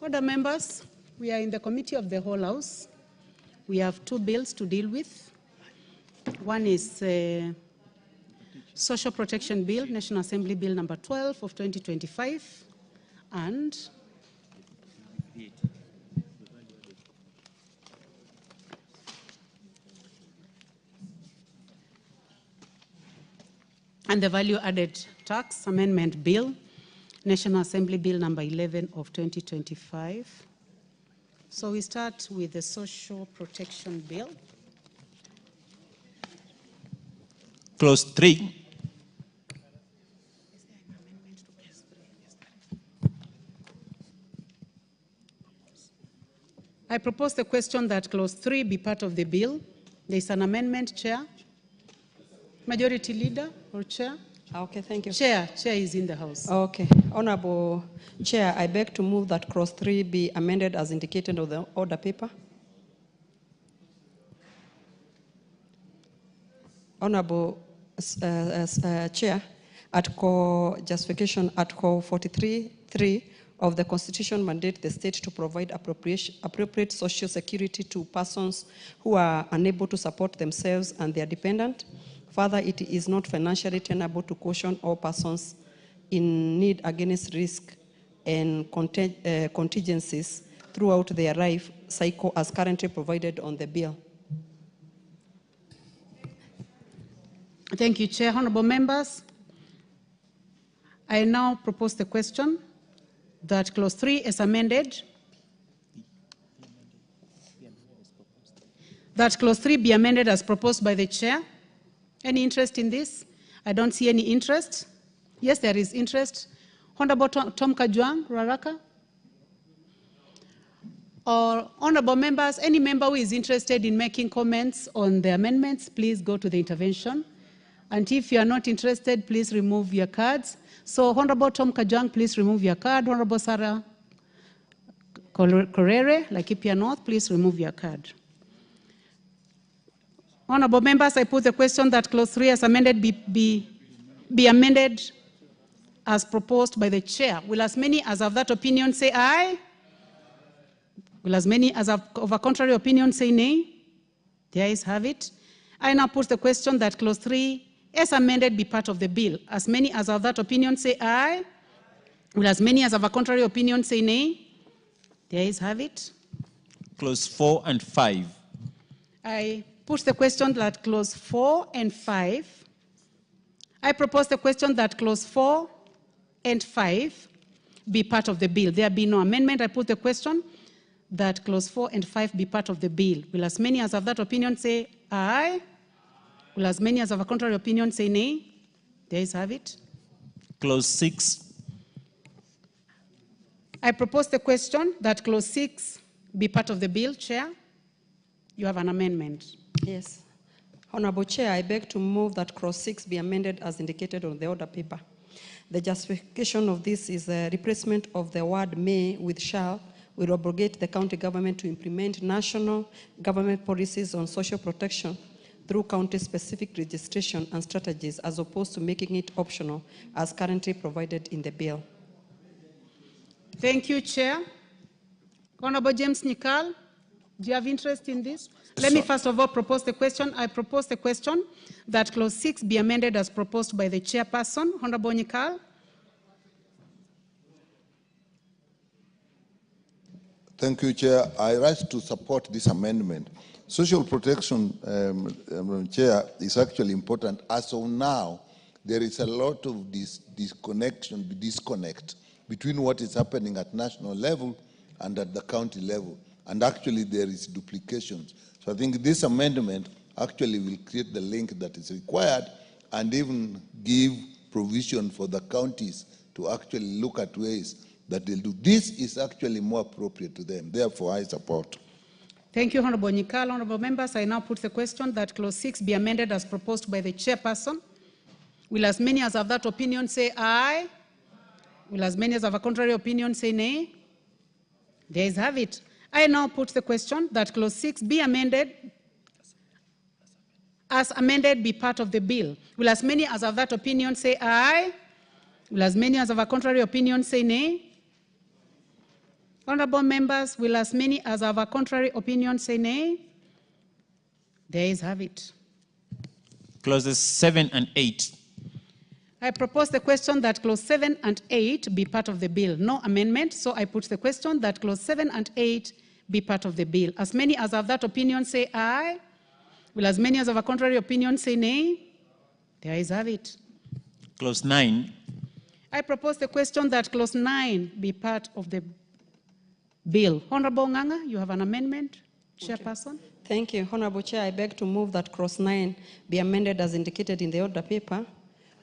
Order members, we are in the Committee of the Whole House. We have two bills to deal with. One is Social Protection Bill, National Assembly Bill number 12 of 2025, and the Value Added Tax Amendment Bill, National Assembly Bill number 11 of 2025. So we start with the Social Protection Bill. Clause 3. I propose the question that Clause 3 be part of the bill. There is an amendment, Chair. Majority Leader or Chair? Okay, thank you. Chair is in the House. Okay. Honorable Chair, I beg to move that Clause 3 be amended as indicated on the order paper. Honorable Chair, justification Article 43(3) of the Constitution mandate the state to provide appropriate social security to persons who are unable to support themselves and their dependent. Further, it is not financially tenable to caution all persons in need against risk and contingencies throughout their life cycle as currently provided on the bill. Thank you, Chair. Honorable members, I now propose the question that Clause 3 is amended. That Clause 3 be amended as proposed by the Chair. Any interest in this? I don't see any interest. Yes, there is interest. Honorable Tom Kajwang, Raraka. Or honorable members, any member who is interested in making comments on the amendments, please go to the intervention. And if you are not interested, please remove your cards. So Honorable Tom Kajwang, please remove your card. Honorable Sarah Korere, Laikipia North, please remove your card. Honorable members, I put the question that Clause 3 as amended be amended as proposed by the Chair. Will as many as of that opinion say aye? Will as many as of a contrary opinion say nay? The ayes have it. I now put the question that Clause 3 as amended be part of the bill. As many as of that opinion say aye? Will as many as of a contrary opinion say nay? The ayes have it. Clause 4 and 5. I put the question that Clause 4 and 5. I propose the question that Clause 4 and 5 be part of the bill. There be no amendment. I put the question that Clause 4 and 5 be part of the bill. Will as many as of that opinion say aye? Will as many as of a contrary opinion say nay? The ayes have it. Clause 6. I propose the question that Clause 6 be part of the bill. Chair, you have an amendment. Yes. Honorable Chair, I beg to move that Clause 6 be amended as indicated on the order paper. The justification of this is a replacement of the word may with shall will obligate the county government to implement national government policies on social protection through county-specific registration and strategies as opposed to making it optional as currently provided in the bill. Thank you, Chair. Honorable James Nikal, do you have interest in this? Let me first of all propose the question. I propose the question that Clause 6 be amended as proposed by the chairperson. Honorable Nikal. Thank you, Chair. I rise to support this amendment. Social protection, Chair, is actually important. As of now, there is a lot of disconnect between what is happening at national level and at the county level. And actually, there is duplications. So I think this amendment actually will create the link that is required and even give provision for the counties to actually look at ways that they'll do. This is actually more appropriate to them. Therefore, I support. Thank you, Honorable Nikal. Honorable members, I now put the question that Clause 6 be amended as proposed by the chairperson. Will as many as have that opinion say aye? Will as many as have a contrary opinion say nay? The ayes have it. I now put the question that Clause 6 be amended as amended be part of the bill. Will as many as have that opinion say aye? Will as many as have a contrary opinion say nay? Honorable members, will as many as have a contrary opinion say nay? The ayes have it. Clauses 7 and 8. I propose the question that clause 7 and 8 be part of the bill. No amendment, so I put the question that clause 7 and 8 be part of the bill. As many as have that opinion say aye. Will as many as have a contrary opinion say nay? The ayes have it. Clause 9. I propose the question that clause 9 be part of the bill. Honorable Nganga, you have an amendment. Chairperson. Thank you. Honorable Chair, I beg to move that clause 9 be amended as indicated in the order paper.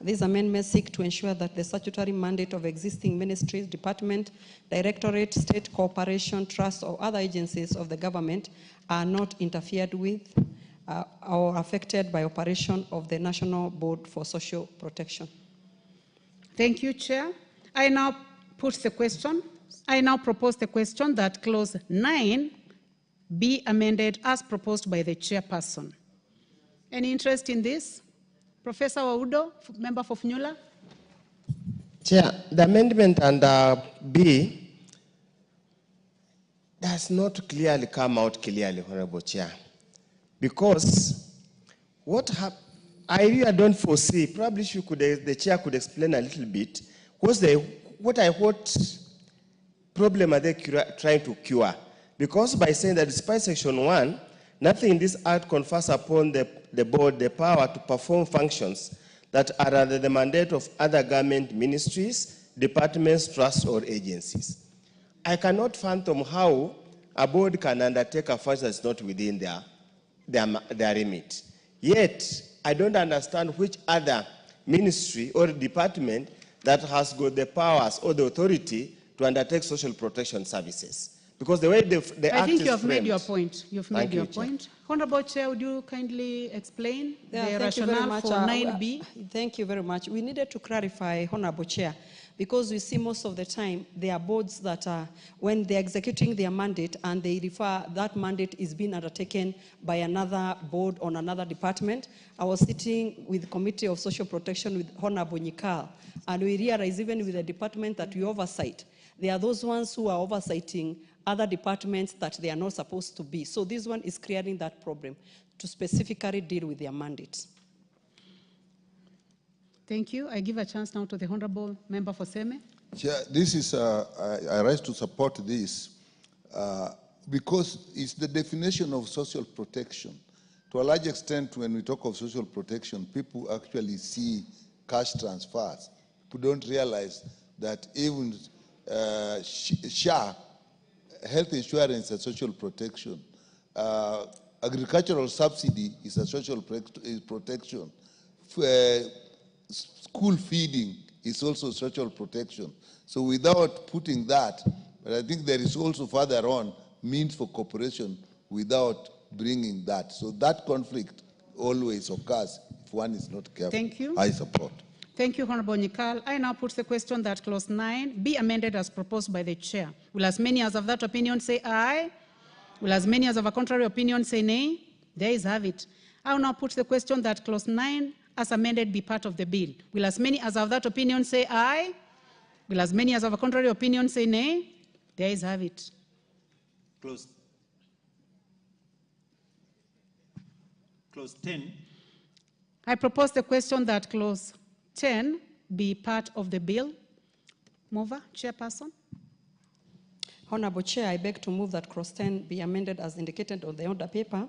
These amendments seek to ensure that the statutory mandate of existing ministries, department, directorate, state corporation, trust, or other agencies of the government are not interfered with or affected by operation of the National Board for Social Protection. Thank you, Chair. I now propose the question that clause 9 be amended as proposed by the chairperson. Any interest in this? Professor Waudo, member for Funyula. Chair, the amendment under B does not clearly come out clearly, Honorable Chair, because I really don't foresee, probably the Chair could explain a little bit, what problem are they trying to cure? Because by saying that despite Section 1, nothing in this Act confers upon the board the power to perform functions that are under the mandate of other government ministries, departments, trusts, or agencies. I cannot fathom how a board can undertake a function that's not within their remit. Yet, I don't understand which other ministry or department that has got the powers or the authority to undertake social protection services. Because the way the Act is I think you have framed, made your point. You've made your point. Honorable Chair, would you kindly explain the rationale for 9B? Thank you very much. We needed to clarify, Honorable Chair, because we see most of the time there are boards that when they're executing their mandate and they refer that mandate is being undertaken by another board on another department. I was sitting with the Committee of Social Protection with Honorable Nyikal, and we realized even with the department that we oversight, there are those ones who are oversighting other departments that they are not supposed to be. So this one is creating that problem to specifically deal with their mandates. Thank you. I give a chance now to the Honorable Member for Seme. Chair, this is, I rise to support this because it's the definition of social protection. To a large extent, when we talk of social protection, people actually see cash transfers. People don't realize that even SHA, health insurance is social protection. Agricultural subsidy is a social protection. School feeding is also social protection. So without putting that, but I think there is also further on means for cooperation without bringing that. So that conflict always occurs if one is not careful. Thank you. I support. Thank you, Honorable Nyikal. I now put the question that clause 9 be amended as proposed by the chair. Will as many as of that opinion say aye? Will as many as of a contrary opinion say nay? The ayes have it. I will now put the question that clause 9 as amended be part of the bill. Will as many as of that opinion say aye? Will as many as of a contrary opinion say nay? The ayes have it. Clause 10. I propose the question that clause 10 be part of the bill. Mover, Chairperson. Honorable Chair, I beg to move that clause 10 be amended as indicated on the order paper.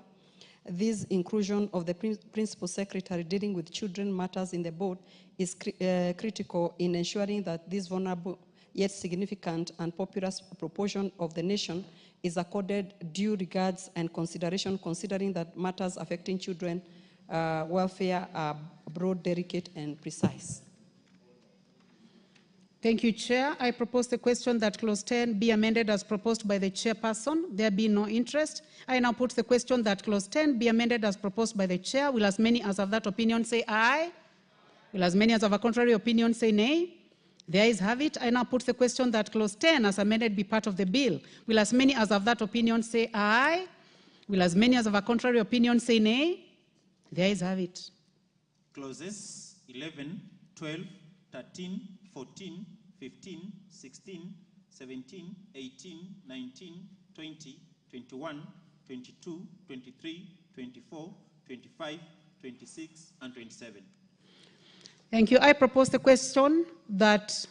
This inclusion of the principal secretary dealing with children matters in the board is critical in ensuring that this vulnerable yet significant and populous proportion of the nation is accorded due regards and consideration, considering that matters affecting children welfare are broad, delicate, and precise. Thank you, Chair. I propose the question that clause 10 be amended as proposed by the chairperson. There be no interest. I now put the question that clause 10 be amended as proposed by the chair. Will as many as of that opinion say aye? Will as many as of a contrary opinion say nay? The ayes have it. I now put the question that clause 10 as amended be part of the bill. Will as many as of that opinion say aye? Will as many as of a contrary opinion say nay? The ayes have it. Clauses 11, 12, 13, 14, 15, 16, 17, 18, 19, 20, 21, 22, 23, 24, 25, 26, and 27. Thank you. I propose the question that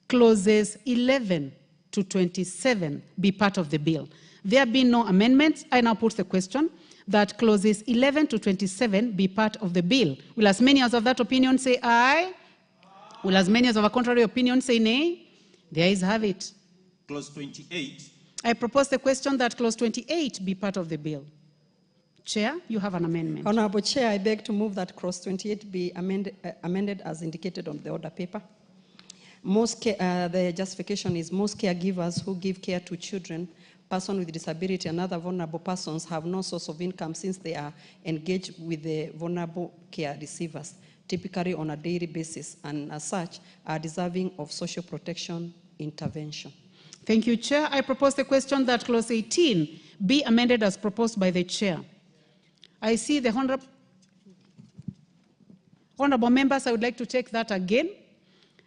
clauses 11 to 27 be part of the bill. There being no amendments, I now put the question that clauses 11 to 27 be part of the bill. Will as many as of that opinion say aye? Will as many as of a contrary opinion say nay? The ayes have it. Clause 28. I propose the question that clause 28 be part of the bill. Chair, you have an amendment. Honorable Chair, I beg to move that clause 28 be amended as indicated on the order paper. The justification is most caregivers who give care to children, persons with disability, and other vulnerable persons have no source of income since they are engaged with the vulnerable care receivers, typically on a daily basis, and as such are deserving of social protection intervention. Thank you, Chair. I propose the question that clause 18 be amended as proposed by the Chair. I see the honorable members, I would like to take that again.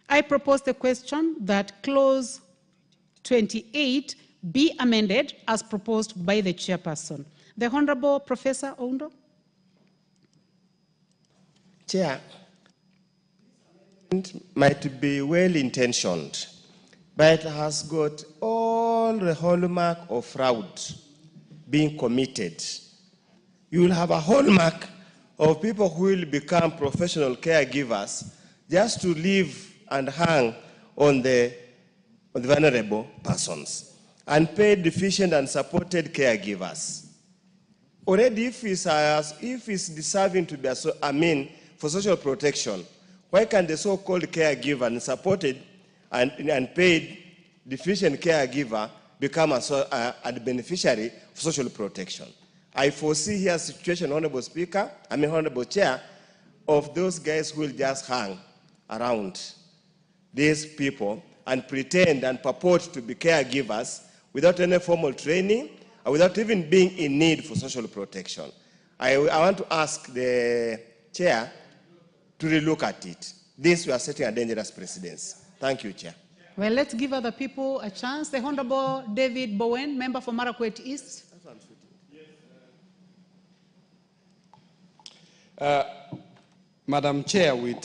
I propose the question that clause 28 be amended as proposed by the chairperson. The Honorable Professor Oundo. Chair, it might be well-intentioned, but it has got all the hallmark of fraud being committed. You will have a hallmark of people who will become professional caregivers just to live and hang on the vulnerable persons. Unpaid, deficient, and supported caregivers. Already, if he's deserving to be, for social protection, why can the so-called caregiver and supported and paid deficient caregiver become a beneficiary of social protection? I foresee here a situation, Honorable Speaker, Honorable Chair, of those guys who will just hang around these people and pretend and purport to be caregivers without any formal training or without even being in need for social protection. I want to ask the Chair to relook at it. This we are setting a dangerous precedence. Thank you, Chair. Well, let's give other people a chance. The Honorable David Bowen, member for Marakwet East. Madam Chair, with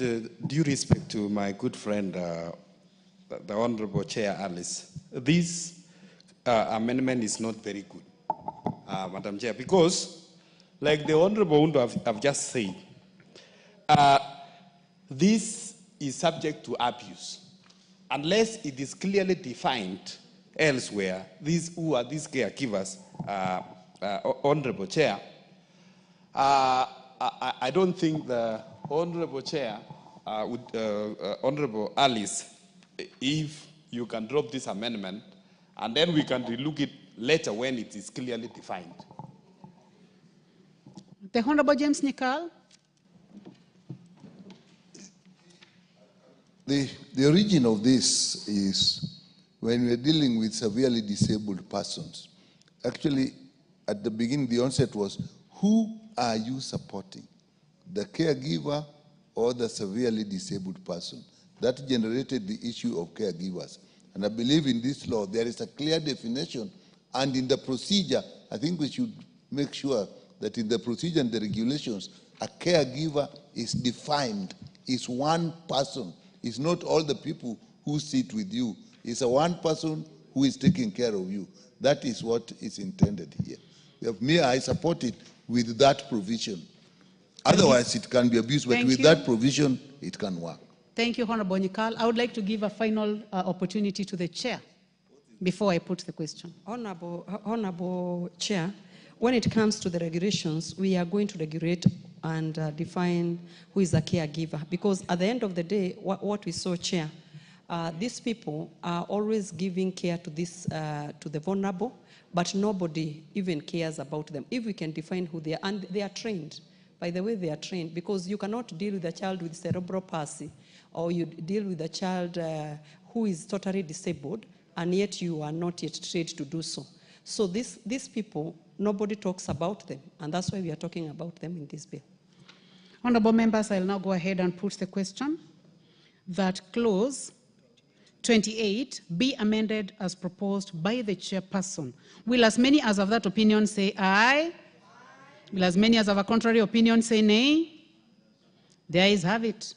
due respect to my good friend, the Honorable Chair Alice, this amendment is not very good, Madam Chair, because, like the Honorable Undo have just said, this is subject to abuse. Unless it is clearly defined elsewhere, these who are these caregivers, Honorable Chair, I don't think the Honorable Chair, Honorable Alice, if you can drop this amendment, and then we can relook it later when it is clearly defined. The Honorable James Nikal. The origin of this is when we're dealing with severely disabled persons. Actually, at the beginning, the onset was, who are you supporting? The caregiver or the severely disabled person? That generated the issue of caregivers. And I believe in this law, there is a clear definition. And in the procedure, I think we should make sure that in the procedure and the regulations, a caregiver is defined, is one person. It's not all the people who sit with you. It's a one person who is taking care of you. That is what is intended here. I support it with that provision. Otherwise, it can be abused, but with that provision, it can work. Thank you, Honorable Nikal. I would like to give a final opportunity to the Chair before I put the question. Honorable Chair, when it comes to the regulations, we are going to regulate and define who is a caregiver. Because at the end of the day, what we saw, Chair, these people are always giving care to the vulnerable, but nobody even cares about them. If we can define who they are, and they are trained. By the way, they are trained, because you cannot deal with a child with cerebral palsy, or you deal with a child who is totally disabled, and yet you are not yet trained to do so. So these people, nobody talks about them, and that's why we are talking about them in this bill. Honorable members, I'll now go ahead and put the question that clause 28 be amended as proposed by the chairperson. Will as many as of that opinion say aye? Will as many as of a contrary opinion say nay? The ayes have it.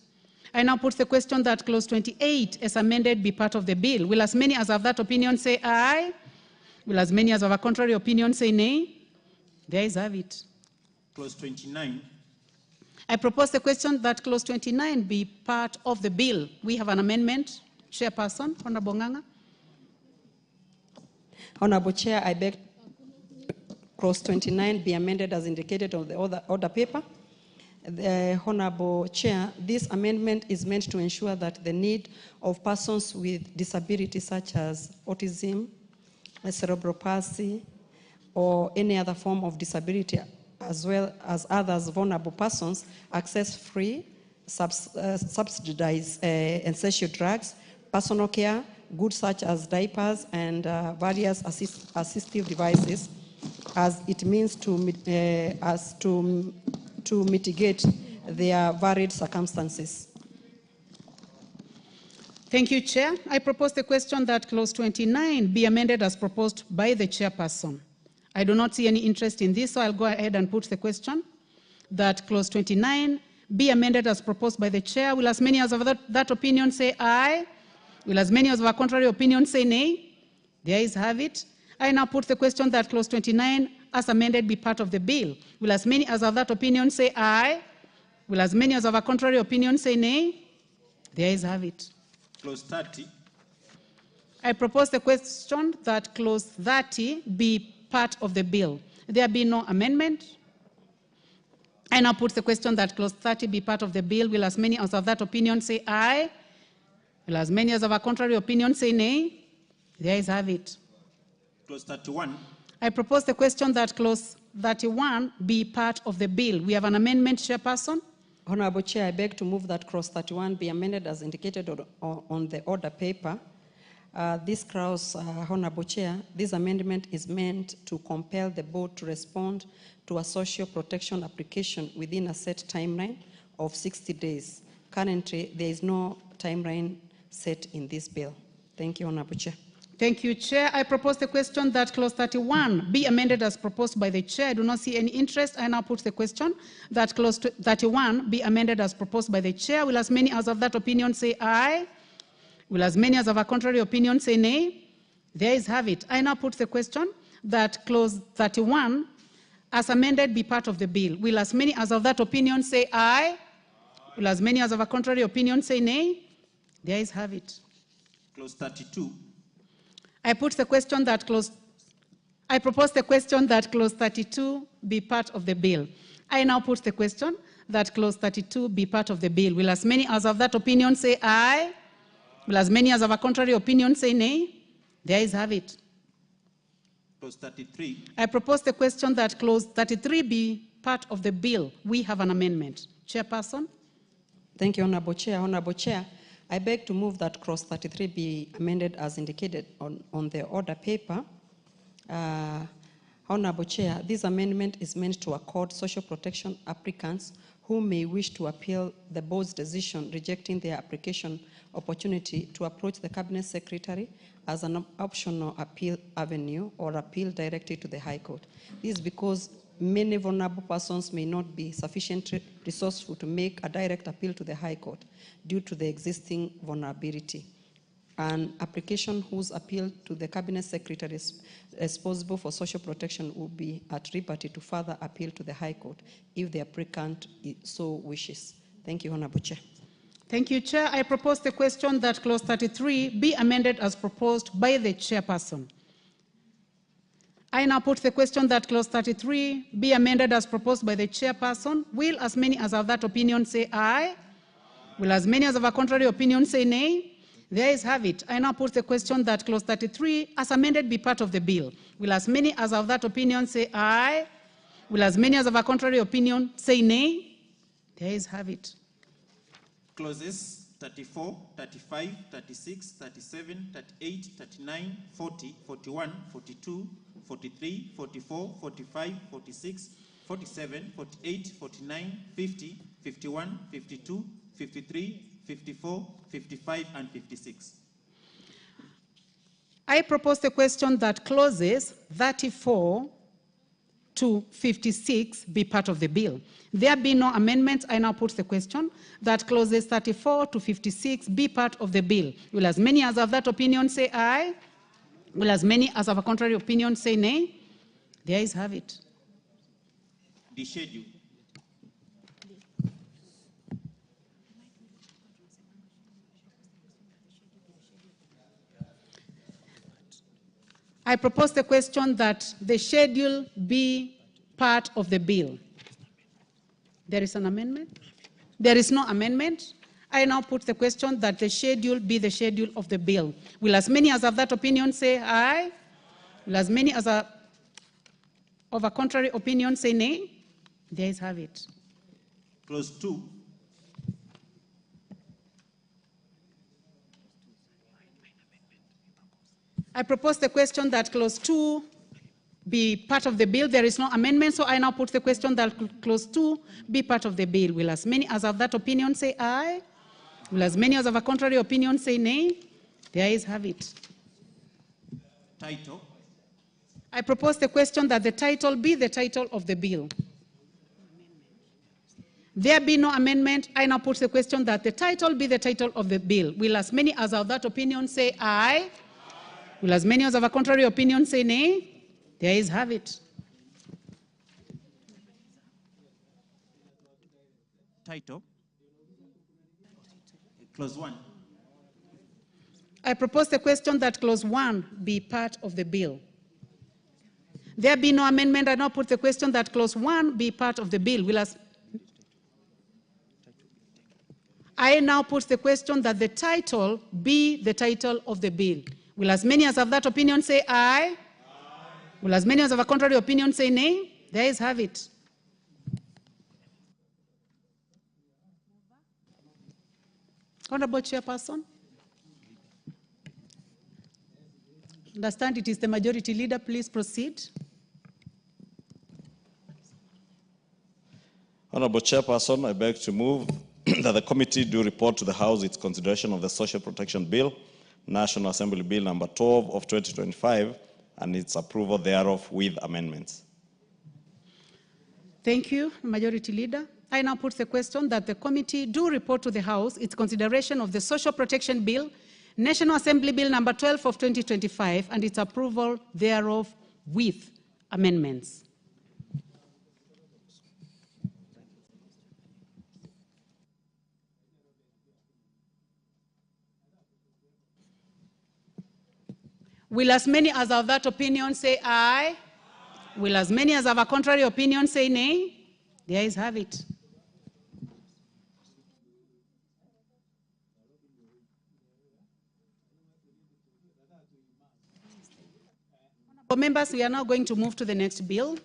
I now put the question that clause 28 as amended be part of the bill. Will as many as of that opinion say aye? Will as many as of a contrary opinion say nay? The ayes have it. Clause 29. I propose the question that clause 29 be part of the bill. We have an amendment. Chairperson, Honorable Nganga. Honorable Chair, I beg clause 29 be amended as indicated on the order paper. Honorable Chair, this amendment is meant to ensure that the need of persons with disabilities such as autism, cerebral palsy, or any other form of disability, as well as others vulnerable persons, access free, subsidized essential drugs, personal care, goods such as diapers and various assistive devices, as it means to mitigate their varied circumstances. Thank you, Chair. I propose the question that clause 29 be amended as proposed by the chairperson. I do not see any interest in this, so I'll go ahead and put the question that clause 29 be amended as proposed by the chair. Will as many as of that opinion say aye? Will as many as of a contrary opinion say nay? The ayes have it. I now put the question that clause 29 as amended be part of the bill. Will as many as of that opinion say aye? Will as many as of a contrary opinion say nay? The ayes have it. Clause 30. I propose the question that clause 30 be part of the bill. There be no amendment. I now put the question that clause 30 be part of the bill. Will as many as of that opinion say aye? Will as many as of a contrary opinion say nay? The ayes have it. Clause 31. I propose the question that clause 31 be part of the bill. We have an amendment, Chairperson. Honorable Chair, I beg to move that clause 31 be amended as indicated on the order paper. This clause, Honorable Chair, this amendment is meant to compel the board to respond to a social protection application within a set timeline of 60 days. Currently, there is no timeline set in this bill. Thank you, Honorable Chair. Thank you, Chair. I propose the question that clause 31 be amended as proposed by the Chair. I do not see any interest. I now put the question that clause 31 be amended as proposed by the Chair. Will as many as of that opinion say aye? Will as many as of a contrary opinion say nay? The ayes have it. I now put the question that clause 31 as amended be part of the bill. Will as many as of that opinion say aye? Will as many as of a contrary opinion say nay? The ayes have it. Clause 32. I propose the question that clause 32 be part of the bill. I now put the question that clause 32 be part of the bill. Will as many as of that opinion say aye? Will as many as of a contrary opinion say nay? The ayes have it. Clause 33. I propose the question that clause 33 be part of the bill. We have an amendment. Chairperson. Thank you, Honorable Chair. Honorable Chair, I beg to move that clause 33 be amended as indicated on the order paper. Honorable Chair, this amendment is meant to accord social protection applicants who may wish to appeal the board's decision rejecting their application opportunity to approach the Cabinet Secretary as an optional appeal avenue or appeal directly to the High Court. This is because many vulnerable persons may not be sufficiently resourceful to make a direct appeal to the High Court due to the existing vulnerability. An application whose appeal to the Cabinet Secretary is responsible for social protection will be at liberty to further appeal to the High Court if the applicant so wishes. Thank you, Honorable Chair. Thank you, Chair. I propose the question that clause 33 be amended as proposed by the chairperson. I now put the question that clause 33 be amended as proposed by the chairperson. Will as many as of that opinion say aye? Will as many as of a contrary opinion say nay? The ayes have it. I now put the question that clause 33 as amended be part of the bill. Will as many as of that opinion say aye? Will as many as of a contrary opinion say nay? The ayes have it. Clauses 34, 35, 36, 37, 38, 39, 40, 41, 42, 43, 44, 45, 46, 47, 48, 49, 50, 51, 52, 53, 54, 55, and 56. I propose the question that clauses 34 to 56 be part of the bill. There be no amendments. I now put the question that clauses 34 to 56 be part of the bill. Will as many as have that opinion say aye? Will as many as have a contrary opinion say nay? The ayes have it. The schedule. I propose the question that the schedule be part of the bill. There is an amendment? There is no amendment. I now put the question that the schedule be the schedule of the bill. Will as many as have that opinion say aye? Will as many as have of a contrary opinion say nay? The ayes have it. Clause 2. I propose the question that clause 2 be part of the bill. There is no amendment, so I now put the question that clause 2 be part of the bill. Will as many as have that opinion say aye? Will as many as have a contrary opinion say nay? The ayes have it. Title. I propose the question that the title be the title of the bill. There be no amendment. I now put the question that the title be the title of the bill. Will as many as have that opinion say aye? Will as many as have a contrary opinion say nay? The ayes have it. Title. Clause 1. I propose the question that clause 1 be part of the bill. There be no amendment. I now put the question that clause 1 be part of the bill. I now put the question that the title be the title of the bill. Will as many as have that opinion say aye? Will as many as have a contrary opinion say nay? The ayes have it. Honorable Chairperson, understand it is the majority leader. Please proceed. Honorable Chairperson, I beg to move that the committee do report to the House its consideration of the Social Protection Bill, National Assembly Bill number 12 of 2025, and its approval thereof with amendments. Thank you, Majority Leader. I now put the question that the committee do report to the House its consideration of the Social Protection Bill, National Assembly Bill number 12 of 2025, and its approval thereof with amendments. Will as many as have that opinion say aye? Will as many as have a contrary opinion say nay? The ayes have it. Members, we are now going to move to the next bill,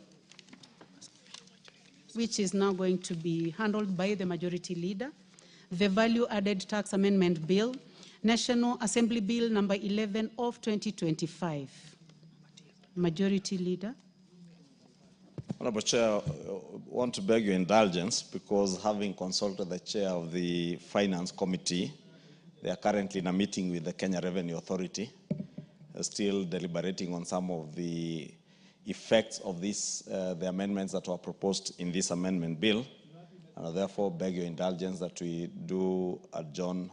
which is now going to be handled by the Majority Leader, the Value Added Tax Amendment Bill, National Assembly Bill number 11 of 2025. Majority Leader. Honorable Chair, I want to beg your indulgence because having consulted the Chair of the Finance Committee, they are currently in a meeting with the Kenya Revenue Authority, still deliberating on some of the effects of this, the amendments that were proposed in this amendment bill. And I therefore beg your indulgence that we do adjourn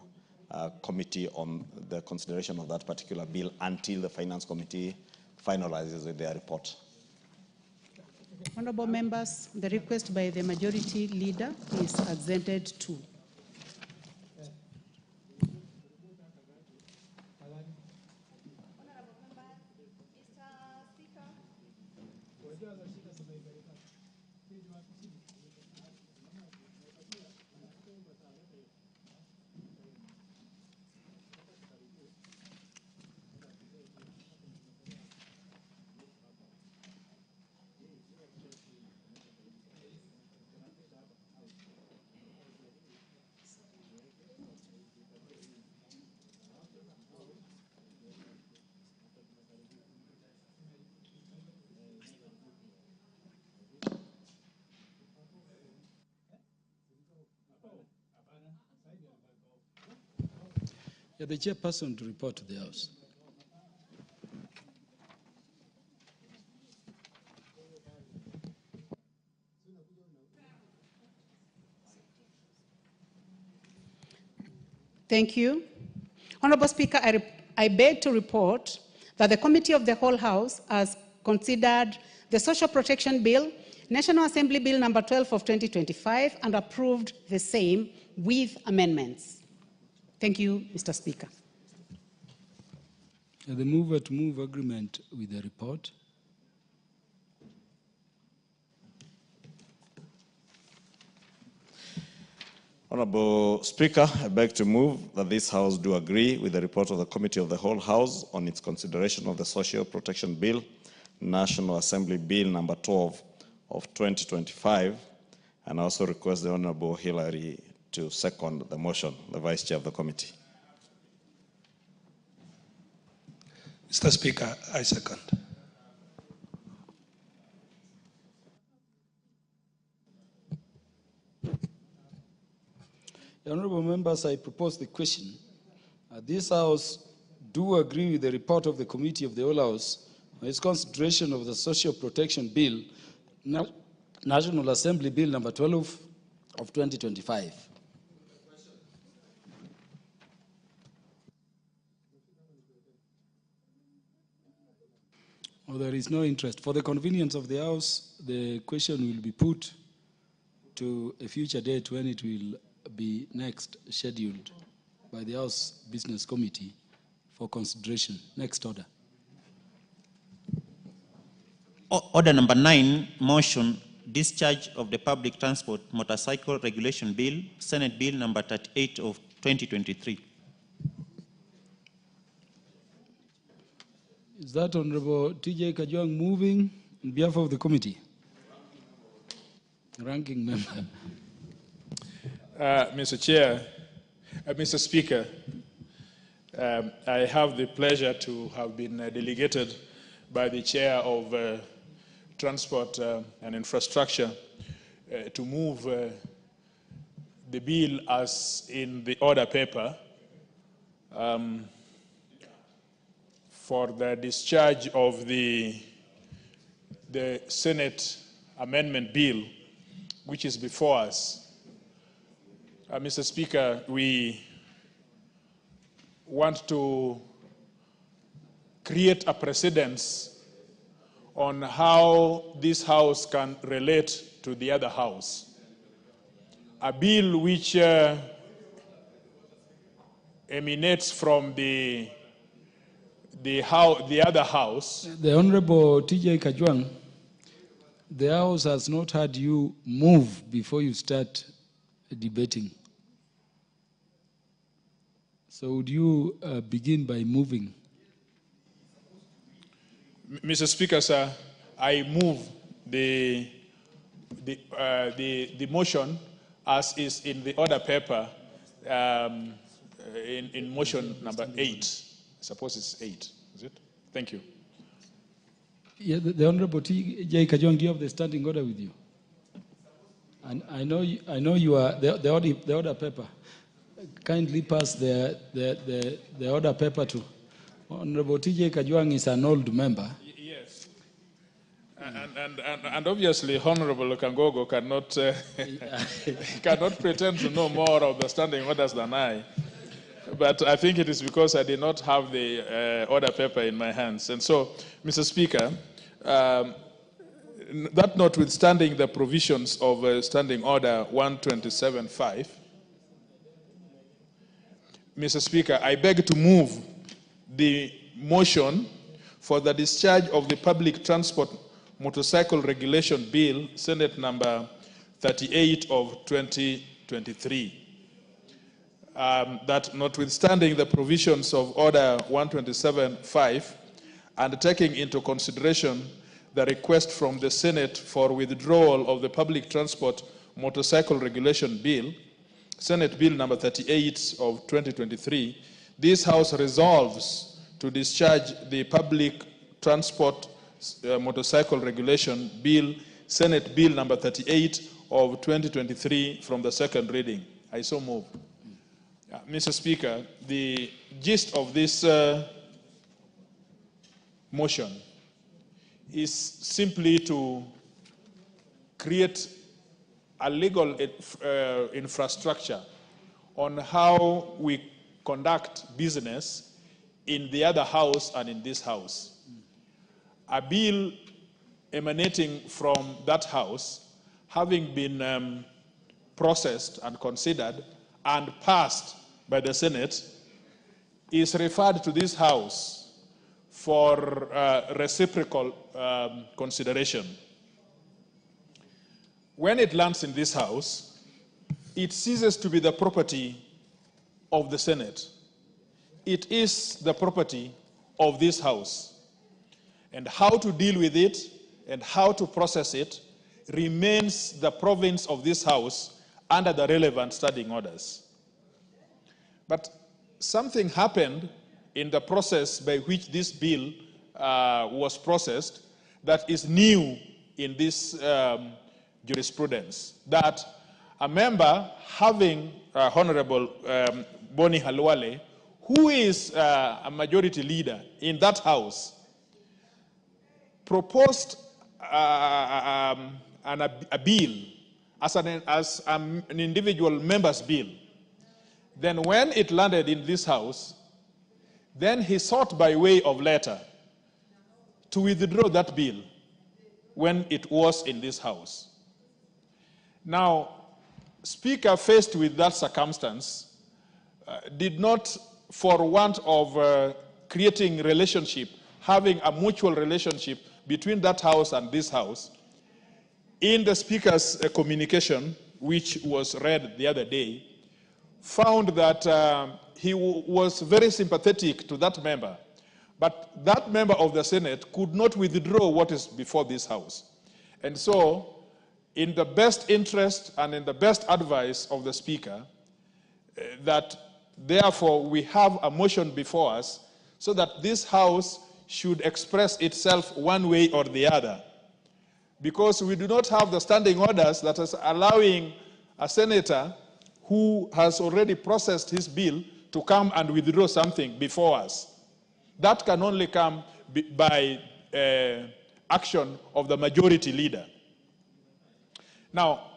committee on the consideration of that particular bill until the Finance Committee finalizes with their report. Honorable members, the request by the Majority Leader is assented to. Yeah, the chairperson to report to the House. Thank you. Honorable Speaker, I beg to report that the Committee of the Whole House has considered the Social Protection Bill, National Assembly Bill number 12 of 2025, and approved the same with amendments. Thank you, Mr. Speaker. The mover to move agreement with the report. Honorable Speaker, I beg to move that this House do agree with the report of the Committee of the Whole House on its consideration of the Social Protection Bill, National Assembly Bill number 12 of 2025, and also request the Honorable Hillary to second the motion, the Vice Chair of the Committee. Mr. Speaker, I second. Honourable members, I propose the question. This House do agree with the report of the Committee of the Whole House on its consideration of the Social Protection Bill, National Assembly Bill number 12 of 2025. Well, there is no interest. For the convenience of the House, the question will be put to a future date when it will be next scheduled by the House Business Committee for consideration. Next order. Order number 9, motion, discharge of the Public Transport Motorcycle Regulation Bill, Senate Bill number 38 of 2023. Is that Honorable T.J. Kajwang moving on behalf of the committee? Ranking member. Mr. Chair, Mr. Speaker, I have the pleasure to have been delegated by the Chair of Transport and Infrastructure to move the bill as in the order paper for the discharge of the Senate Amendment Bill, which is before us. Mr. Speaker, we want to create a precedence on how this House can relate to the other House. A bill which emanates from the other House. The Honorable T.J. Kajwang, the House has not had you move before you start debating. So would you begin by moving? Mr. Speaker, sir, I move the motion as is in the order paper in motion number 8. I suppose it's 8, is it? Thank you. Yeah, the Honorable T.J. Kajwang, do you have the standing order with you? And I know you are the order paper. Kindly pass the order paper to Honorable T.J. Kajwang is an old member. Yes. And obviously, Honorable Kangogo cannot pretend to know more of the standing orders than I. But I think it is because I did not have the order paper in my hands. And so, Mr. Speaker, that notwithstanding the provisions of Standing Order 127.5, Mr. Speaker, I beg to move the motion for the discharge of the Public Transport Motorcycle Regulation Bill, Senate number 38 of 2023. That notwithstanding the provisions of Order 127.5 and taking into consideration the request from the Senate for withdrawal of the Public Transport Motorcycle Regulation Bill, Senate Bill number 38 of 2023, this House resolves to discharge the Public Transport Motorcycle Regulation Bill, Senate Bill number 38 of 2023 from the second reading. I so move. Mr. Speaker, the gist of this motion is simply to create a legal infrastructure on how we conduct business in the other house and in this house. A bill emanating from that house, having been processed and considered and passed by the Senate, is referred to this house for reciprocal consideration. When it lands in this house, it ceases to be the property of the Senate. It is the property of this house. And how to deal with it and how to process it remains the province of this house under the relevant standing orders. But something happened in the process by which this bill was processed that is new in this jurisprudence, that a member having Honorable Boni Halwale, who is a majority leader in that house, proposed a bill as an individual member's bill. Then when it landed in this house, then he sought by way of letter to withdraw that bill when it was in this house. Now, Speaker, faced with that circumstance, did not, for want of creating relationship, having a mutual relationship between that house and this house, in the Speaker's communication, which was read the other day, found that he was very sympathetic to that member, but that member of the Senate could not withdraw what is before this house. And so, in the best interest and in the best advice of the Speaker, that therefore we have a motion before us so that this house should express itself one way or the other. Because we do not have the standing orders that is allowing a senator who has already processed his bill to come and withdraw something before us. That can only come by action of the majority leader. Now,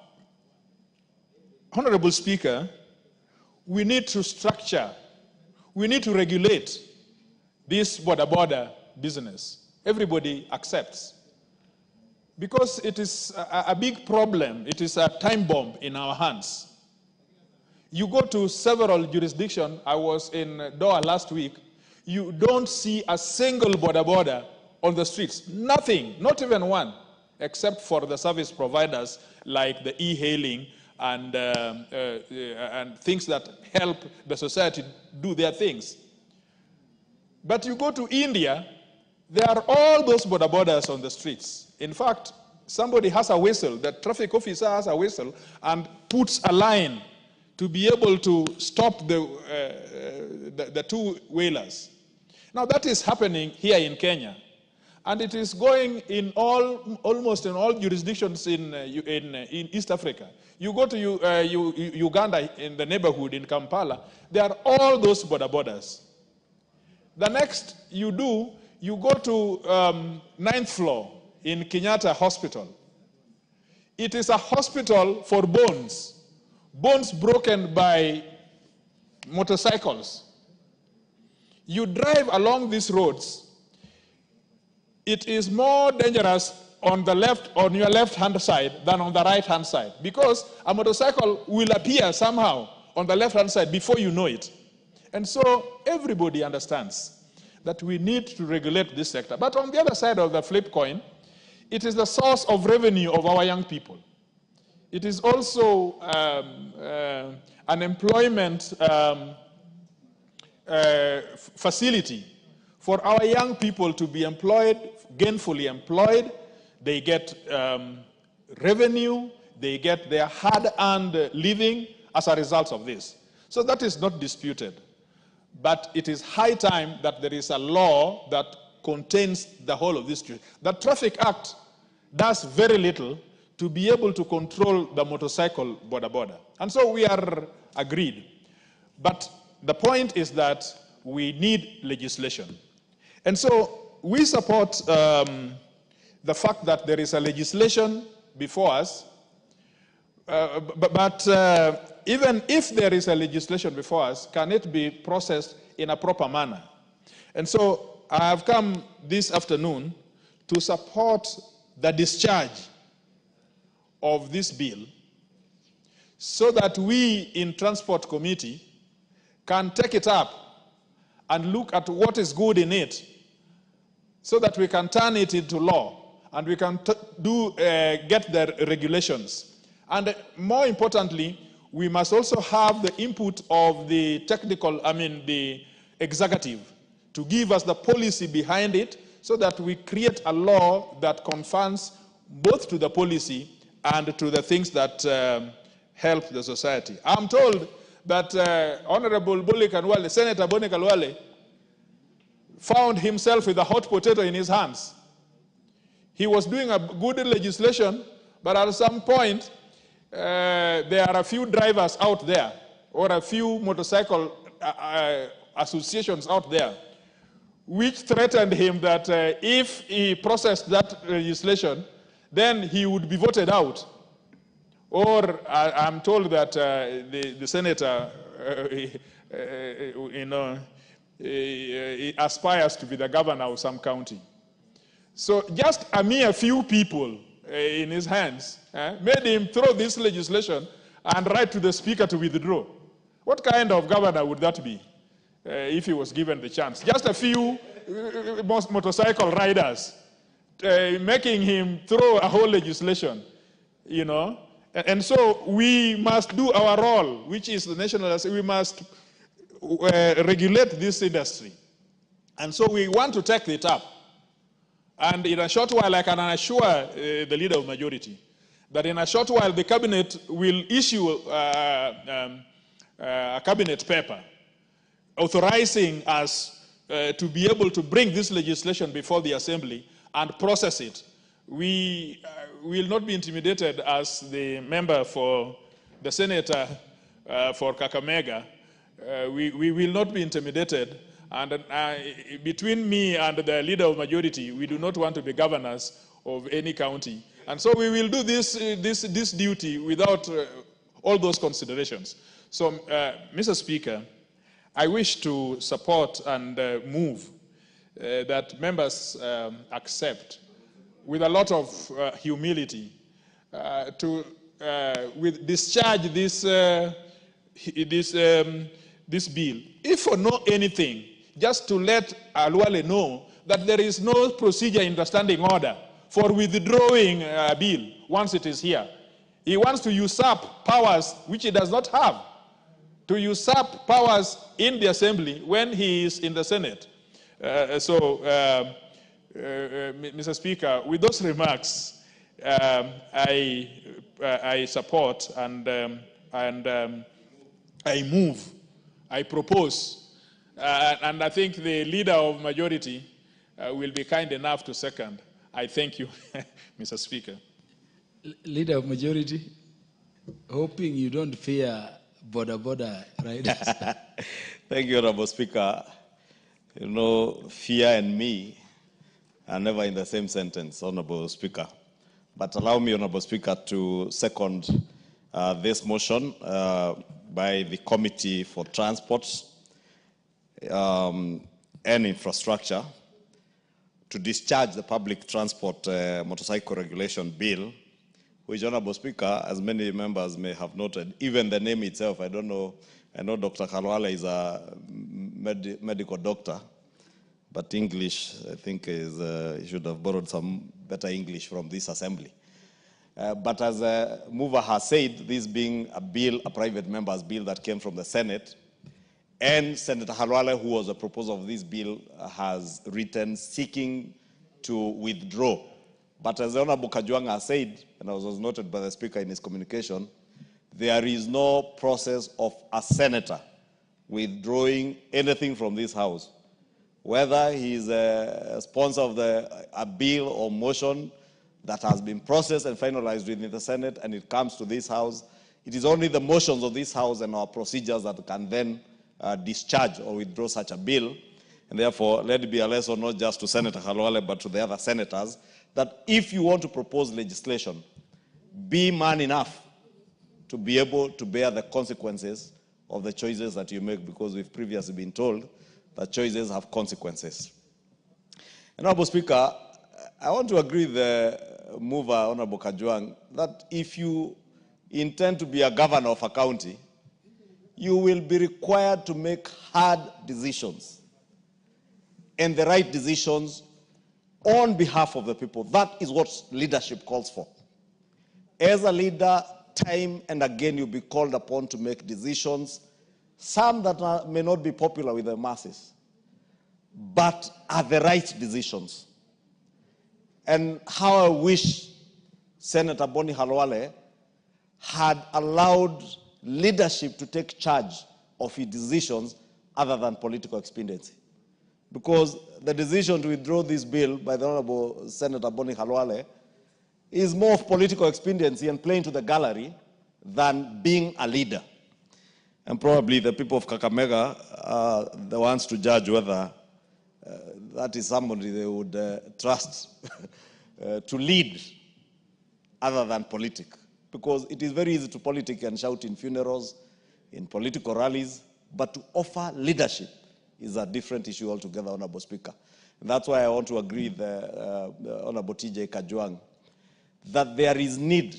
Honorable Speaker, we need to structure, we need to regulate this border business. Everybody accepts. Because it is a big problem, it is a time bomb in our hands. You go to several jurisdictions, I was in Doha last week, you don't see a single border on the streets. Nothing, not even one, except for the service providers like the e-hailing and things that help the society do their things. But you go to India, there are all those borders on the streets. In fact, somebody has a whistle, the traffic officer has a whistle and puts a line to be able to stop the two-wheelers. Now that is happening here in Kenya. And it is going in almost in all jurisdictions in East Africa. You go to Uganda in the neighborhood in Kampala, there are all those borders. The next you go to 9th floor in Kenyatta Hospital. It is a hospital for bones broken by motorcycles. You drive along these roads, it is more dangerous on your left-hand side than on the right-hand side, because a motorcycle will appear somehow on the left-hand side before you know it. And so everybody understands that we need to regulate this sector. But on the other side of the flip coin, it is the source of revenue of our young people. It is also an employment facility for our young people to be employed, gainfully employed. They get revenue, they get their hard-earned living as a result of this. So that is not disputed. But it is high time that there is a law that contains the whole of this. The Traffic Act does very little to be able to control the motorcycle border. And so we are agreed. But the point is that we need legislation. And so we support the fact that there is a legislation before us, but even if there is a legislation before us, can it be processed in a proper manner? And so I have come this afternoon to support the discharge of this bill so that we in Transport Committee can take it up and look at what is good in it so that we can turn it into law and we can get the regulations. And more importantly, we must also have the input of the the executive to give us the policy behind it so that we create a law that conforms both to the policy and to the things that help the society. I'm told that Honorable Senator Boni Kalwale found himself with a hot potato in his hands. He was doing a good legislation, but at some point, there are a few drivers out there, or a few motorcycle associations out there, which threatened him that if he processed that legislation, then he would be voted out. Or I'm told that the senator, he aspires to be the governor of some county. So just a mere few people in his hands made him throw this legislation and write to the speaker to withdraw. What kind of governor would that be if he was given the chance? Just a few motorcycle riders making him throw a whole legislation, you know. And so we must do our role, which is the national, we must regulate this industry. And so we want to take it up. And in a short while, I can assure the leader of majority that in a short while, the cabinet will issue a cabinet paper authorizing us to be able to bring this legislation before the assembly and process it. We will not be intimidated as the member for the senator for Kakamega. We will not be intimidated. And between me and the leader of majority, we do not want to be governors of any county. And so we will do this duty without all those considerations. So, Mr. Speaker, I wish to support and move that members accept with a lot of humility to discharge this bill. If for no anything, just to let Alwale know that there is no procedure in the standing order for withdrawing a bill once it is here. He wants to usurp powers which he does not have, to usurp powers in the assembly when he is in the Senate. Mr. Speaker, with those remarks, I support and I move, I propose, and I think the leader of majority will be kind enough to second. I thank you, Mr. Speaker. Leader of majority, hoping you don't fear border riders. Thank you, Honorable Speaker. You know, fear and me are never in the same sentence, Honorable Speaker. But allow me, Honorable Speaker, to second this motion by the Committee for Transport and Infrastructure to discharge the Public Transport Motorcycle Regulation Bill, which, Honorable Speaker, as many members may have noted, even the name itself, I don't know, I know Dr. Kalwala is a medical doctor, but English, I think, is he should have borrowed some better English from this assembly. But as a mover has said, this being a bill, a private member's bill that came from the Senate, and Senator Halwale, who was the proposer of this bill, has written seeking to withdraw. But as the Honorable Kajwang has said, and as was noted by the Speaker in his communication, there is no process of a senator withdrawing anything from this House. Whether he is a sponsor of a bill or motion that has been processed and finalized within the Senate and it comes to this House, it is only the motions of this House and our procedures that can then discharge or withdraw such a bill. And therefore, let it be a lesson not just to Senator Halwale, but to the other senators, that if you want to propose legislation, be man enough to be able to bear the consequences of the choices that you make, because we've previously been told that choices have consequences. Honorable Speaker, I want to agree with the mover, Honorable Kajwang, that if you intend to be a governor of a county, you will be required to make hard decisions and the right decisions on behalf of the people. That is what leadership calls for. As a leader, time and again you'll be called upon to make decisions, some that may not be popular with the masses, but are the right decisions. And how I wish Senator Boni Halwale had allowed leadership to take charge of his decisions other than political expediency. Because the decision to withdraw this bill by the Honorable Senator Boni Halwale is more of political expediency and playing to the gallery than being a leader. And probably the people of Kakamega are the ones to judge whether that is somebody they would trust to lead other than politic. Because it is very easy to politic and shout in funerals, in political rallies, but to offer leadership is a different issue altogether, Honorable Speaker. And that's why I want to agree with the Honorable TJ Kajwang that there is need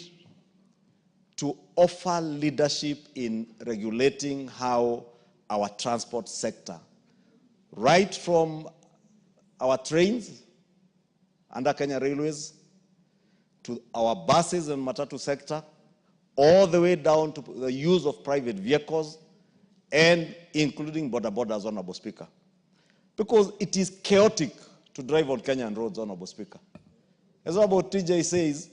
to offer leadership in regulating how our transport sector, right from our trains under Kenya Railways, to our buses and matatu sector, all the way down to the use of private vehicles, and including border borders, Honorable Speaker. Because it is chaotic to drive on Kenyan roads, Honorable Speaker. As Honorable TJ says,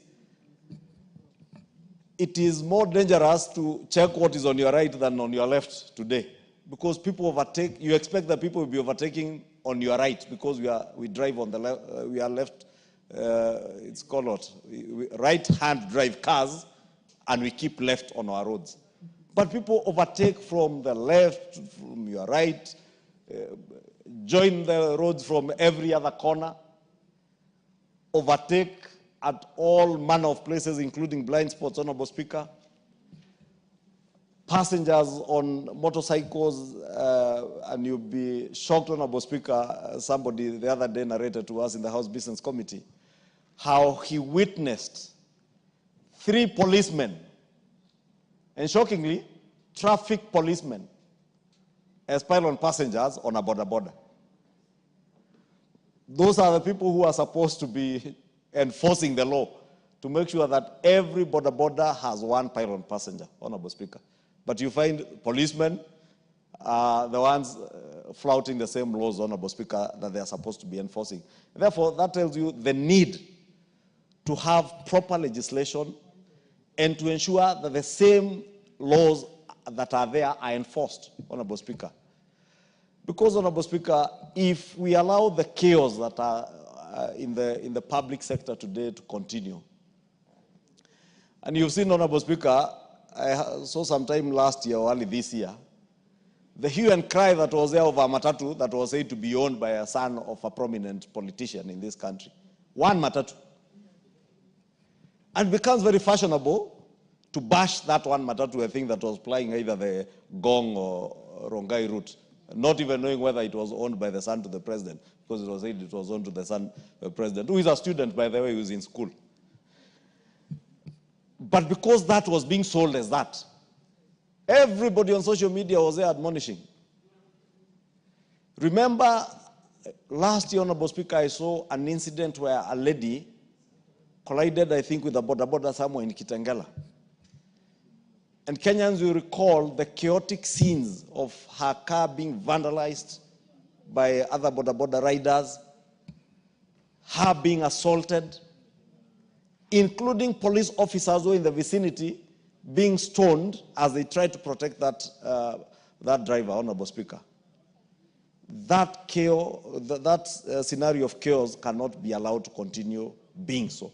it is more dangerous to check what is on your right than on your left today. Because people overtake, you expect that people will be overtaking on your right because we drive on the left, we are left, it's called what? Right-hand drive cars, and we keep left on our roads. But people overtake from the left, from your right, join the roads from every other corner, overtake at all manner of places, including blind spots, Honorable Speaker. Passengers on motorcycles, and you'll be shocked, Honorable Speaker, somebody the other day narrated to us in the House Business Committee how he witnessed 3 policemen, and shockingly, traffic policemen, spying on passengers on a border. Those are the people who are supposed to be enforcing the law to make sure that every border has one pylon passenger, Honorable Speaker. But you find policemen are the ones flouting the same laws, Honorable Speaker, that they are supposed to be enforcing. Therefore, that tells you the need to have proper legislation and to ensure that the same laws that are there are enforced, Honorable Speaker. Because, Honorable Speaker, if we allow the chaos that are in the public sector today to continue, and you've seen, Honorable Speaker, I saw sometime last year or early this year, the hue and cry that was there over a matatu that was said to be owned by a son of a prominent politician in this country. One matatu. And it becomes very fashionable to bash that one matatu, a thing that was plying either the Gong or Rongai route, not even knowing whether it was owned by the son to the president, because it was said it was owned to the son of the president, who is a student, by the way, who is in school. But because that was being sold as that, everybody on social media was there admonishing. Remember, last year, Honorable Speaker, I saw an incident where a lady collided, I think, with a border somewhere in Kitengela. And Kenyans will recall the chaotic scenes of her car being vandalized by other border riders, her being assaulted, including police officers who were in the vicinity being stoned as they tried to protect that driver, Honorable Speaker. That chaos, that scenario of chaos cannot be allowed to continue being so.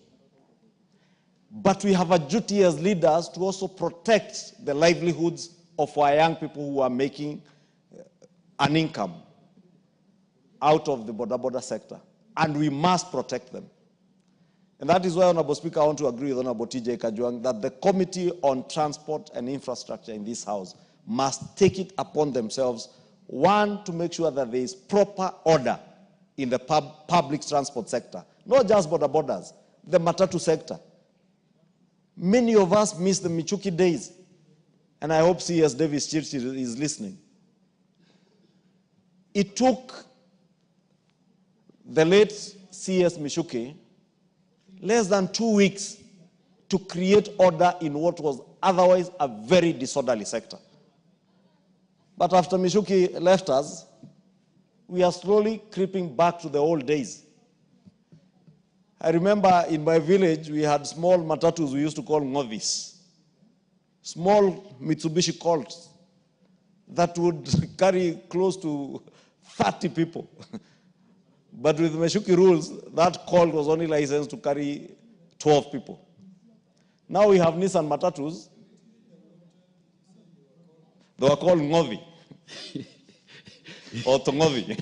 But we have a duty as leaders to also protect the livelihoods of our young people who are making an income out of the border sector. And we must protect them. And that is why, Honorable Speaker, I want to agree with Honorable TJ Kajwang that the Committee on Transport and Infrastructure in this House must take it upon themselves, one, to make sure that there is proper order in the public transport sector, not just border borders, the matatu sector. Many of us miss the Michuki days, and I hope CS Davis Chirchir is listening. It took the late CS Michuki less than 2 weeks to create order in what was otherwise a very disorderly sector. But after Michuki left us, we are slowly creeping back to the old days. I remember in my village, we had small matatus we used to call ngovis, small Mitsubishi Colts that would carry close to 30 people. But with Michuki rules, that Colt was only licensed to carry 12 people. Now we have Nissan matatus. They were called ngovi or tongovi.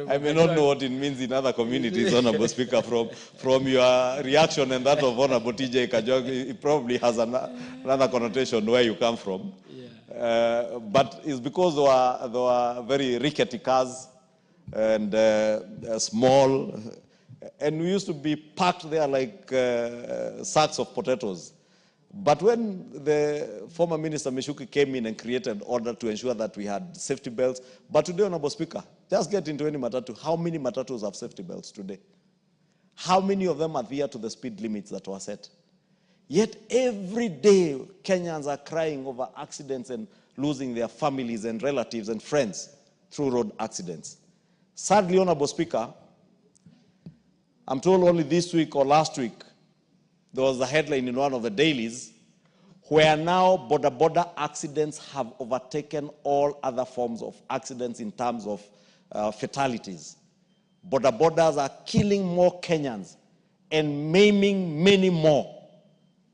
I may not know what it means in other communities, Honorable Speaker, from your reaction and that of Honorable TJ Kajwang, it probably has another connotation where you come from. But it's because they were very rickety cars and small, and we used to be packed there like sacks of potatoes. But when the former Minister Michuki came in and created order to ensure that we had safety belts, but today, Honorable Speaker, just get into any matatu, how many matatus have safety belts today? How many of them adhere to the speed limits that were set? Yet every day, Kenyans are crying over accidents and losing their families and relatives and friends through road accidents. Sadly, Honorable Speaker, I'm told only this week or last week, there was a headline in one of the dailies where now border accidents have overtaken all other forms of accidents in terms of fatalities. Borders are killing more Kenyans and maiming many more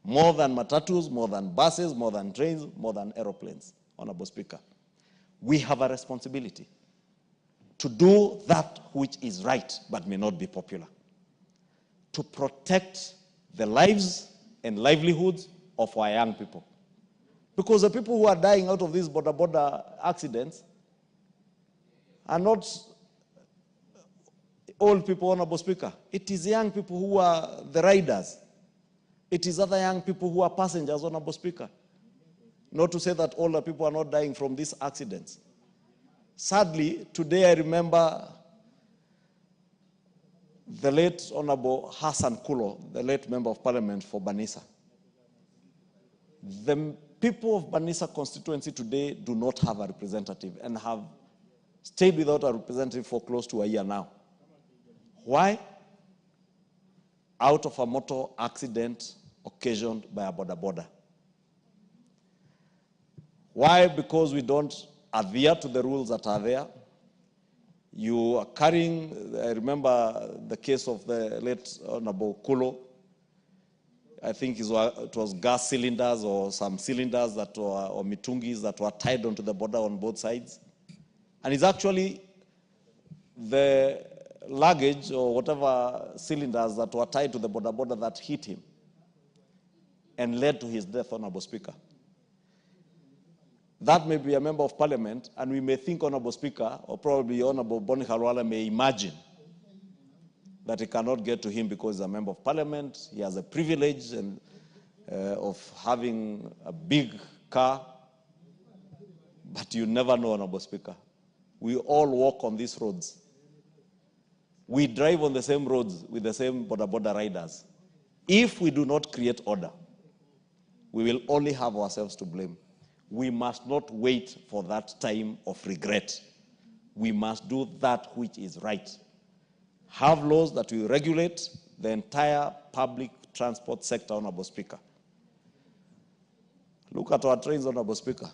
than matatus, more than buses, more than trains, more than aeroplanes. Honorable Speaker, we have a responsibility to do that which is right but may not be popular, to protect the lives and livelihoods of our young people. Because the people who are dying out of these border accidents are not old people, Honorable Speaker. It is young people who are the riders. It is other young people who are passengers, Honorable Speaker. Not to say that older people are not dying from these accidents. Sadly, today I remember the late Honorable Hassan Kulo, the late Member of Parliament for Banisa. The people of Banisa constituency today do not have a representative and have stayed without a representative for close to a year now. Why? Out of a motor accident occasioned by a border. Why? Because we don't adhere to the rules that are there. You are carrying, I remember the case of the late Honorable Kulo. I think it was gas cylinders or some cylinders that were, or mitungis that were tied onto the border on both sides. And it's actually the luggage or whatever cylinders that were tied to the border that hit him and led to his death, Honorable Speaker. That may be a member of parliament, and we may think, Honorable Speaker, or probably Honorable Boni Khalwala may imagine that it cannot get to him because he's a member of parliament. He has a privilege of having a big car. But you never know, Honorable Speaker. We all walk on these roads. We drive on the same roads with the same border riders. If we do not create order, we will only have ourselves to blame. We must not wait for that time of regret. We must do that which is right. Have laws that will regulate the entire public transport sector, Honorable Speaker. Look at our trains, Honorable Speaker.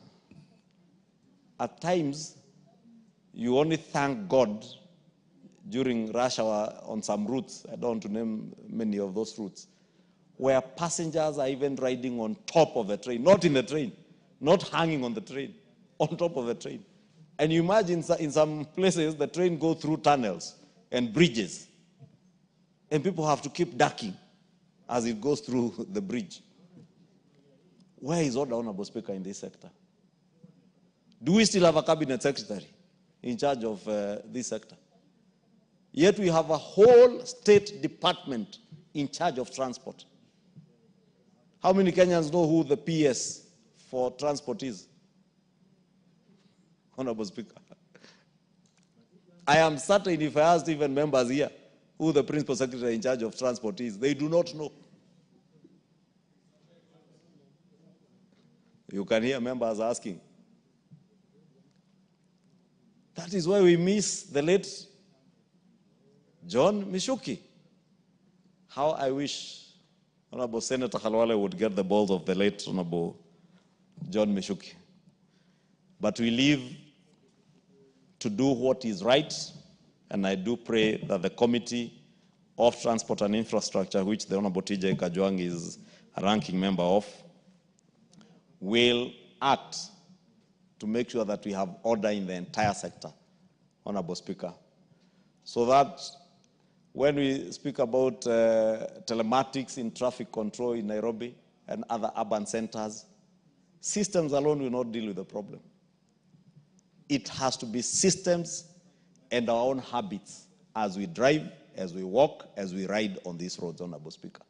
At times, you only thank God during rush hour on some routes, I don't want to name many of those routes, where passengers are even riding on top of the train, not in the train, not hanging on the train, on top of the train. And you imagine in some places, the train goes through tunnels, and bridges. And people have to keep ducking as it goes through the bridge. Where is order, Honorable Speaker, in this sector? Do we still have a cabinet secretary in charge of this sector? Yet we have a whole state department in charge of transport. How many Kenyans know who the PS for transport is? Honorable Speaker, I am certain if I asked even members here who the principal secretary in charge of transport is, they do not know. You can hear members asking. That is why we miss the late John Mishuki. How I wish Honorable Senator Khalwale would get the balls of the late Honorable John Mishuki. But we live to do what is right, and I do pray that the Committee of Transport and Infrastructure, which the Honorable TJ Kajwang is a ranking member of, will act to make sure that we have order in the entire sector, Honorable Speaker, so that when we speak about telematics in traffic control in Nairobi and other urban centers, systems alone will not deal with the problem. It has to be systems and our own habits as we drive, as we walk, as we ride on these roads, Honorable Speaker.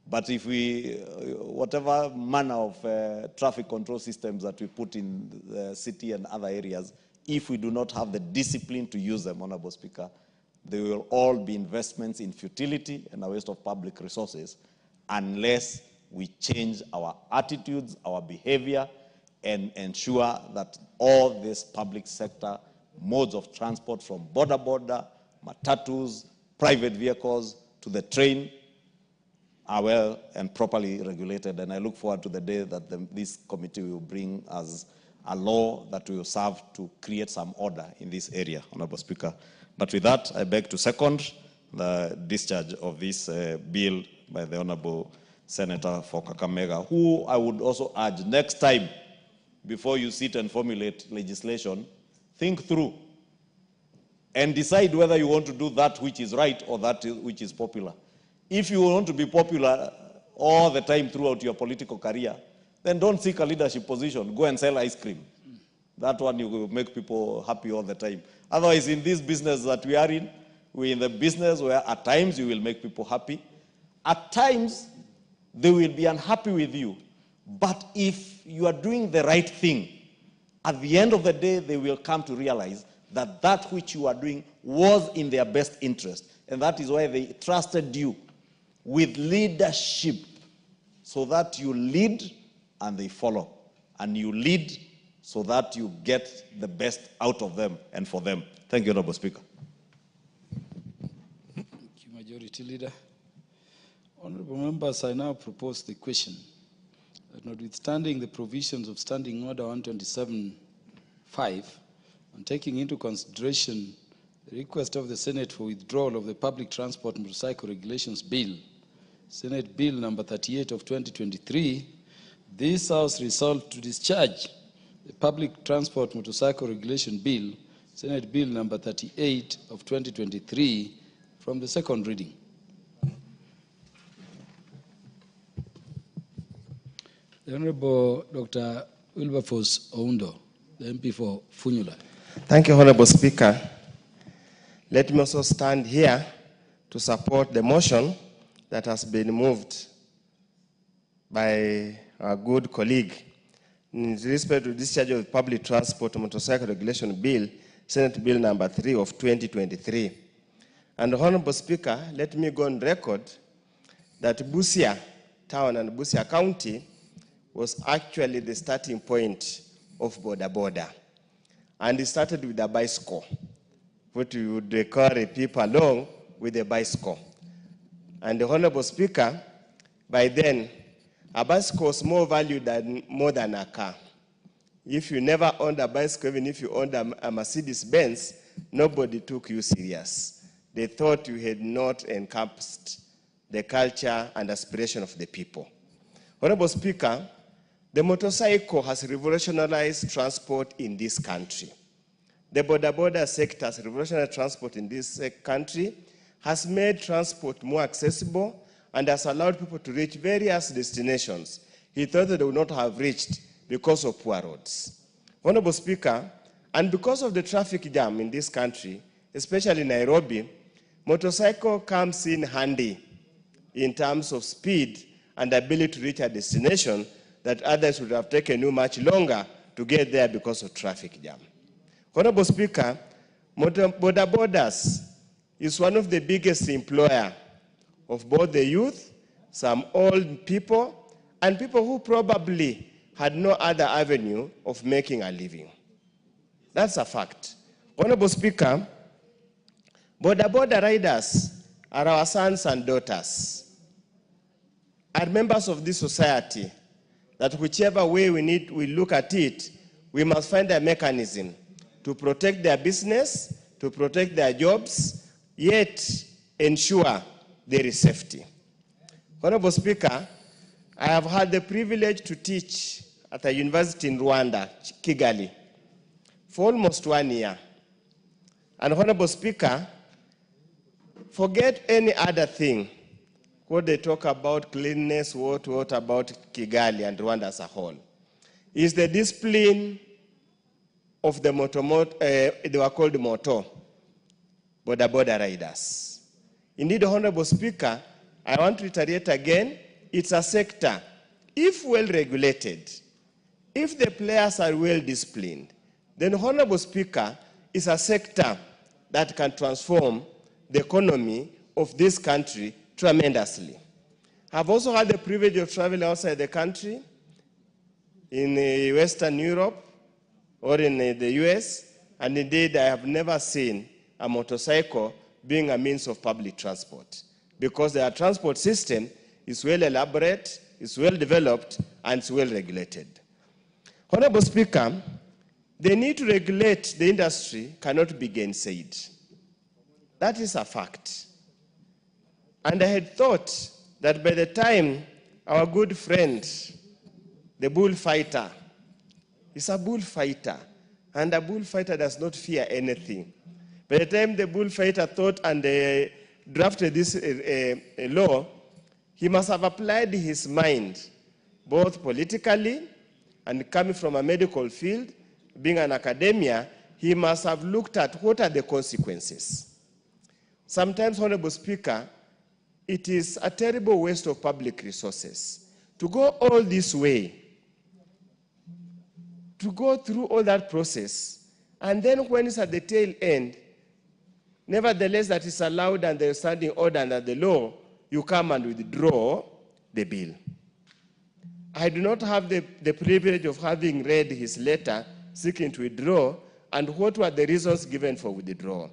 But if we, whatever manner of traffic control systems that we put in the city and other areas, if we do not have the discipline to use them, Honorable Speaker, they will all be investments in futility and a waste of public resources unless we change our attitudes, our behavior, and ensure that all these public sector modes of transport from border, matatus, private vehicles to the train are well and properly regulated. And I look forward to the day that this committee will bring as a law that will serve to create some order in this area, Honorable Speaker. But with that, I beg to second the discharge of this bill by the Honorable Senator for Kakamega, who I would also urge next time, before you sit and formulate legislation, think through and decide whether you want to do that which is right or that which is popular. If you want to be popular all the time throughout your political career, then don't seek a leadership position. Go and sell ice cream. That one you will make people happy all the time. Otherwise, in this business that we are in, we're in the business where at times you will make people happy. At times, they will be unhappy with you. But if you are doing the right thing, at the end of the day, they will come to realize that that which you are doing was in their best interest. And that is why they trusted you with leadership, so that you lead and they follow. And you lead so that you get the best out of them and for them. Thank you, Honorable Speaker. Thank you, Majority Leader. Honorable members, I now propose the question that notwithstanding the provisions of Standing Order 127.5 and taking into consideration the request of the Senate for withdrawal of the Public Transport Motorcycle Regulations Bill, Senate Bill number 38 of 2023, this House resolved to discharge the Public Transport Motorcycle Regulation Bill, Senate Bill number 38 of 2023, from the second reading. The Honorable Dr. Wilberforce Oundo, the MP for Funyula. Thank you, Honorable Speaker. Let me also stand here to support the motion that has been moved by our good colleague in respect to discharge of the Public Transport Motorcycle Regulation Bill, Senate Bill number 3 of 2023. And Honorable Speaker, let me go on record that Busia Town and Busia County was actually the starting point of border. And it started with a bicycle, what we would carry people along with a bicycle. And the Honorable Speaker, by then, a bicycle was more valued more than a car. If you never owned a bicycle, even if you owned a Mercedes-Benz, nobody took you serious. They thought you had not encompassed the culture and aspiration of the people. Honorable Speaker, the motorcycle has revolutionized transport in this country. the border sector's revolutionary transport in this country has made transport more accessible and has allowed people to reach various destinations he thought that they would not have reached because of poor roads. Honorable Speaker, and because of the traffic jam in this country, especially in Nairobi, motorcycle comes in handy in terms of speed and ability to reach a destination that others would have taken you much longer to get there because of traffic jam. Honorable Speaker, Boda Borders is one of the biggest employer of both the youth, some old people, and people who probably had no other avenue of making a living. That's a fact. Honorable Speaker, Boda riders are our sons and daughters, are members of this society, that whichever way we look at it, we must find a mechanism to protect their business, to protect their jobs, yet ensure there is safety. Honorable Speaker, I have had the privilege to teach at a university in Rwanda, Kigali, for almost 1 year. And Honorable Speaker, forget any other thing, what they talk about cleanliness, what about Kigali and Rwanda as a whole, is the discipline of the they were called moto, border riders. Indeed, Honorable Speaker, I want to reiterate again, it's a sector, if well regulated, if the players are well disciplined, then Honorable Speaker, is a sector that can transform the economy of this country tremendously. I've also had the privilege of traveling outside the country, in Western Europe or in the US, and indeed I have never seen a motorcycle being a means of public transport, because their transport system is well elaborate, is well developed, and is well regulated. Honorable Speaker, the need to regulate the industry cannot be gainsaid. That is a fact. And I had thought that by the time our good friend, the bullfighter, is a bullfighter, and a bullfighter does not fear anything. By the time the bullfighter thought and drafted this law, he must have applied his mind, both politically and coming from a medical field, being an academia, he must have looked at what are the consequences. Sometimes, Honorable Speaker, it is a terrible waste of public resources to go all this way, to go through all that process, and then when it's at the tail end, nevertheless that is allowed under the standing order under the law, you come and withdraw the bill. I do not have the privilege of having read his letter seeking to withdraw, and what were the reasons given for withdrawal.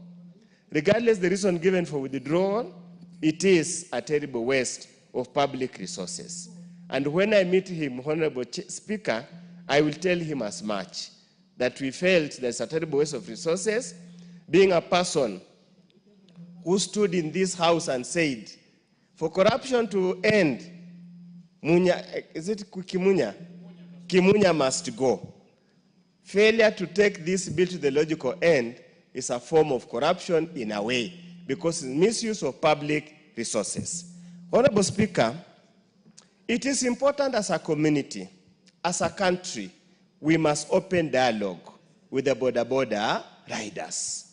Regardless the reason given for withdrawal, it is a terrible waste of public resources. And when I meet him, Honorable Speaker, I will tell him as much, that we felt there's a terrible waste of resources, being a person who stood in this house and said, for corruption to end, Kimunya must go. Failure to take this bill to the logical end is a form of corruption in a way, because it's misuse of public resources. Honorable Speaker, it is important as a community, as a country, we must open dialogue with the border riders.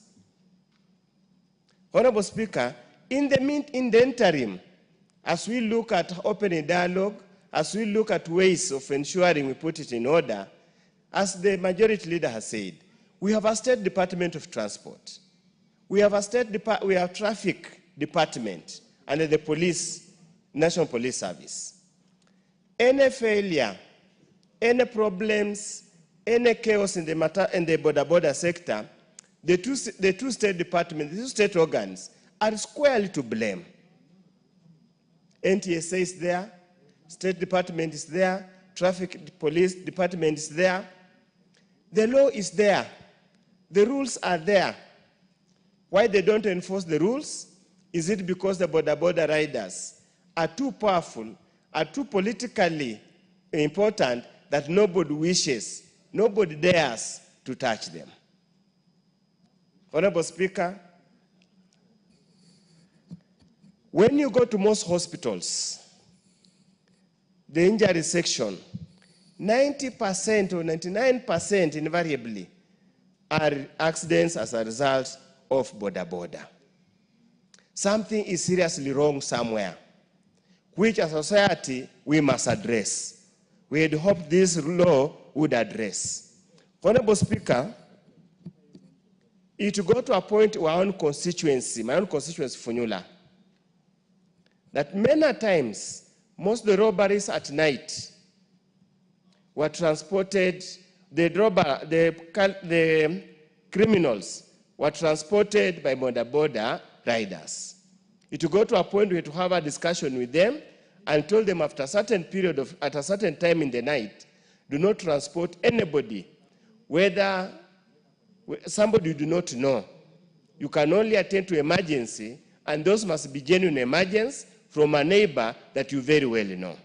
Honorable Speaker, in the interim, as we look at opening dialogue, as we look at ways of ensuring we put it in order, as the majority leader has said, we have a State Department of Transport. We have a Traffic Department under the police, National Police Service. Any failure, any problems, any chaos in the border sector, the two State Departments, the two state organs are squarely to blame. NTSA is there, State Department is there, Traffic Police Department is there. The law is there. The rules are there. Why they don't enforce the rules? Is it because the border riders are too powerful, are too politically important that nobody wishes, nobody dares to touch them? Honorable Speaker, when you go to most hospitals, the injury section, 90% or 99% invariably are accidents as a result of border. Something is seriously wrong somewhere, which as a society we must address. We had hoped this law would address. Honorable Speaker, it got to a point in our own constituency, my own constituency, Funyula, that many times, most of the robberies at night were transported, the criminals were transported by border riders. It will go to a point where to have a discussion with them and told them after a certain period at a certain time in the night, do not transport anybody, whether somebody you do not know. You can only attend to emergency, and those must be genuine emergencies from a neighbor that you very well know.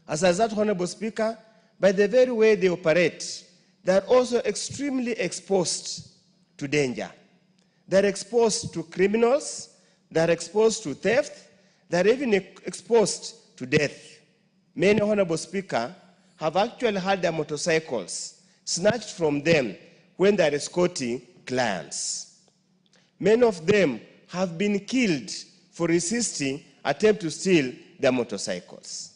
As a result, Honorable Speaker, by the very way they operate, they are also extremely exposed to danger. They're exposed to criminals, they're exposed to theft, they're even exposed to death. Many, Honorable Speaker, have actually had their motorcycles snatched from them when they're escorting clients. Many of them have been killed for resisting attempt to steal their motorcycles.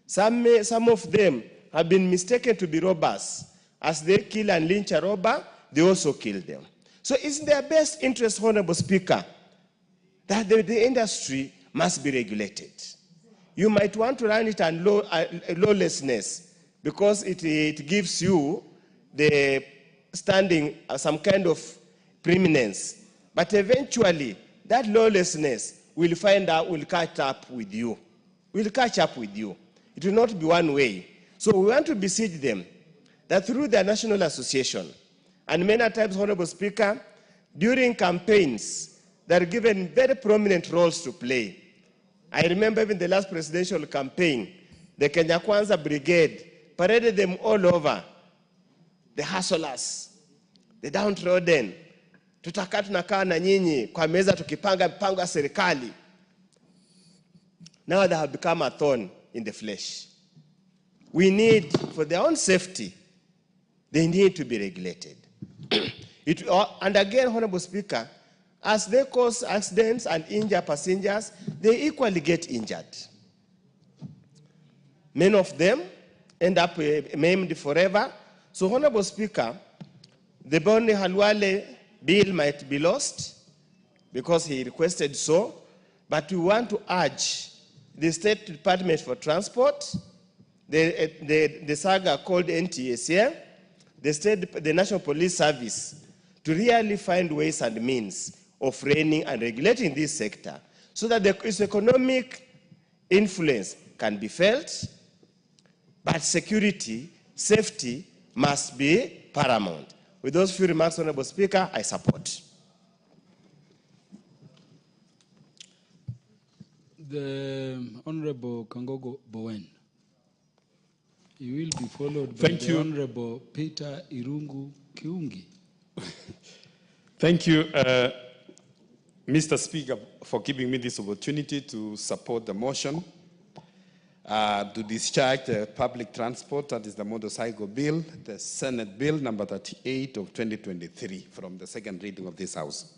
Some of them have been mistaken to be robbers. As they kill and lynch a robber, they also kill them. So it's in their best interest, Honorable Speaker, that the industry must be regulated. You might want to run it on lawlessness because it gives you the standing, some kind of preeminence. But eventually, that lawlessness will catch up with you. Will catch up with you. It will not be one way. So we want to beseech them that through their national association, and many times, Honorable Speaker, during campaigns, they're given very prominent roles to play. I remember even the last presidential campaign, the Kenya Kwanza Brigade paraded them all over, the hustlers, the downtrodden. Tutakaa tunakaa na nyinyi kwa meza tukipanga mipango ya serikali. Now they have become a thorn in the flesh. We need, for their own safety, they need to be regulated. And again, Honorable Speaker, as they cause accidents and injure passengers, they equally get injured. Many of them end up maimed forever. So, Honorable Speaker, the Boni Halwale bill might be lost because he requested so, but we want to urge the State Department for Transport, the saga called NTSA, the National Police Service, to really find ways and means of reining and regulating this sector so that its economic influence can be felt, but security, safety must be paramount. With those few remarks, Honorable Speaker, I support. The Honorable Kangogo Bowen. You will be followed by the Honorable Peter Irungu Kiungi. Thank you, Mr. Speaker, for giving me this opportunity to support the motion to discharge the public transport, that is the motorcycle bill, the Senate bill number 38 of 2023 from the second reading of this House.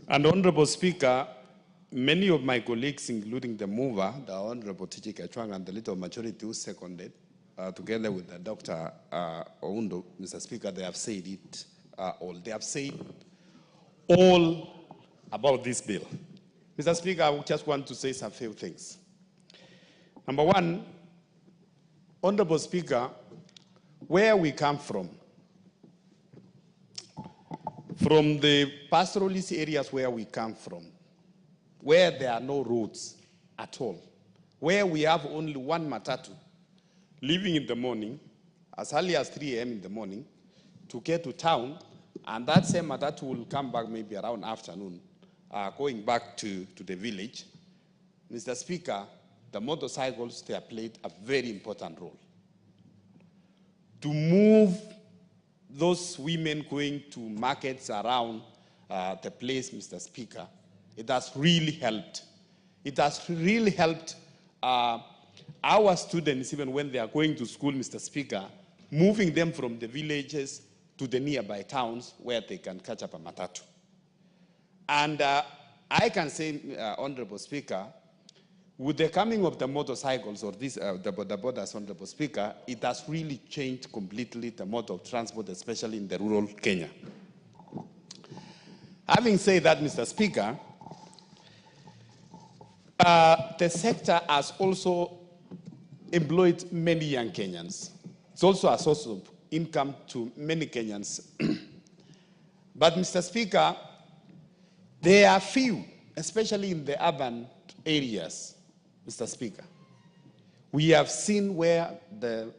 And Honorable Speaker, many of my colleagues, including the mover, the Honorable Tiji Kachwang, and the little majority who seconded, together with the Dr. Oundo, Mr. Speaker, they have said it all. They have said all about this bill. Mr. Speaker, I just want to say some few things. Number one, Honorable Speaker, where we come from the pastoralist areas where we come from, where there are no roads at all, where we have only one matatu, leaving in the morning, as early as 3 a.m. in the morning, to get to town, and that same matatu will come back maybe around afternoon, going back to the village. Mr. Speaker, the motorcycles, they have played a very important role to move those women going to markets around the place, Mr. Speaker, it has really helped. It has really helped our students, even when they are going to school, Mr. Speaker, moving them from the villages to the nearby towns where they can catch up a matatu. And I can say, Honorable Speaker, with the coming of the motorcycles or the borders, Honorable Speaker, it has really changed completely the mode of transport, especially in the rural Kenya. Having said that, Mr. Speaker, the sector has also employed many young Kenyans. It's also a source of income to many Kenyans. But, Mr. Speaker, there are few, especially in the urban areas, Mr. Speaker. We have seen where the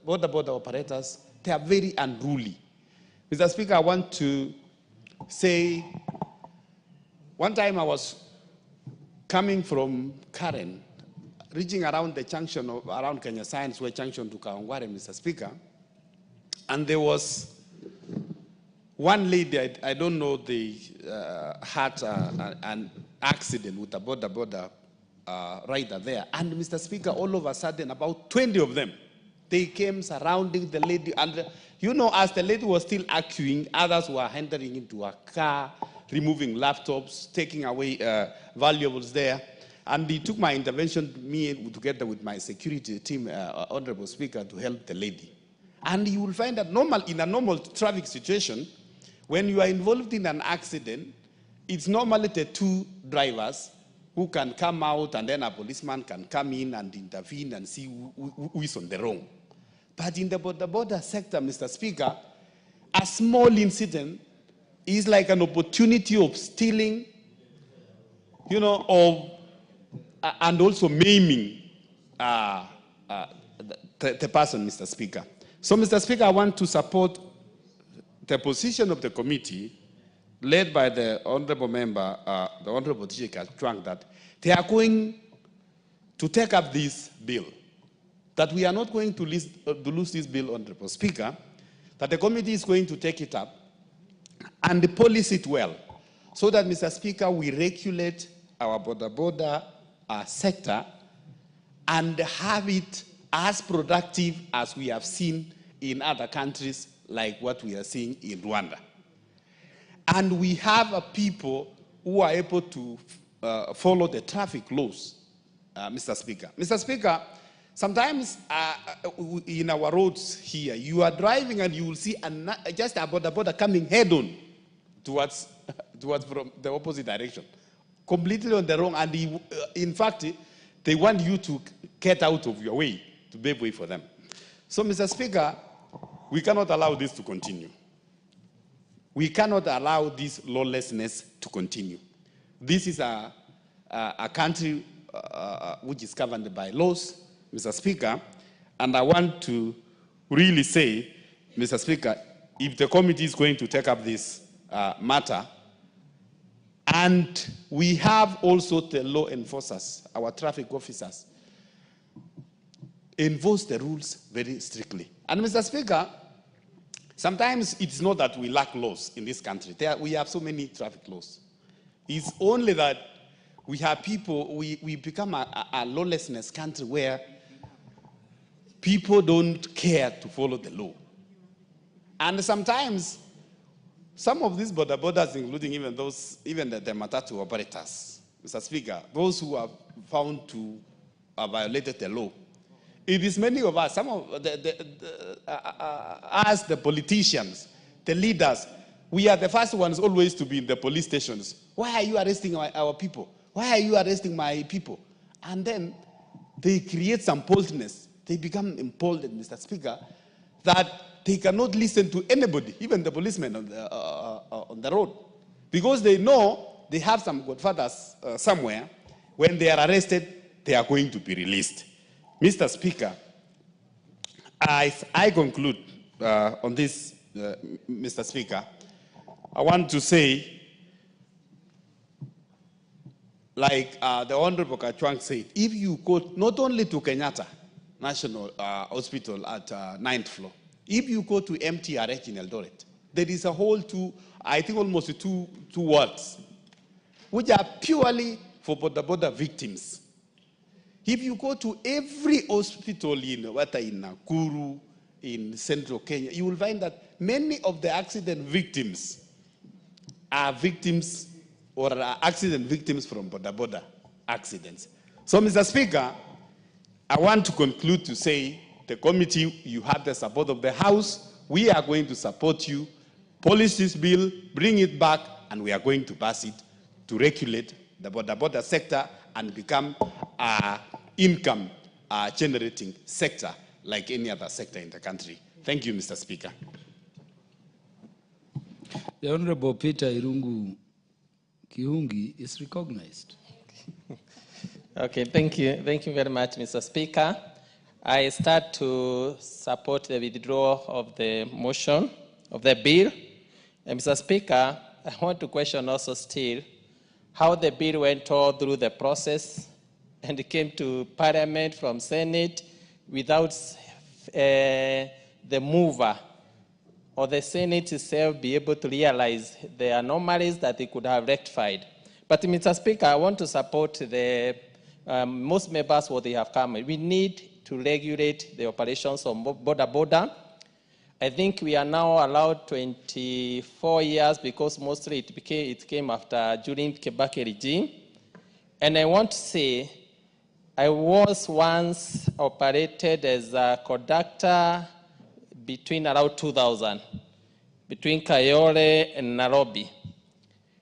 border operators, they are very unruly. Mr. Speaker, I want to say, one time I was coming from Karen, reaching around the junction of, around Kenya Science Way junction to Kawangware, Mr. Speaker, and there was one lady, I don't know, they had an accident with a border rider there. And Mr. Speaker, all of a sudden, about 20 of them, they came surrounding the lady. And you know, as the lady was still arguing, others were entering into a car, removing laptops, taking away valuables there. And he took my intervention, me together with my security team, Honorable Speaker, to help the lady. And you will find that in a normal traffic situation, when you are involved in an accident, it's normally the two drivers who can come out, and then a policeman can come in and intervene and see who is on the wrong. But in the border sector, Mr. Speaker, a small incident is like an opportunity of stealing, you know, and also maiming the person, Mr. Speaker. So, Mr. Speaker, I want to support the position of the committee led by the honorable member, the Honorable J.K. Chwang, that they are going to take up this bill, that we are not going to lose this bill, Honorable Speaker, that the committee is going to take it up and police it well, so that, Mr. Speaker, we regulate our border sector and have it as productive as we have seen in other countries, like what we are seeing in Rwanda. And we have people who are able to follow the traffic laws, Mr. Speaker. Mr. Speaker, sometimes in our roads here, you are driving and you will see just a border coming head-on towards from the opposite direction, completely on the wrong. And in fact, they want you to get out of your way, to pave way for them. So, Mr. Speaker, we cannot allow this to continue. We cannot allow this lawlessness to continue. This is a country which is governed by laws, Mr. Speaker, and I want to really say, Mr. Speaker, if the committee is going to take up this matter, and we have also the law enforcers, our traffic officers, enforce the rules very strictly. And Mr. Speaker, sometimes it's not that we lack laws in this country. We have so many traffic laws. It's only that we have people, we become a lawlessness country where people don't care to follow the law. And sometimes, some of these borders, including even the matatu operators, Mr. Speaker, those who are found to have violated the law, it is many of us, some of us, the politicians, the leaders, we are the first ones always to be in the police stations. Why are you arresting our people? Why are you arresting my people? And then they create some boldness. They become emboldened, Mr. Speaker, that they cannot listen to anybody, even the policemen on the road, because they know they have some godfathers somewhere. When they are arrested, they are going to be released. Mr. Speaker, I conclude on this, Mr. Speaker, I want to say, like the Honorable Kachwang said, if you go not only to Kenyatta National Hospital at 9th floor, If you go to MTRH in Eldoret, there is a whole I think almost two wards, which are purely for border victims. If you go to every hospital in Nakuru, in central Kenya, you will find that many of the accident victims are victims or are accident victims from border accidents. So, Mr. Speaker, I want to conclude to say the committee, you have the support of the House. We are going to support you. Polish this bill, bring it back, and we are going to pass it to regulate the border sector and become an income generating sector like any other sector in the country. Thank you, Mr. Speaker. The Honorable Peter Irungu Kiungi is recognized. Okay, thank you. Thank you very much, Mr. Speaker. I start to support the withdrawal of the motion of the bill. And Mr. Speaker, I want to question also still how the bill went all through the process and it came to Parliament from Senate without the mover or the Senate itself be able to realize the anomalies that they could have rectified. But Mr. Speaker, I want to support the most members what they have come. We need to regulate the operations of border. I think we are now allowed 24 years because mostly it came after during Kibaki regime. And I want to say, I was once operated as a conductor between around 2000, between Kayole and Nairobi,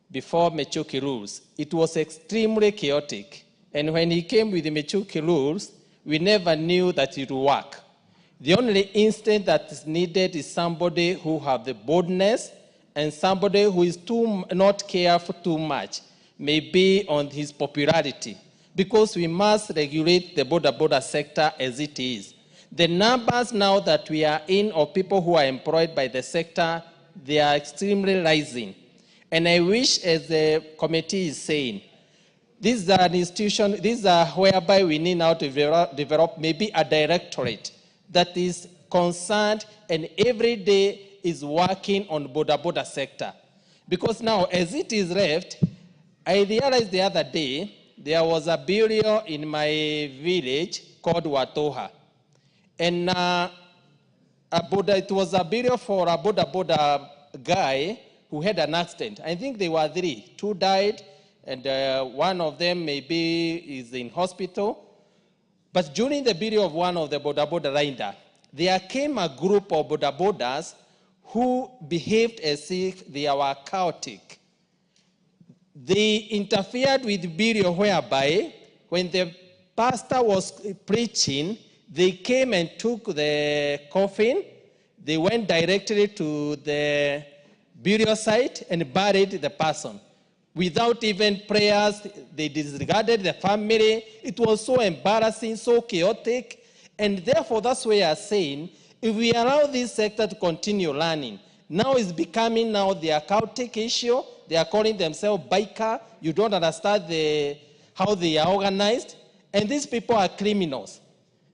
before Mechuki rules. It was extremely chaotic. And when he came with the Mechuki rules, we never knew that it would work. The only instinct that is needed is somebody who has the boldness and somebody who is not careful too much, maybe on his popularity, because we must regulate the border sector as it is. The numbers now that we are in of people who are employed by the sector, they are extremely rising. And I wish, as the committee is saying, this is an institution, these are whereby we need now to develop maybe a directorate that is concerned and every day is working on border sector. Because now, as it is left, I realized the other day, there was a burial in my village called Watoha. And it was a burial for a border guy who had an accident. I think there were 3. 2 died, and one of them maybe is in hospital. But during the burial of one of the border rider, there came a group of borders who behaved as if they were chaotic. They interfered with the burial whereby when the pastor was preaching, they came and took the coffin, they went directly to the burial site and buried the person. Without even prayers, they disregarded the family. It was so embarrassing, so chaotic. And therefore, that's why I'm saying, if we allow this sector to continue learning, now it's becoming now the chaotic issue. They are calling themselves biker. You don't understand how they are organized. And these people are criminals.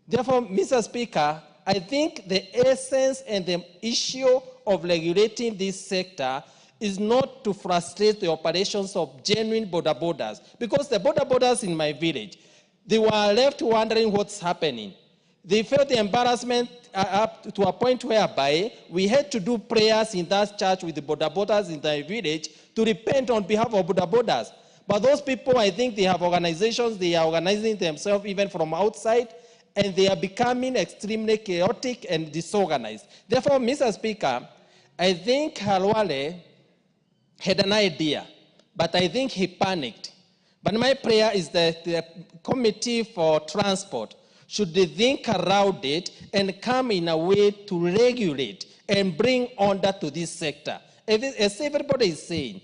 Therefore, Mr. Speaker, I think the essence and the issue of regulating this sector is not to frustrate the operations of genuine borders. Because the borders in my village, they were left wondering what's happening. They felt the embarrassment up to a point whereby we had to do prayers in that church with the borders in the village to repent on behalf of borders. But those people, I think they have organizations, they are organizing themselves even from outside, and they are becoming extremely chaotic and disorganized. Therefore, Mr. Speaker, I think Halwale had an idea, but I think he panicked. But my prayer is that the Committee for Transport should think around it and come in a way to regulate and bring order to this sector. As everybody is saying,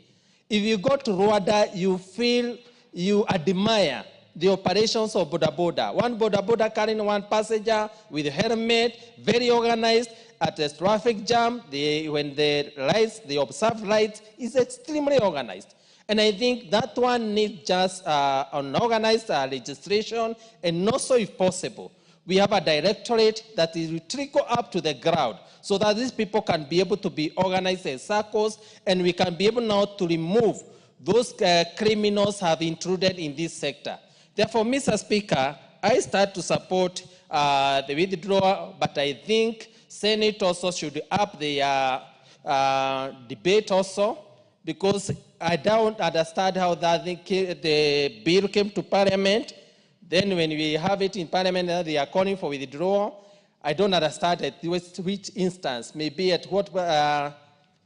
if you go to Rwanda, you feel, you admire the operations of border. One border carrying one passenger with a helmet, very organized. At a traffic jam, when they observe lights, is extremely organized. And I think that one needs just an organized registration, and also, if possible, we have a directorate that will trickle up to the ground so that these people can be able to be organized in circles, and we can be able now to remove those criminals have intruded in this sector. Therefore, Mr. Speaker, I start to support the withdrawal, but I think Senate also should up their debate also, because I don't understand how the bill came to Parliament. Then when we have it in Parliament, they are calling for withdrawal. I don't understand at which instance, maybe at what,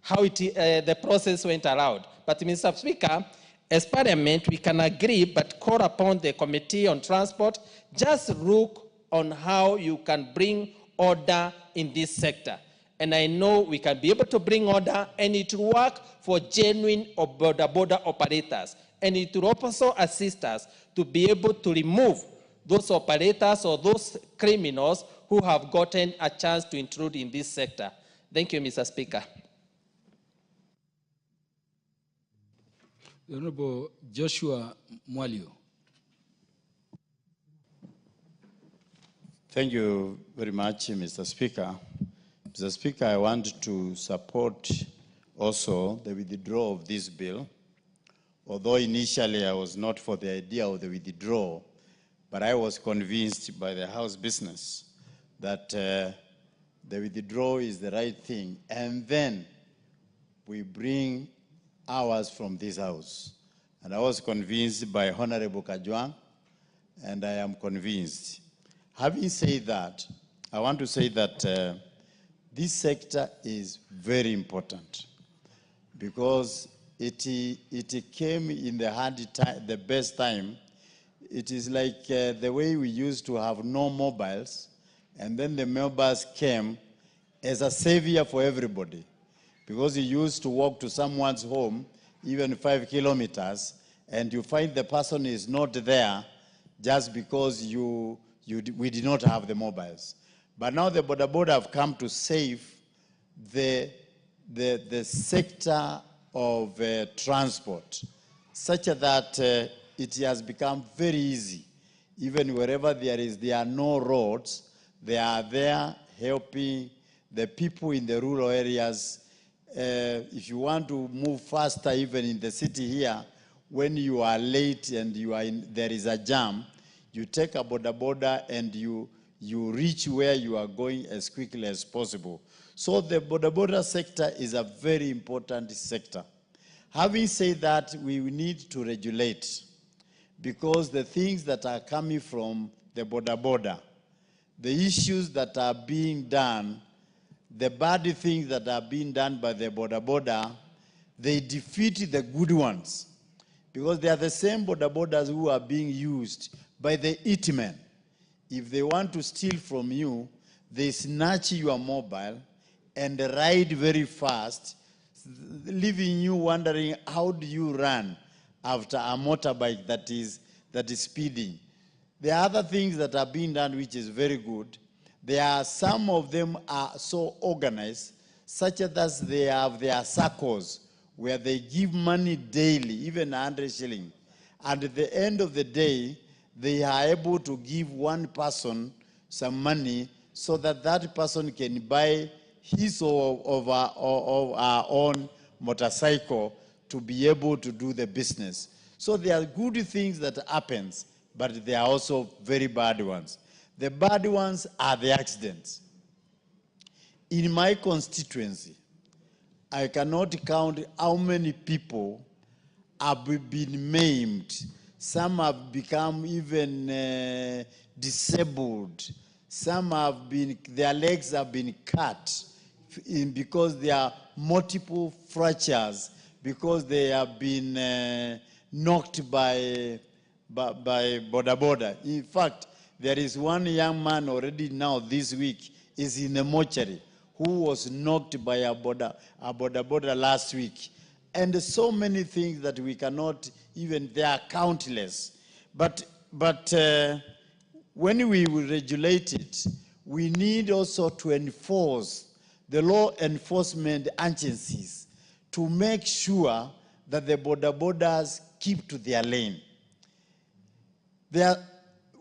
how the process went around. But Mr. Speaker, as Parliament, we can agree, but call upon the Committee on Transport, just look on how you can bring order in this sector. And I know we can be able to bring order, and it will work for genuine border operators. And it will also assist us to be able to remove those operators or those criminals who have gotten a chance to intrude in this sector. Thank you, Mr. Speaker. The Honorable Joshua Mwalio. Thank you very much, Mr. Speaker. Mr. Speaker, I want to support also the withdrawal of this bill. Although initially I was not for the idea of the withdrawal, but I was convinced by the House business that the withdrawal is the right thing. And then we bring ours from this House. And I was convinced by Honorable Kajwang, and I am convinced. Having said that, I want to say that this sector is very important because it came in the hard time, the best time. It is like the way we used to have no mobiles, and then the mobiles came as a savior for everybody, because you used to walk to someone's home, even 5 kilometers, and you find the person is not there just because we did not have the mobiles. But now the boda have come to save the sector of transport, such that it has become very easy. Even wherever there are no roads, they are there helping the people in the rural areas. If you want to move faster, even in the city here, when you are late and there is a jam, you take a boda and you reach where you are going as quickly as possible. So the boda sector is a very important sector. Having said that, we need to regulate, because the things that are coming from the boda, the issues that are being done, the bad things that are being done by the boda, they defeat the good ones, because they are the same bodas who are being used by the hitmen. If they want to steal from you, they snatch your mobile and ride very fast, leaving you wondering, how do you run after a motorbike that is speeding? There are other things that are being done which is very good. Some of them are so organized, such as they have their circles where they give money daily, even 100 shillings. And at the end of the day, they are able to give one person some money so that that person can buy his or our own motorcycle to be able to do the business. So there are good things that happens, but there are also very bad ones. The bad ones are the accidents. In my constituency, I cannot count how many people have been maimed. Some have become even disabled. Some have been, their legs have been cut because there are multiple fractures, because they have been knocked by boda. In fact, there is one young man already now this week is in a mortuary who was knocked by a boda last week. And so many things that we cannot even, they are countless. But when we will regulate it, we need also to enforce the law enforcement agencies to make sure that the bodas keep to their lane.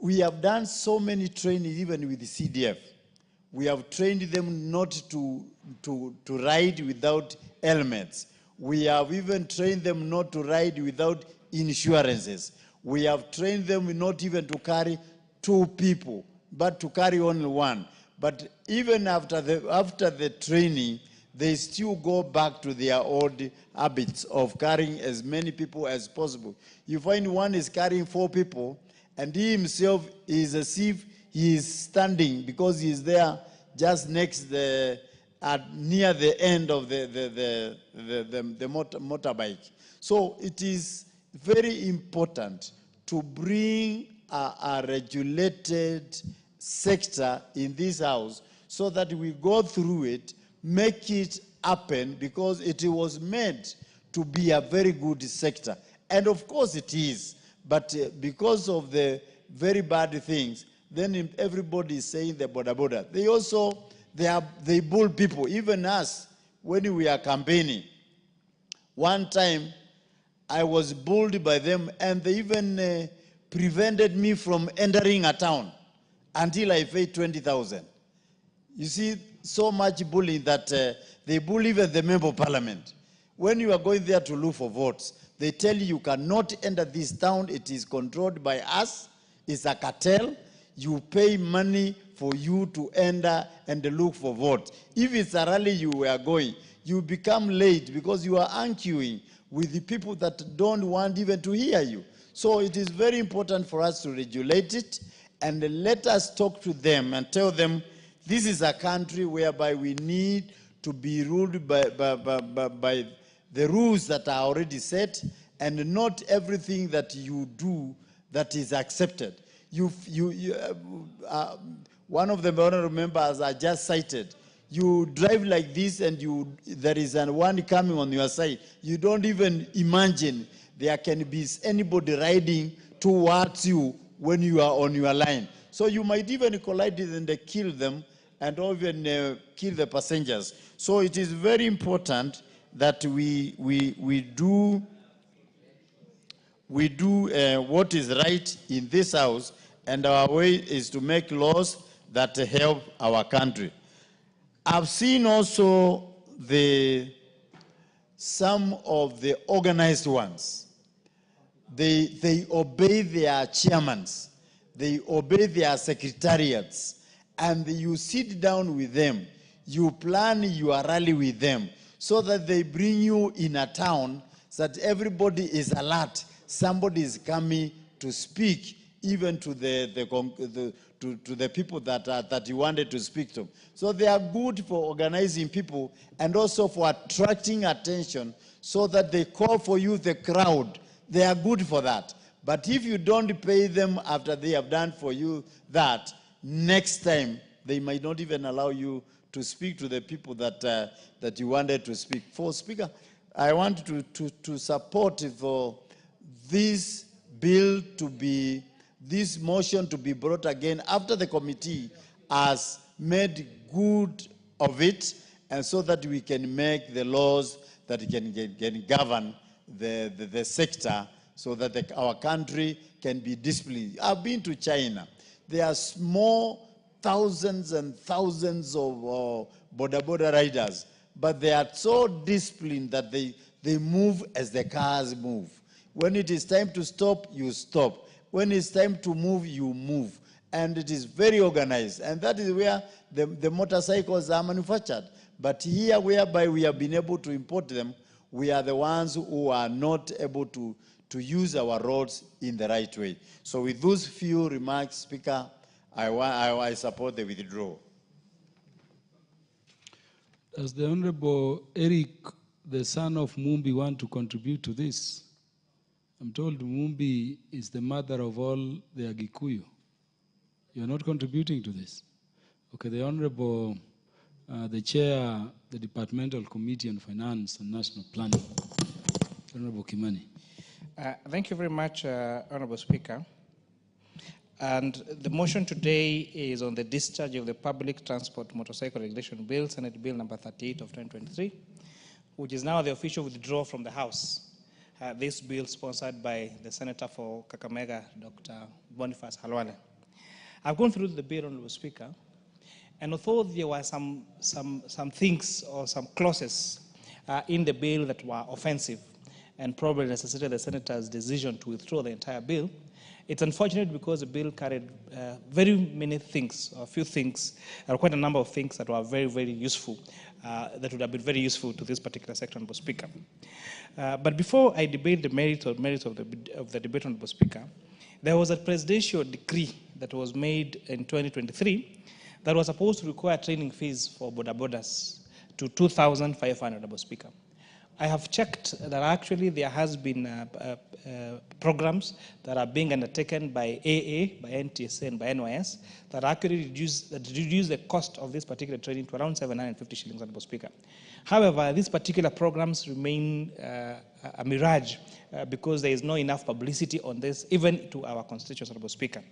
we have done so many training even with the CDF. We have trained them not to ride without helmets. We have even trained them not to ride without insurances. We have trained them not even to carry 2 people, but to carry only 1. But even after the training, they still go back to their old habits of carrying as many people as possible. You find one is carrying 4 people, and he himself is as if he is standing because he is there just next near the end of the motorbike. So it is very important to bring a regulated sector in this house so that we go through it, make it happen, because it was meant to be a very good sector. And of course it is, but because of the very bad things, then everybody is saying the border. They also, they bull people, even us, when we are campaigning. One time, I was bullied by them, and they even prevented me from entering a town until I paid 20,000. You see, so much bullying that they bully even the member of parliament. When you are going there to look for votes, they tell you cannot enter this town. It is controlled by us. It's a cartel. You pay money for you to enter and look for votes. If it's a rally you were going, you become late because you are arguing with the people that don't want even to hear you. So it is very important for us to regulate it, and let us talk to them and tell them this is a country whereby we need to be ruled by the rules that are already set, and not everything that you do that is accepted. One of the honorable members I just cited, you drive like this and there is one coming on your side. You don't even imagine there can be anybody riding towards you when you are on your line. So you might even collide and kill them, and even kill the passengers. So it is very important that we do what is right in this house, and our way is to make laws that help our country. I've seen also some of the organized ones. They obey their chairmen, they obey their secretariats, and you sit down with them, you plan your rally with them, so that they bring you in a town so that everybody is alert. Somebody is coming to speak, even to the people that you wanted to speak to. So they are good for organizing people and also for attracting attention, so that they call for you the crowd. They are good for that. But if you don't pay them after they have done for you that, next time they might not even allow you to speak to the people that you wanted to speak. For Speaker, I want to support for this bill to be, this motion to be brought again after the committee has made good of it, and so that we can make the laws that can govern the sector, so that our country can be disciplined. I've been to China. There are small thousands and thousands of border riders, but they are so disciplined that they move as the cars move. When it is time to stop, you stop. When it's time to move, you move. And it is very organized. And that is where the motorcycles are manufactured. But here, whereby we have been able to import them, we are the ones who are not able to use our roads in the right way. So with those few remarks, Speaker, I support the withdrawal. Does the Honorable Eric, the son of Mumbi, want to contribute to this? I'm told Mumbi is the mother of all the Agikuyu. You're not contributing to this? Okay, the Honorable, the Chair, the Departmental Committee on Finance and National Planning, Honorable Kimani. Thank you very much, Honorable Speaker. And the motion today is on the discharge of the Public Transport Motorcycle Regulation Bill, Senate Bill number 38 of 2023, which is now the official withdrawal from the House. This bill sponsored by the Senator for Kakamega, Dr. Boniface Halwale. I've gone through the bill, Honorable Speaker, and although there were some things or some clauses in the bill that were offensive and probably necessitated the Senator's decision to withdraw the entire bill, it's unfortunate because the bill carried very many things, or a few things, quite a number of things that were very, very useful, that would have been very useful to this particular section, Honorable Speaker. But before I debate the merits of the debate, Honorable Speaker, there was a presidential decree that was made in 2023 that was supposed to require training fees for boda bodas to 2,500, Honorable Speaker. I have checked that actually there has been programs that are being undertaken by AA, by NTSA, and by NYS that actually reduce the cost of this particular training to around 750 shillings, Honorable Speaker. However, these particular programs remain a mirage because there is not enough publicity on this, even to our constituents, Honorable Speaker.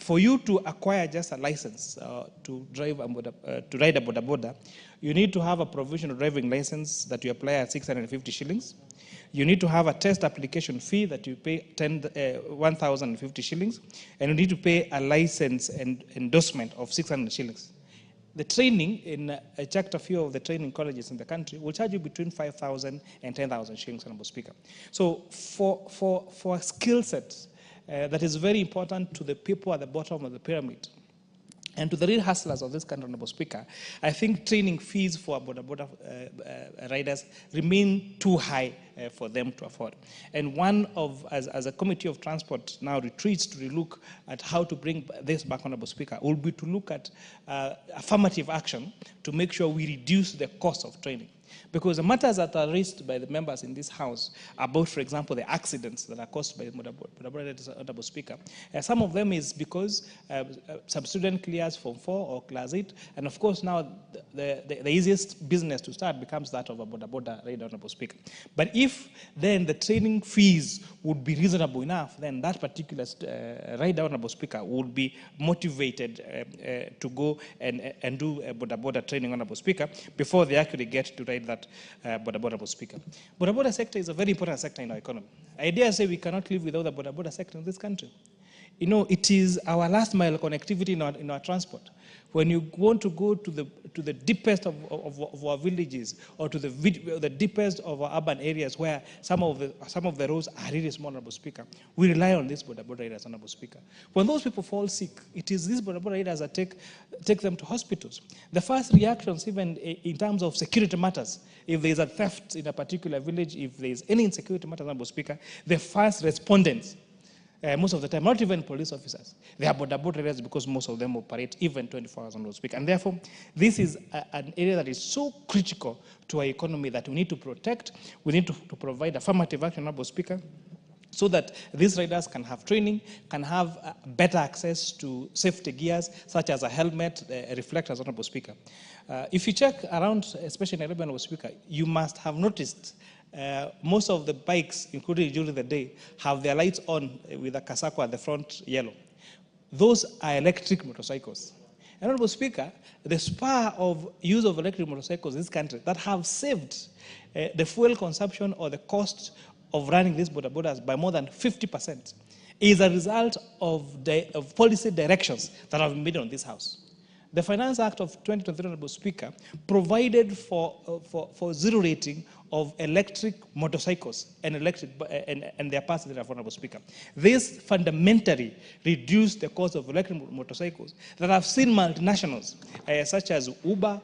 For you to acquire just a license to ride a boda boda, you need to have a provisional driving license that you apply at 650 shillings. You need to have a test application fee that you pay 1,050 shillings, and you need to pay a license and endorsement of 600 shillings. The training in I checked a few of the training colleges in the country will charge you between 5,000 and 10,000 shillings, Honorable Speaker. So for a skill set that is very important to the people at the bottom of the pyramid and to the real hustlers of this country, Honorable Speaker, I think training fees for boda boda riders remain too high for them to afford. And as a committee of transport now retreats to relook at how to bring this back, Honorable Speaker, will be to look at affirmative action to make sure we reduce the cost of training. Because the matters that are raised by the members in this House about, for example, the accidents that are caused by the Honorable Speaker, some of them is because some student clears Form 4 or Class 8, and of course now the easiest business to start becomes that of a boda boda rider, Honorable Speaker. But if then the training fees would be reasonable enough, then that particular rider, Honorable Speaker, would be motivated to go and do boda boda training, Honorable Speaker, before they actually get to ride that boda boda, Honorable Speaker. Boda boda sector is a very important sector in our economy. I dare say we cannot live without the boda boda sector in this country. You know, it is our last mile connectivity in our transport. When you want to go to the deepest of our villages or to the deepest of our urban areas where some of the roads are really small, Honorable Speaker, we rely on these boda boda riders, Honorable Speaker. When those people fall sick, it is these boda boda riders that take them to hospitals. The first reactions, even in terms of security matters, if there is a theft in a particular village, if there is any insecurity matters, Honorable Speaker, the first respondents, most of the time, not even police officers, they are boda boda riders because most of them operate even 24 hours, Honorable Speaker. And therefore, this is an area that is so critical to our economy that we need to protect. We need to provide affirmative action, Honorable Speaker, so that these riders can have training, can have better access to safety gears, such as a helmet, reflectors, Honorable Speaker. If you check around, especially in Nairobi, Honorable Speaker, you must have noticed most of the bikes, including during the day, have their lights on with a casacco at the front yellow. Those are electric motorcycles. And, Honorable Speaker, the spur of use of electric motorcycles in this country that have saved the fuel consumption or the cost of running these boda bodas by more than 50% is a result of policy directions that have been made on this House. The Finance Act of 2023, Honorable Speaker, provided for zero rating of electric motorcycles and their parts thereof, Honorable Speaker. This fundamentally reduced the cost of electric motorcycles that have seen multinationals such as Uber,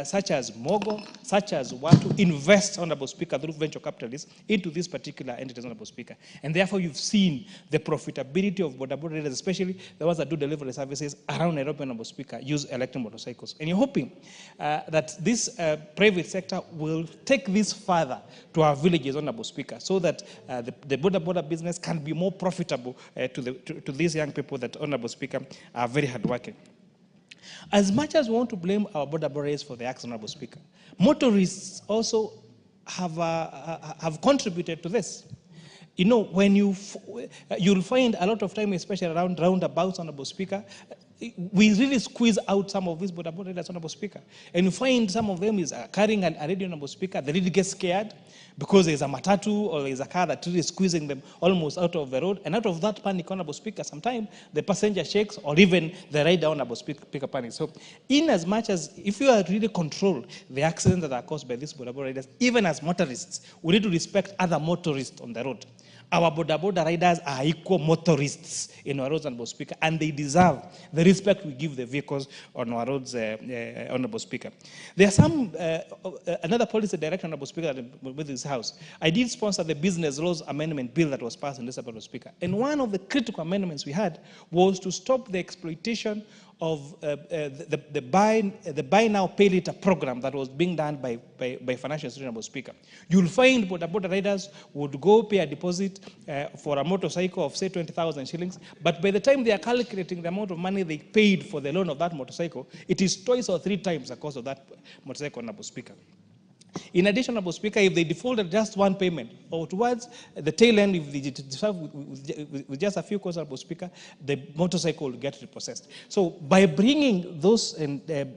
such as Mogo, such as Watu invest, Honorable Speaker, through venture capitalists into these particular entities, Honorable Speaker. And therefore, you've seen the profitability of boda boda riders, especially the ones that do delivery services around Nairobi, Honorable Speaker, use electric motorcycles. And you're hoping that this private sector will take this further to our villages, Honorable Speaker, so that the boda boda business can be more profitable to these young people that, Honorable Speaker, are very hardworking. As much as we want to blame our boda bodas for the accident, Honorable Speaker, motorists also have contributed to this. You know, when you'll find a lot of time, especially around roundabouts, Honorable Speaker, we really squeeze out some of these boda riders, Honorable Speaker. And you find some of them is carrying a radio, Honorable Speaker. They really get scared because there's a matatu or there's a car that really is squeezing them almost out of the road. And out of that panic, Honorable Speaker, sometimes the passenger shakes or even the rider, Honorable Speaker, panics. So in as much as if you are really control the accidents that are caused by these boda riders, even as motorists, we need to respect other motorists on the road. Our boda riders are equal motorists in our roads, Honorable Speaker, and they deserve the respect we give the vehicles on our roads, Honorable Speaker. There are some, another policy direction, Honorable Speaker, with this House. I did sponsor the Business Laws Amendment Bill that was passed in this, Honorable Speaker. And one of the critical amendments we had was to stop the exploitation of the buy now, pay later program that was being done by financial institutions, Honorable Speaker. You'll find boda riders would go pay a deposit for a motorcycle of, say, 20,000 shillings, but by the time they are calculating the amount of money they paid for the loan of that motorcycle, it is twice or three times the cost of that motorcycle, Honorable Speaker. In addition, Honorable Speaker, if they defaulted just one payment or towards the tail end, if they deserve with just a few calls, Honorable Speaker, the motorcycle will get repossessed. So by bringing those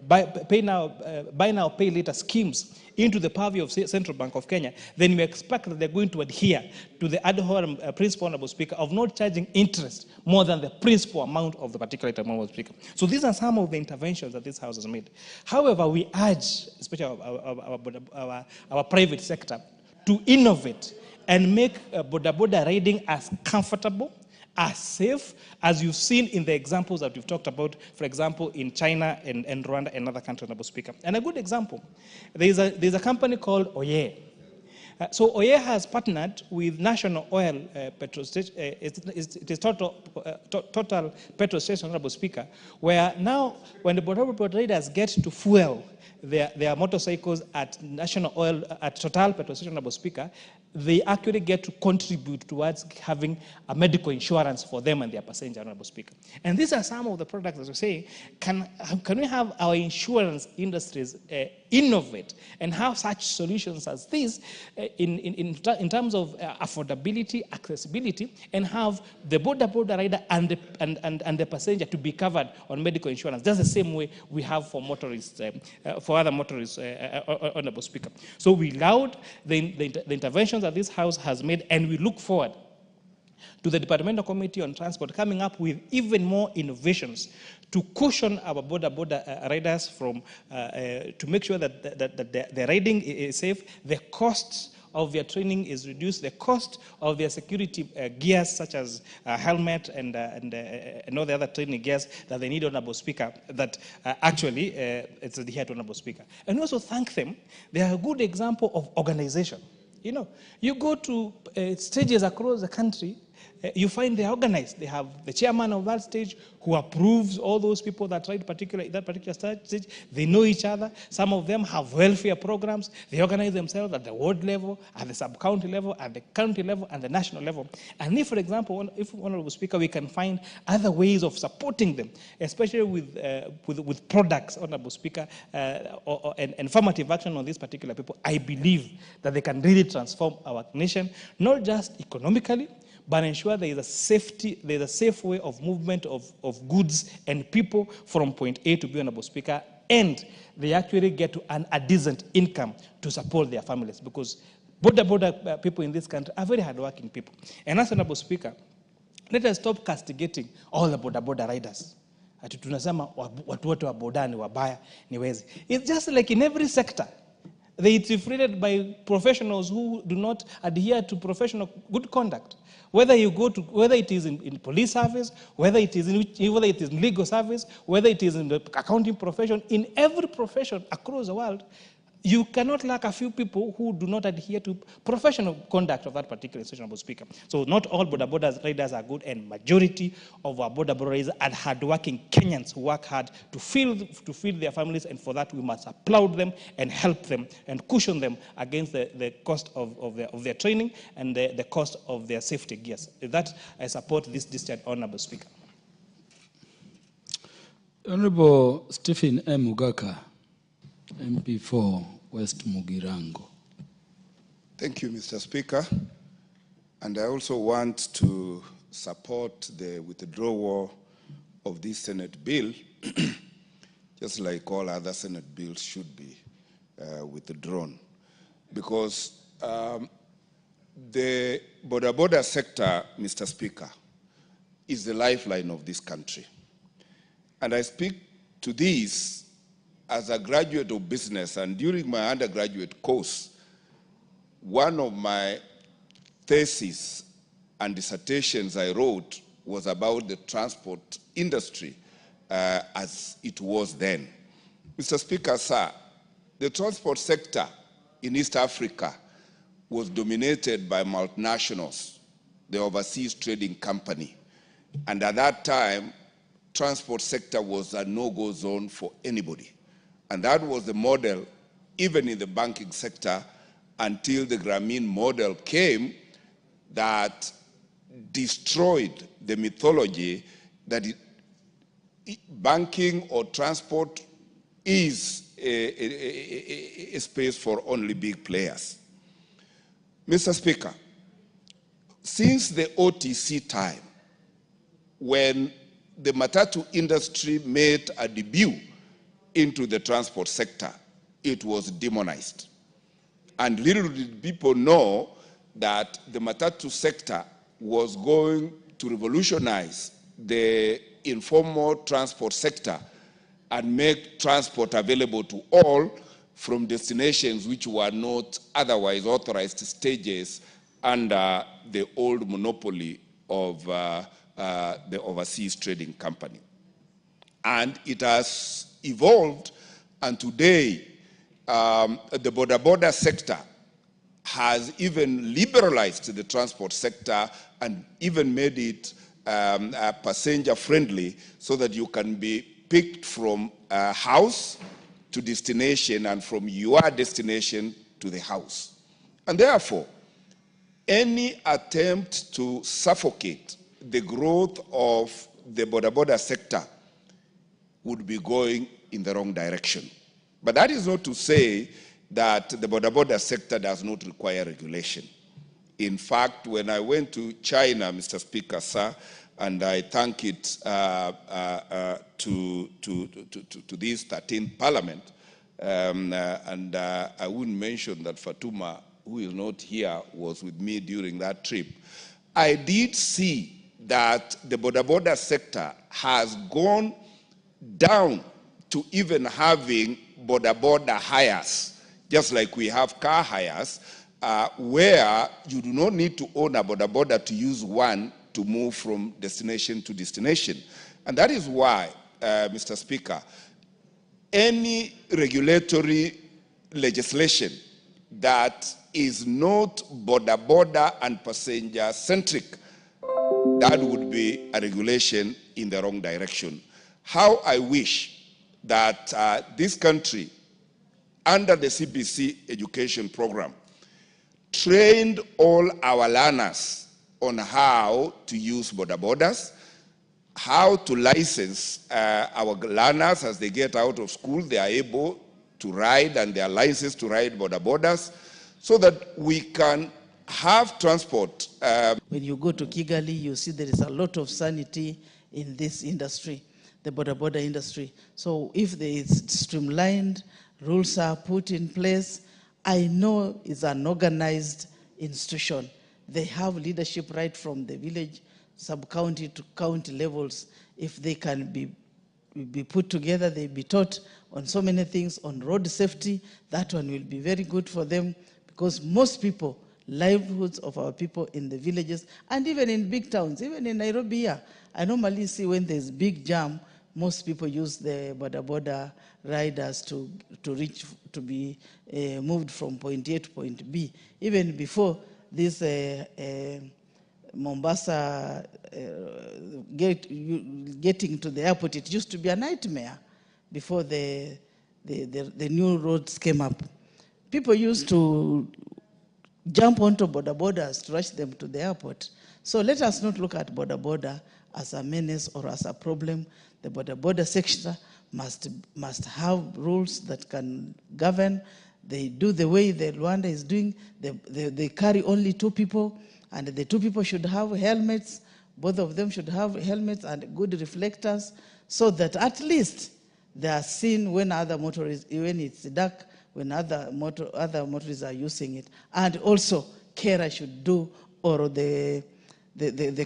buy now, pay later schemes into the purview of Central Bank of Kenya, then we expect that they're going to adhere to the ad hoc principle, Honorable Speaker, of not charging interest more than the principal amount of the particular item, Honorable Speaker. So these are some of the interventions that this House has made. However, we urge, especially our private sector, to innovate and make boda riding as comfortable, as safe as you've seen in the examples that we've talked about, for example, in China and Rwanda and other countries, Honorable Speaker. And a good example, there's a company called Oye. So Oye has partnered with National Oil Petrol Station, it is Total Petrol Station, Honorable Speaker, where now when the boda riders get to fuel their motorcycles at National Oil, at Total Petrol Station, Honorable Speaker, they actually get to contribute towards having a medical insurance for them and their passenger, Honorable Speaker. And these are some of the products, as we say, can we have our insurance industries innovate and have such solutions as these in terms of affordability, accessibility, and have the boda rider and the passenger to be covered on medical insurance. That's the same way we have for motorists, for other motorists, Honorable Speaker. So we laud the interventions that this House has made, and we look forward to the Departmental Committee on Transport coming up with even more innovations to cushion our boda riders from, to make sure that the riding is safe, the costs of their training is reduced, the cost of their security gears such as helmet and all the other training gears that they need, Honorable Speaker, that actually it's adhered to, Honorable Speaker. And also thank them. They are a good example of organization. You know, you go to stages across the country, you find they're organized. They have the chairman of that stage who approves all those people that ride that particular stage. They know each other. Some of them have welfare programs. They organize themselves at the ward level, at the sub-county level, at the county level, and the national level. And if, for example, if, Honorable Speaker, we can find other ways of supporting them, especially with products, Honorable Speaker, and formative action on these particular people, I believe that they can really transform our nation, not just economically, but ensure there is a safe way of movement of goods and people from point A to B, Honorable Speaker, and they actually get to earn a decent income to support their families, because boda people in this country are very hardworking people. And as Honorable Speaker, let us stop castigating all the boda riders. Ati tunasema watu wote wa boda ni wabaya, ni wezi. It's just like in every sector. They are treated by professionals who do not adhere to professional good conduct. Whether you go to, whether it is in police service, whether it is in legal service, whether it is in the accounting profession, in every profession across the world, you cannot lack a few people who do not adhere to professional conduct of that particular institution, Honorable Speaker. So not all boda riders are good, and majority of our boda riders are hardworking Kenyans who work hard to feed their families, and for that we must applaud them and help them and cushion them against the cost of their training and the cost of their safety gears. With that, I support this discharge, Honorable Speaker. Honorable Stephen M. Ugaka, MP4 West Mugirango. Thank you, Mr. Speaker. And I also want to support the withdrawal of this Senate bill, just like all other Senate bills, should be withdrawn. Because the border sector, Mr. Speaker, is the lifeline of this country. And I speak to this as a graduate of business, and during my undergraduate course, one of my theses and dissertations I wrote was about the transport industry as it was then. Mr. Speaker, sir, the transport sector in East Africa was dominated by multinationals, the overseas trading company. And at that time, transport sector was a no-go zone for anybody. And that was the model, even in the banking sector, until the Grameen model came that destroyed the mythology that banking or transport is a space for only big players. Mr. Speaker, since the OTC time, when the matatu industry made a debut into the transport sector, it was demonized. And little did people know that the matatu sector was going to revolutionize the informal transport sector and make transport available to all from destinations which were not otherwise authorized stages under the old monopoly of the overseas trading company. And it has evolved, and today the border sector has even liberalized the transport sector and even made it passenger friendly so that you can be picked from house to destination and from your destination to the house. And therefore, any attempt to suffocate the growth of the border sector would be going in the wrong direction. But that is not to say that the border sector does not require regulation. In fact, when I went to China, Mr. Speaker, sir, and I thank it to this 13th Parliament, and I wouldn't mention that Fatuma, who is not here, was with me during that trip. I did see that the border sector has gone down to even having border hires, just like we have car hires, where you do not need to own a border to use one to move from destination to destination. And that is why, Mr. Speaker, any regulatory legislation that is not border and passenger-centric, that would be a regulation in the wrong direction. How I wish that this country, under the CBC education program, trained all our learners on how to use borders, how to license our learners as they get out of school, they are able to ride and they are licensed to ride borders, so that we can have transport. When you go to Kigali, you see there is a lot of sanity in this industry, the border industry. So if there is streamlined, rules are put in place, I know it's an organized institution. They have leadership right from the village, sub-county to county levels. If they can be put together, they be taught on so many things, on road safety, that one will be very good for them, because most people, livelihoods of our people in the villages, and even in big towns, even in Nairobi here, I normally see when there's big jam, most people use the border riders to be moved from point A to point B. Even before this Mombasa getting to the airport, it used to be a nightmare before the new roads came up. People used to jump onto borders to rush them to the airport. So let us not look at border as a menace or as a problem. The border sector must have rules that can govern. They do the way the Rwanda is doing. They carry only 2 people, and the 2 people should have helmets Both of them should have helmets and good reflectors so that at least they are seen when other motorists, when it's dark, when other motorists are using it. And also, Kera should do, or the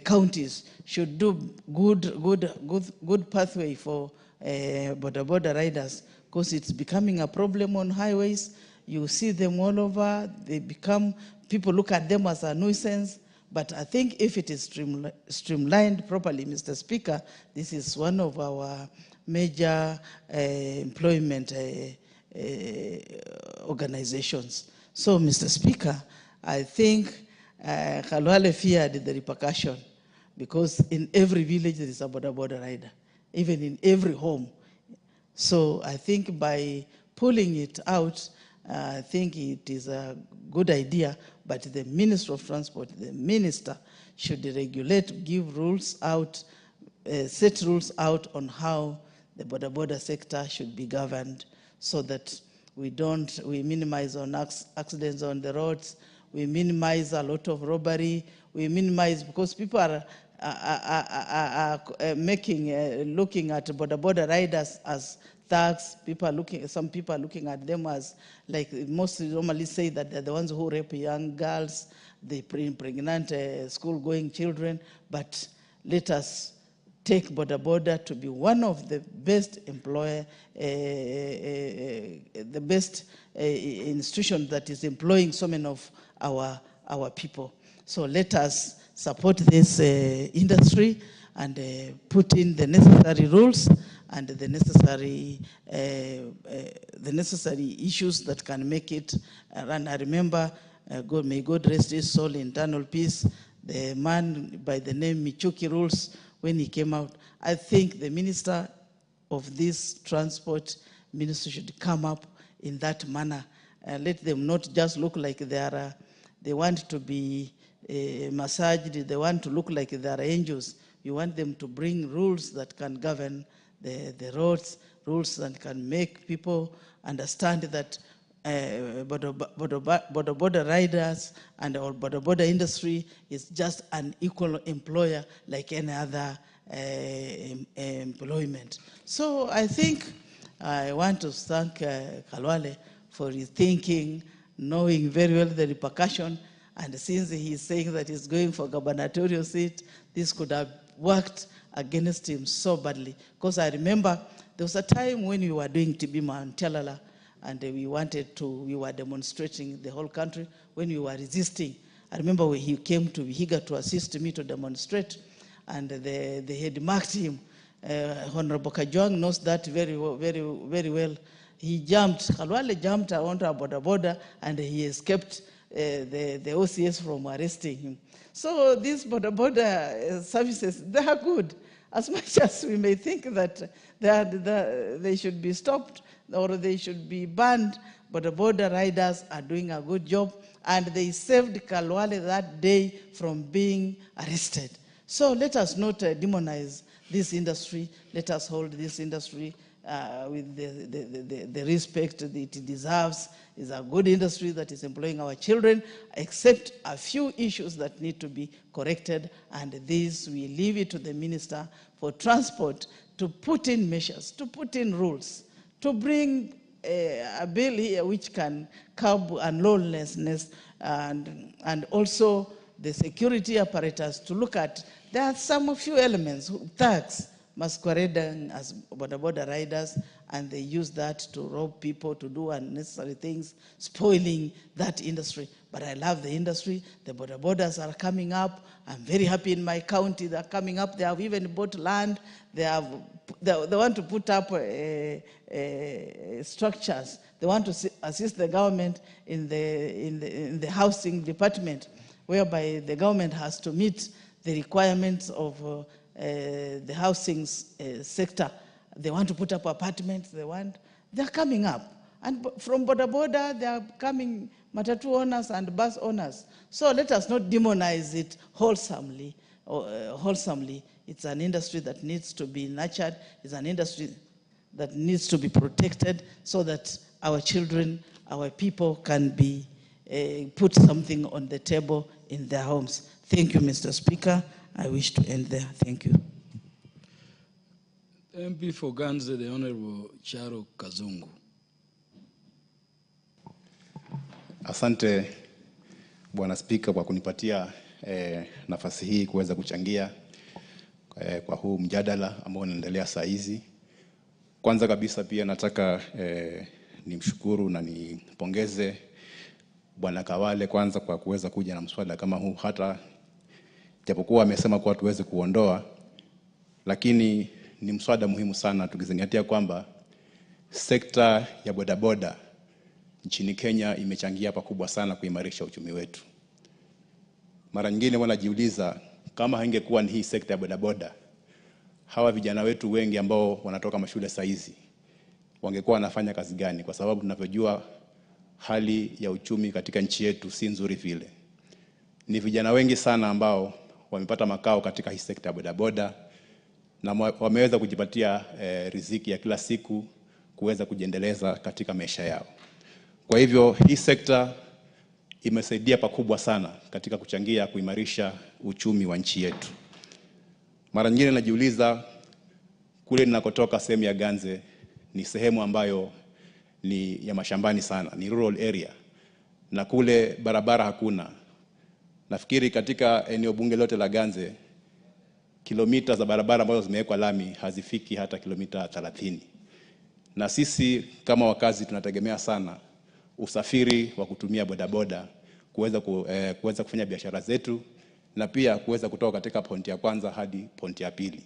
counties should do good pathway for border riders, because it's becoming a problem on highways. You see them all over. They become, people look at them as a nuisance. But I think if it is streamlined properly, Mr. Speaker, this is one of our major employment organizations. So, Mr. Speaker, I think Khalwale feared the repercussion, because in every village there is a border rider, even in every home. So I think by pulling it out, I think it is a good idea, but the Minister of Transport, the minister, should regulate, give rules out, set rules out on how the border sector should be governed, so that we minimize on accidents on the roads, we minimize a lot of robbery, we minimize, because people are looking at border riders as thugs. Some people are looking at them as, like most normally say that they're the ones who rape young girls, they impregnate school-going children, but let us take border to be one of the best employer, the best institution that is employing so many of our people. So let us support this industry and put in the necessary rules and the necessary issues that can make it run. I remember, may God rest his soul in eternal peace, the man by the name Michuki Rules, when he came out. I think the minister of this transport ministry should come up in that manner. Let them not just look like they want to be massaged, they want to look like they are angels. You want them to bring rules that can govern the roads, rules that can make people understand that border riders and our border industry is just an equal employer like any other employment. So I think I want to thank Khalwale for his thinking, knowing very well the repercussion, and since he's saying that he's going for gubernatorial seat, this could have worked against him so badly. Because I remember there was a time when we were doing Tibima and Telala, and we were demonstrating the whole country when we were resisting. I remember when he came to Vihiga to assist me to demonstrate, and they had marked him. Honorable Kajwang knows that very well. He jumped, Khalwale jumped onto a border, and he escaped the OCS from arresting him. So these border services, they are good. As much as we may think that they should be stopped or they should be banned, but the border riders are doing a good job, and they saved Khalwale that day from being arrested. So let us not demonize this industry. Let us hold this industry with the respect that it deserves. It's a good industry that is employing our children, except a few issues that need to be corrected, and this we leave it to the Minister for Transport to put in measures, to put in rules, to bring a bill here which can curb unlawlessness, and also the security apparatus to look at. There are some few elements, thugs masquerading as border riders, and they use that to rob people, to do unnecessary things, spoiling that industry. But I love the industry. The borders are coming up. I'm very happy in my county. They're coming up. They have even bought land. They want to put up structures. They want to assist the government in the housing department, whereby the government has to meet the requirements of the housing sector. They want to put up apartments. They're coming up. And from border, they are coming matatu owners and bus owners. So let us not demonize it wholesomely. It's an industry that needs to be nurtured. It's an industry that needs to be protected so that our children, our people can be put something on the table in their homes. Thank you, Mr. Speaker. I wish to end there. Thank you. MP for Ganze, the Honorable Charo Kazungu. Asante Bwana Spika kwa kunipatia nafasi hii kuweza kuchangia kwa huu mjadala ambao unaendelea saa hizi. Kwanza kabisa pia nataka nimshukuru na nipongeze Bwana Kawale kwanza kwa kuweza kuja na mswada kama huu, hata japokuwa amesema kwa tuweze kuondoa, lakini ni mswada muhimu sana tukizingatia kwamba sekta ya bodaboda nchini Kenya imechangia pakubwa sana kuimarisha uchumi wetu. Mara nyingine wanajiuliza kama haingekuwa ni hii sekta ya bodaboda, hawa vijana wetu wengi ambao wanatoka mashule saizi wangekuwa wanafanya kazi gani? Kwa sababu tunavyojua hali ya uchumi katika nchi yetu si nzuri vile. Ni vijana wengi sana ambao wamepata makao katika hii sekta ya bodaboda na wameweza kujipatia riziki ya kila siku kuweza kujiendeleza katika maisha yao. Kwa hivyo hii sekta imesaidia pakubwa sana katika kuchangia kuimarisha uchumi wa nchi yetu. Mara nyingine najiuliza kule ninakotoka sehemu ya Ganze ni sehemu ambayo ni ya mashambani sana, ni rural area. Na kule barabara hakuna. Nafikiri katika eneo bunge lote la Ganze kilomita za barabara ambazo zimewekwa lami hazifiki hata kilomita 30. Na sisi kama wakazi tunategemea sana usafiri wa kutumia bodaboda kuweza kufanya biashara zetu na pia kuweza kutoka katika pointi ya kwanza hadi pointi ya pili.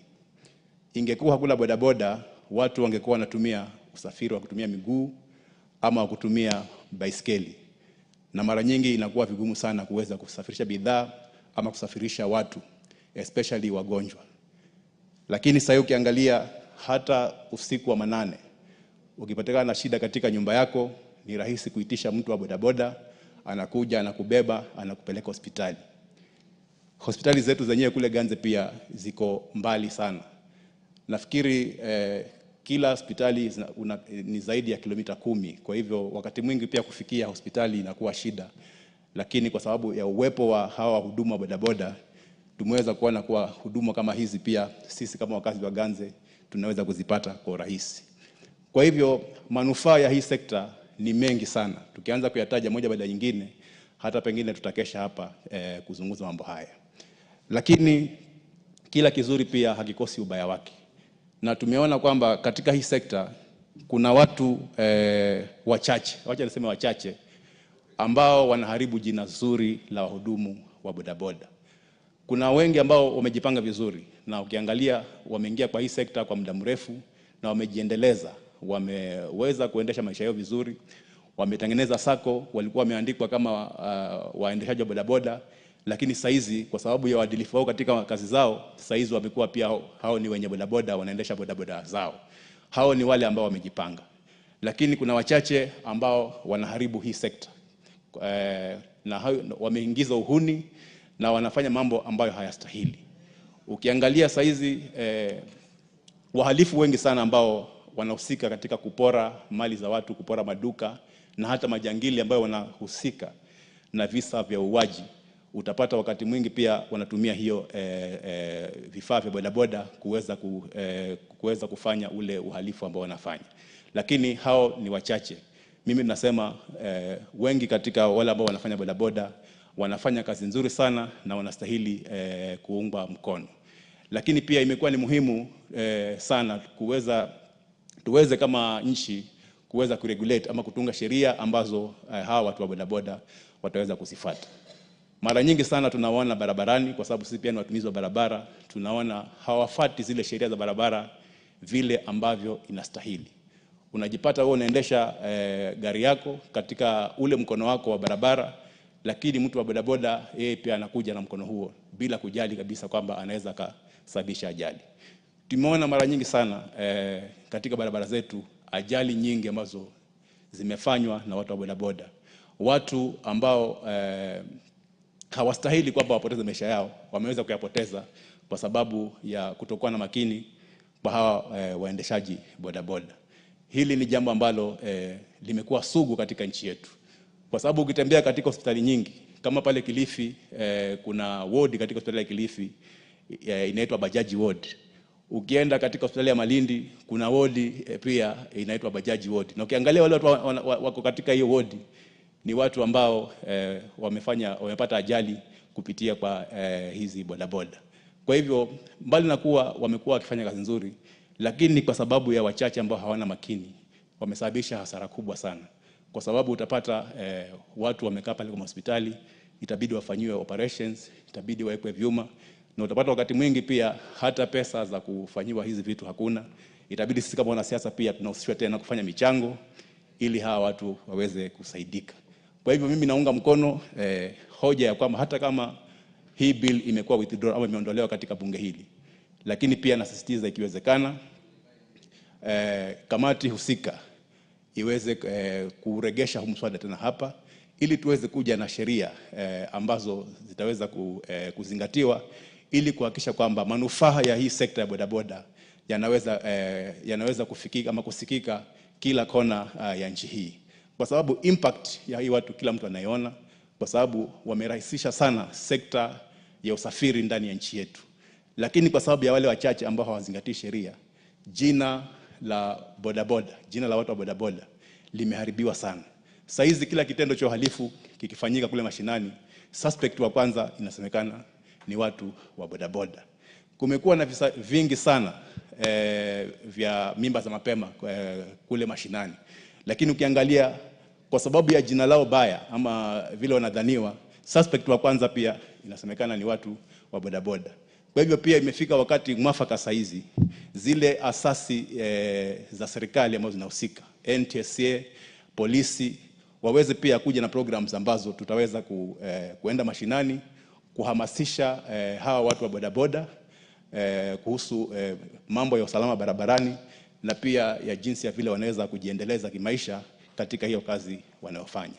Ingekuwa hakuna bodaboda, watu wangekuwa wanatumia usafiri wa kutumia miguu ama wa kutumia baiskeli. Na mara nyingi inakuwa vigumu sana kuweza kusafirisha bidhaa ama kusafirisha watu, especially wagonjwa. Lakini sasa ukiangalia hata usiku wa manane, ukipatikana na shida katika nyumba yako, ni rahisi kuitisha mtu wa bodaboda, anakuja, anakubeba, anakupeleka hospitali. Hospitali zetu zenyewe kule Ganze pia ziko mbali sana. Nafikiri kila hospitali ni zaidi ya kilomita 10. Kwa hivyo wakati mwingi pia kufikia hospitali inakuwa shida. Lakini kwa sababu ya uwepo wa hawa huduma bodaboda, tumeweza kuona kuwa huduma kama hizi pia sisi kama wakazi wa Ganze tunaweza kuzipata kwa urahisi. Kwa hivyo manufaa ya hii sekta ni mengi sana. Tukianza kuyataja moja baada ya nyingine, hata pengine tutakesha hapa kuzungumza mambo haya. Lakini kila kizuri pia hakikosi ubaya wake. Na tumeona kwamba katika hii sekta kuna watu wachache, wacha niseme wachache, ambao wanaharibu jina zuri la wahudumu wa bodaboda. Kuna wengi ambao wamejipanga vizuri na ukiangalia wameingia kwa hii sekta kwa muda mrefu na wamejiendeleza, wameweza kuendesha maisha yao vizuri, wametengeneza sako, walikuwa wameandikwa kama waendeshaji wa bodaboda, lakini saizi kwa sababu ya uadilifu wao katika kazi zao, saizi wamekuwa pia hao ni wenye bodaboda, wanaendesha bodaboda zao. Hao ni wale ambao wamejipanga. Lakini kuna wachache ambao wanaharibu hii sekta. Na wameingiza uhuni na wanafanya mambo ambayo hayastahili. Ukiangalia saizi wahalifu wengi sana ambao wanahusika katika kupora mali za watu, kupora maduka na hata majangili ambao wanahusika na visa vya uwaji, utapata wakati mwingi pia wanatumia hiyo vifaa vya bodaboda kuweza kufanya ule uhalifu ambao wanafanya. Lakini hao ni wachache. Mimi nasema wengi katika wale ambao wanafanya bodaboda wanafanya kazi nzuri sana na wanastahili kuungwa mkono. Lakini pia imekuwa ni muhimu sana tuweze kama nchi kuweza kuregulate ama kutunga sheria ambazo hawa watu wa bodaboda wataweza kuzifuata. Mara nyingi sana tunaona barabarani, kwa sababu sisi pia ni watumizi wa barabara, tunaona hawafuati zile sheria za barabara vile ambavyo inastahili. Unajipata wewe unaendesha gari yako katika ule mkono wako wa barabara, lakini mtu wa bodaboda yeye pia anakuja na mkono huo bila kujali kabisa kwamba anaweza kusababisha ajali. Tumeona mara nyingi sana katika barabara zetu ajali nyingi ambazo zimefanywa na watu wa bodaboda. Watu ambao hawastahili kwamba wapoteze maisha yao, wameweza kuyapoteza kwa sababu ya kutokuwa na makini kwa hawa waendeshaji bodaboda. Hili ni jambo ambalo limekuwa sugu katika nchi yetu. Kwa sababu ukitembea katika hospitali nyingi, kama pale Kilifi, kuna ward katika hospitali ya Kilifi inaitwa bajaji ward. Ukienda katika hospitali ya Malindi kuna wodi pia inaitwa bajaji ward. Na ukiangalia wale watu wako katika hiyo wodi ni watu ambao wamepata ajali kupitia kwa hizi bodaboda. Kwa hivyo mbali na kuwa wamekuwa wakifanya kazi nzuri, lakini kwa sababu ya wachache ambao hawana makini wamesababisha hasara kubwa sana. Kwa sababu utapata watu wamekaa pale kwa hospitali, itabidi wafanyiwe operations, itabidi wawekwe vyuma, na utapata wakati mwingi pia hata pesa za kufanyiwa hizi vitu hakuna. Itabidi sisi kama wanasiasa pia tunahusishwa tena kufanya michango ili hawa watu waweze kusaidika. Kwa hivyo mimi naunga mkono hoja ya kwamba hata kama hii bill imekuwa withdrawn au imeondolewa katika bunge hili, lakini pia nasisitiza ikiwezekana kamati husika iweze kuregesha huu mswada tena hapa ili tuweze kuja na sheria ambazo zitaweza kuzingatiwa ili kuhakikisha kwamba manufaa ya hii sekta ya bodaboda yanaweza kufikika ama kusikika kila kona ya nchi hii. Kwa sababu impact ya hii watu kila mtu anaiona, kwa sababu wamerahisisha sana sekta ya usafiri ndani ya nchi yetu. Lakini kwa sababu ya wale wachache ambao hawazingatii sheria, jina la bodaboda, jina la watu wa bodaboda limeharibiwa sana. Sasa hizi kila kitendo cha uhalifu kikifanyika kule mashinani, suspect wa kwanza inasemekana ni watu wa bodaboda. Kumekuwa na visa vingi sana vya mimba za mapema kule mashinani. Lakini ukiangalia kwa sababu ya jina lao baya ama vile wanadhaniwa, suspect wa kwanza pia inasemekana ni watu wa bodaboda. Kwa hivyo pia imefika wakati mwafaka saa hizi zile asasi za serikali ambazo zinahusika, NTSA, polisi, waweze pia kuja na programs ambazo tutaweza kuenda mashinani kuhamasisha hawa watu wa bodaboda kuhusu mambo ya usalama barabarani na pia ya jinsi ya vile wanaweza kujiendeleza kimaisha katika hiyo kazi wanayofanya.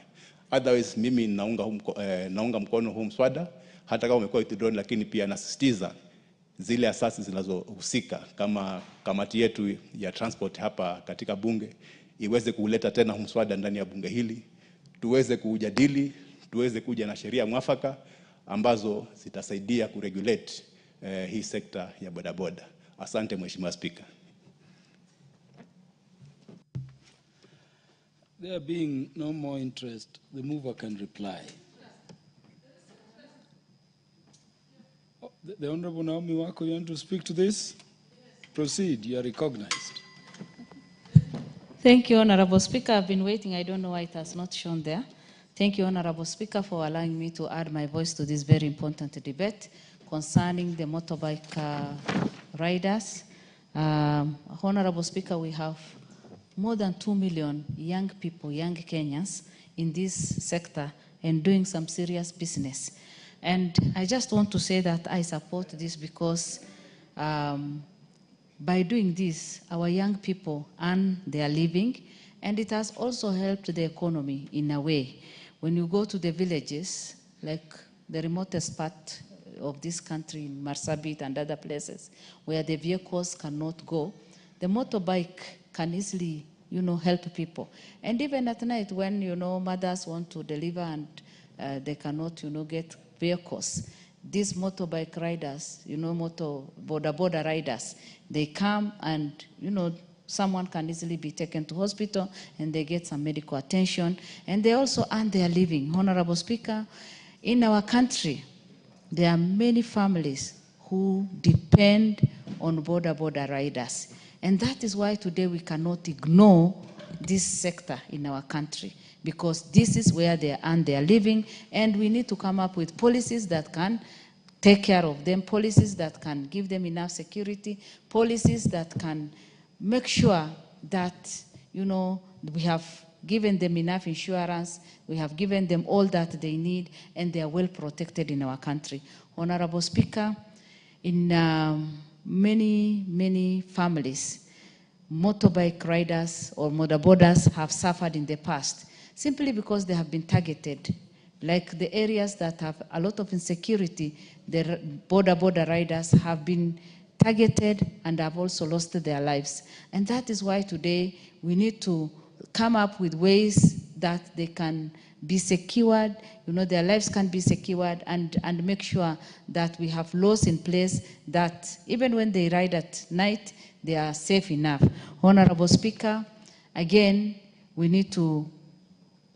Otherwise mimi naunga mkono huu mswada hata kama umekuwa withdrawn, lakini pia nasisitiza zile asasi zinazohusika kama kamati yetu ya transport hapa katika bunge iweze kuleta tena huu mswada ndani ya bunge hili, tuweze kujadili, tuweze kuja na sheria mwafaka ambazo zitasaidia kuregulate hii sekta ya bodaboda. Asante Mheshimiwa Speaker. There being no more interest, the mover can reply. The Honorable Naomi Wako, you want to speak to this? Proceed, you are recognized. Thank you, Honorable Speaker. I've been waiting. I don't know why it has not shown there. Thank you, Honorable Speaker, for allowing me to add my voice to this very important debate concerning the motorbike riders. Honorable Speaker, we have more than 2 million young people, young Kenyans in this sector and doing some serious business. And I just want to say that I support this because by doing this, our young people earn their living, and it has also helped the economy in a way. When you go to the villages, like the remotest part of this country, in Marsabit and other places, where the vehicles cannot go, the motorbike can easily, help people. And even at night when, mothers want to deliver and they cannot, get vehicles, these motorbike riders, boda riders, they come and, someone can easily be taken to hospital and they get some medical attention, and they also earn their living. Honorable Speaker, in our country, there are many families who depend on boda riders. And that is why today we cannot ignore this sector in our country, because this is where they earn their living, and we need to come up with policies that can take care of them, policies that can give them enough security, policies that can make sure that, we have given them enough insurance, we have given them all that they need, and they are well protected in our country. Honorable Speaker, in many families, motorbike riders or motorboarders have suffered in the past simply because they have been targeted. Like the areas that have a lot of insecurity, the border riders have been targeted and have also lost their lives. And that is why today we need to come up with ways that they can be secured, their lives can be secured, and make sure that we have laws in place that even when they ride at night, they are safe enough. Honorable Speaker, again, we need to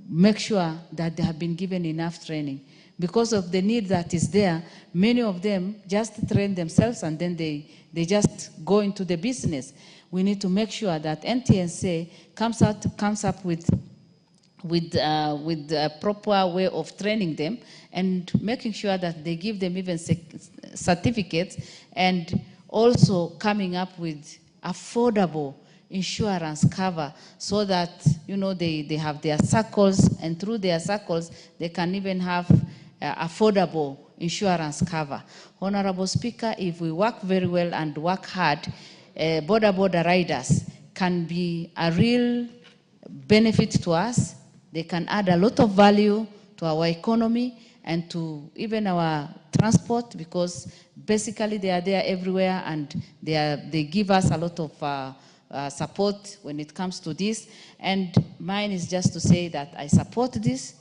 make sure that they have been given enough training. Because of the need that is there, many of them just train themselves and then they just go into the business. We need to make sure that NTSA comes up with a proper way of training them and making sure that they give them even certificates, and also coming up with affordable insurance cover so that they have their circles, and through their circles they can even have affordable insurance cover. Honorable Speaker, if we work very well and work hard, border riders can be a real benefit to us. They can add a lot of value to our economy and to even our transport, because basically they are there everywhere and they give us a lot of support when it comes to this. And mine is just to say that I support this,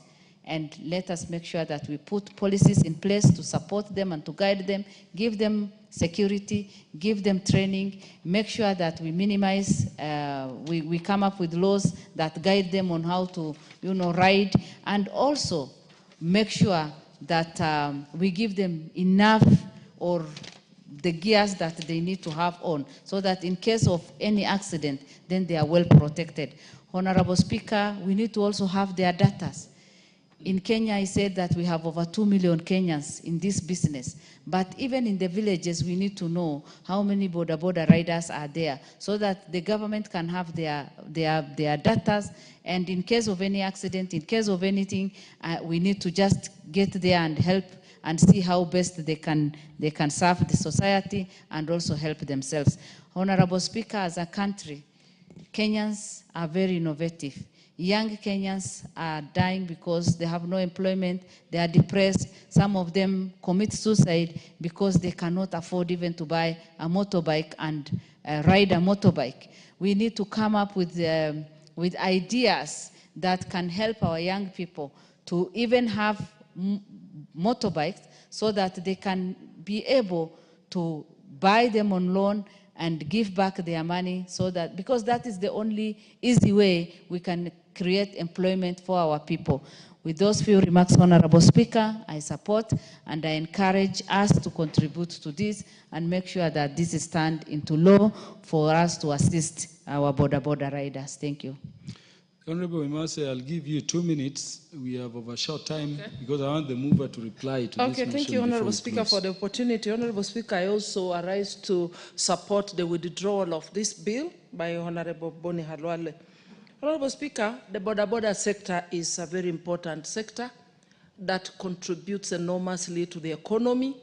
and let us make sure that we put policies in place to support them and to guide them, give them security, give them training, make sure that we minimize, we come up with laws that guide them on how to, ride, and also make sure that we give them enough or the gears that they need to have on, so that in case of any accident, then they are well protected. Honorable Speaker, we need to also have their data. In Kenya, I said that we have over 2 million Kenyans in this business. But even in the villages, we need to know how many border riders are there, so that the government can have their data. And in case of any accident, in case of anything, we need to just get there and help and see how best they can serve the society and also help themselves. Honorable Speaker, as a country, Kenyans are very innovative. Young Kenyans are dying because they have no employment, they are depressed. Some of them commit suicide because they cannot afford even to buy a motorbike and ride a motorbike. We need to come up with ideas that can help our young people to even have motorbikes, so that they can be able to buy them on loan and give back their money, so that, because that is the only easy way we can create employment for our people. With those few remarks, Honorable Speaker, I support and I encourage us to contribute to this and make sure that this is turned into law for us to assist our border riders. Thank you. Honorable Imase, I'll give you 2 minutes. We have overshot time because I want the mover to reply to this motion. Okay, thank you, Honorable Speaker, for the opportunity. Honorable Speaker, I also arise to support the withdrawal of this bill by Honorable Boni Halwale. Honorable Speaker, the border sector is a very important sector that contributes enormously to the economy.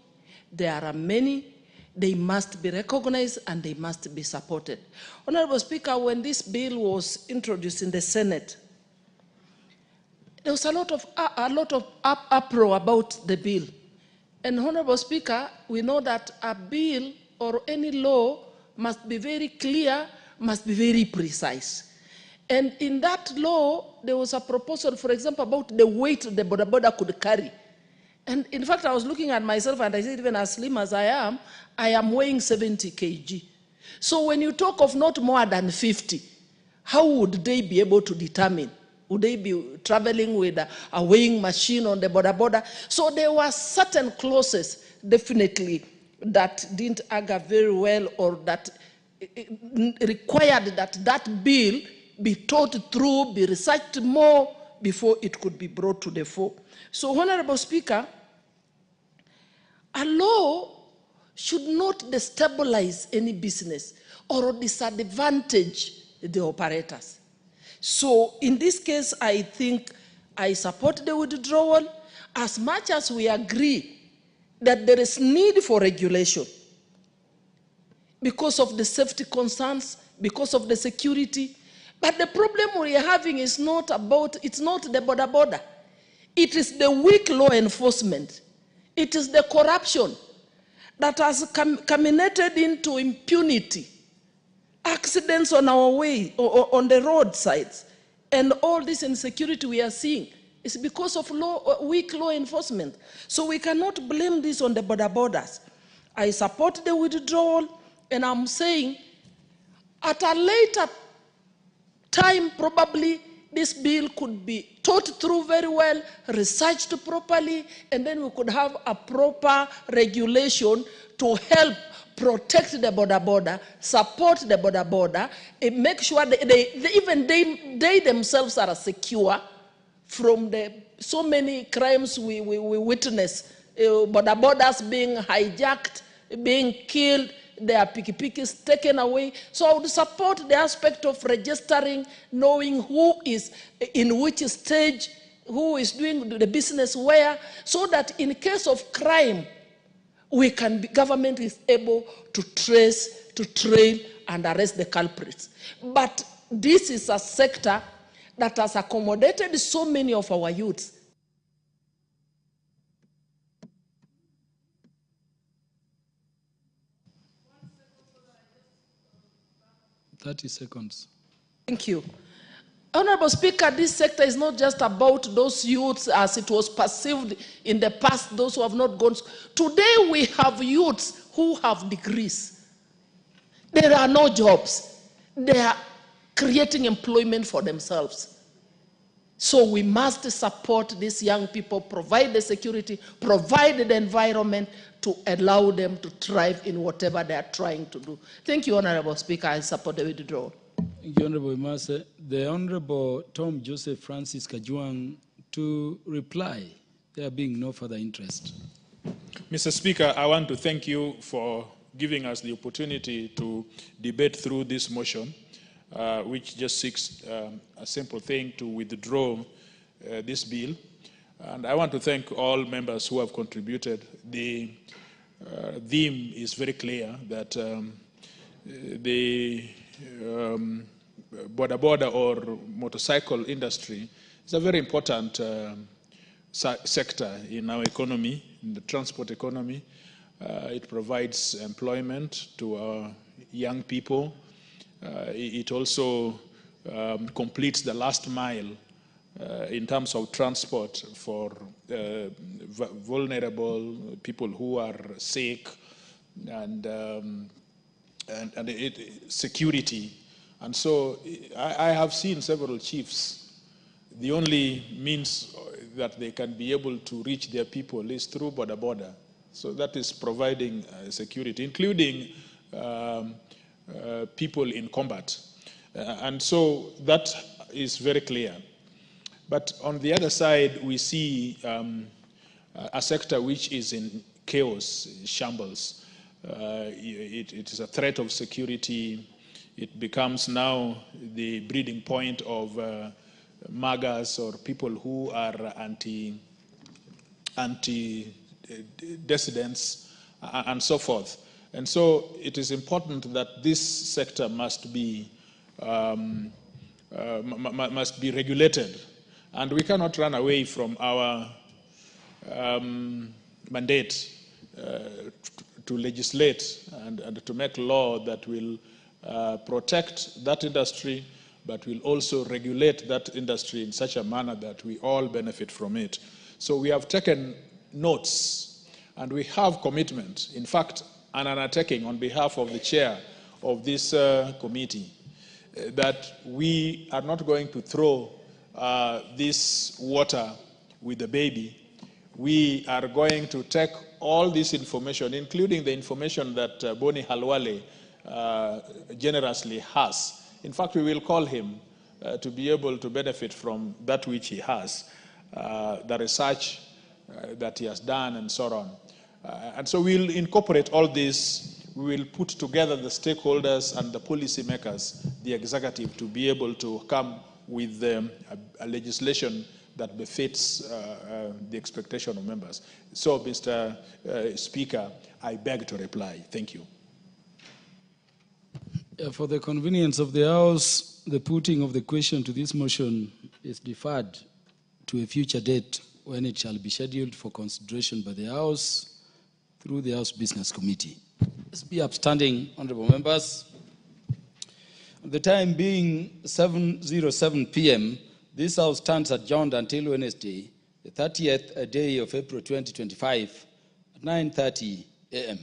There are many. They must be recognized and they must be supported. Honorable Speaker, when this bill was introduced in the Senate, there was a lot of uproar about the bill. And Honorable Speaker, we know that a bill or any law must be very clear, must be very precise. And in that law, there was a proposal, for example, about the weight the border could carry. And in fact, I was looking at myself and I said, even as slim as I am weighing 70 kg. So when you talk of not more than 50, how would they be able to determine? Would they be traveling with a weighing machine on the border? So there were certain clauses, definitely, that didn't agger very well, or that required that that bill be thought through, be researched more before it could be brought to the fore. So, Honorable Speaker, a law should not destabilize any business or disadvantage the operators. So, in this case, I think I support the withdrawal as much as we agree that there is need for regulation because of the safety concerns, because of the security. But the problem we are having is not about, it's not the border. It is the weak law enforcement. It is the corruption that has culminated into impunity, accidents on our way, or on the roadsides, and all this insecurity we are seeing. It's because of weak law enforcement. So we cannot blame this on the borders. I support the withdrawal, and I'm saying at a later time, probably this bill could be thought through very well, researched properly, and then we could have a proper regulation to help protect the border, support the border, and make sure they themselves are secure from so many crimes we witness. Borders being hijacked, being killed, their pikipikis taken away. So I would support the aspect of registering, knowing who is in which stage, who is doing the business where, so that in case of crime, government is able to trace, to trail, and arrest the culprits. But this is a sector that has accommodated so many of our youths. "30 seconds. Thank you. Honorable Speaker, this sector is not just about those youths as it was perceived in the past, those who have not gone. Today we have youths who have degrees. There are no jobs. They are creating employment for themselves. So we must support these young people, provide the security, provide the environment to allow them to thrive in whatever they are trying to do. Thank you, Honorable Speaker. I support the withdrawal. Thank you, Honorable Imase. The Honorable Tom Joseph Francis Kajwang to reply, there being no further interest. Mr. Speaker, I want to thank you for giving us the opportunity to debate through this motion, which just seeks a simple thing to withdraw this bill. And I want to thank all members who have contributed. The theme is very clear that the border or motorcycle industry is a very important sector in our economy, in the transport economy. It provides employment to our young people. It also completes the last mile in terms of transport for vulnerable people who are sick and security. And so I have seen several chiefs. The only means that they can be able to reach their people is through border. So that is providing security, including people in combat. And so that is very clear. But on the other side, we see a sector which is in chaos, shambles. It is a threat of security. It becomes now the breeding point of MAGAs or people who are anti-dissidents and so forth. And so it is important that this sector must be regulated. And we cannot run away from our mandate to legislate and to make law that will protect that industry, but will also regulate that industry in such a manner that we all benefit from it. So we have taken notes and we have commitment. In fact, an undertaking on behalf of the chair of this committee that we are not going to throw this water with the baby. We are going to take all this information, including the information that Boni Halwale generously has. In fact, we will call him to be able to benefit from that which he has, the research that he has done and so on. And so we'll incorporate all this. We will put together the stakeholders and the policymakers, the executive, to be able to come with a legislation that befits the expectation of members. So, Mr. Speaker, I beg to reply. Thank you. For the convenience of the House, the putting of the question to this motion is deferred to a future date when it shall be scheduled for consideration by the House through the House Business Committee. Let's be upstanding, honorable members. The time being 7:07 p.m., This House stands adjourned until Wednesday, the 30th day of April 2025 at 9:30 a.m.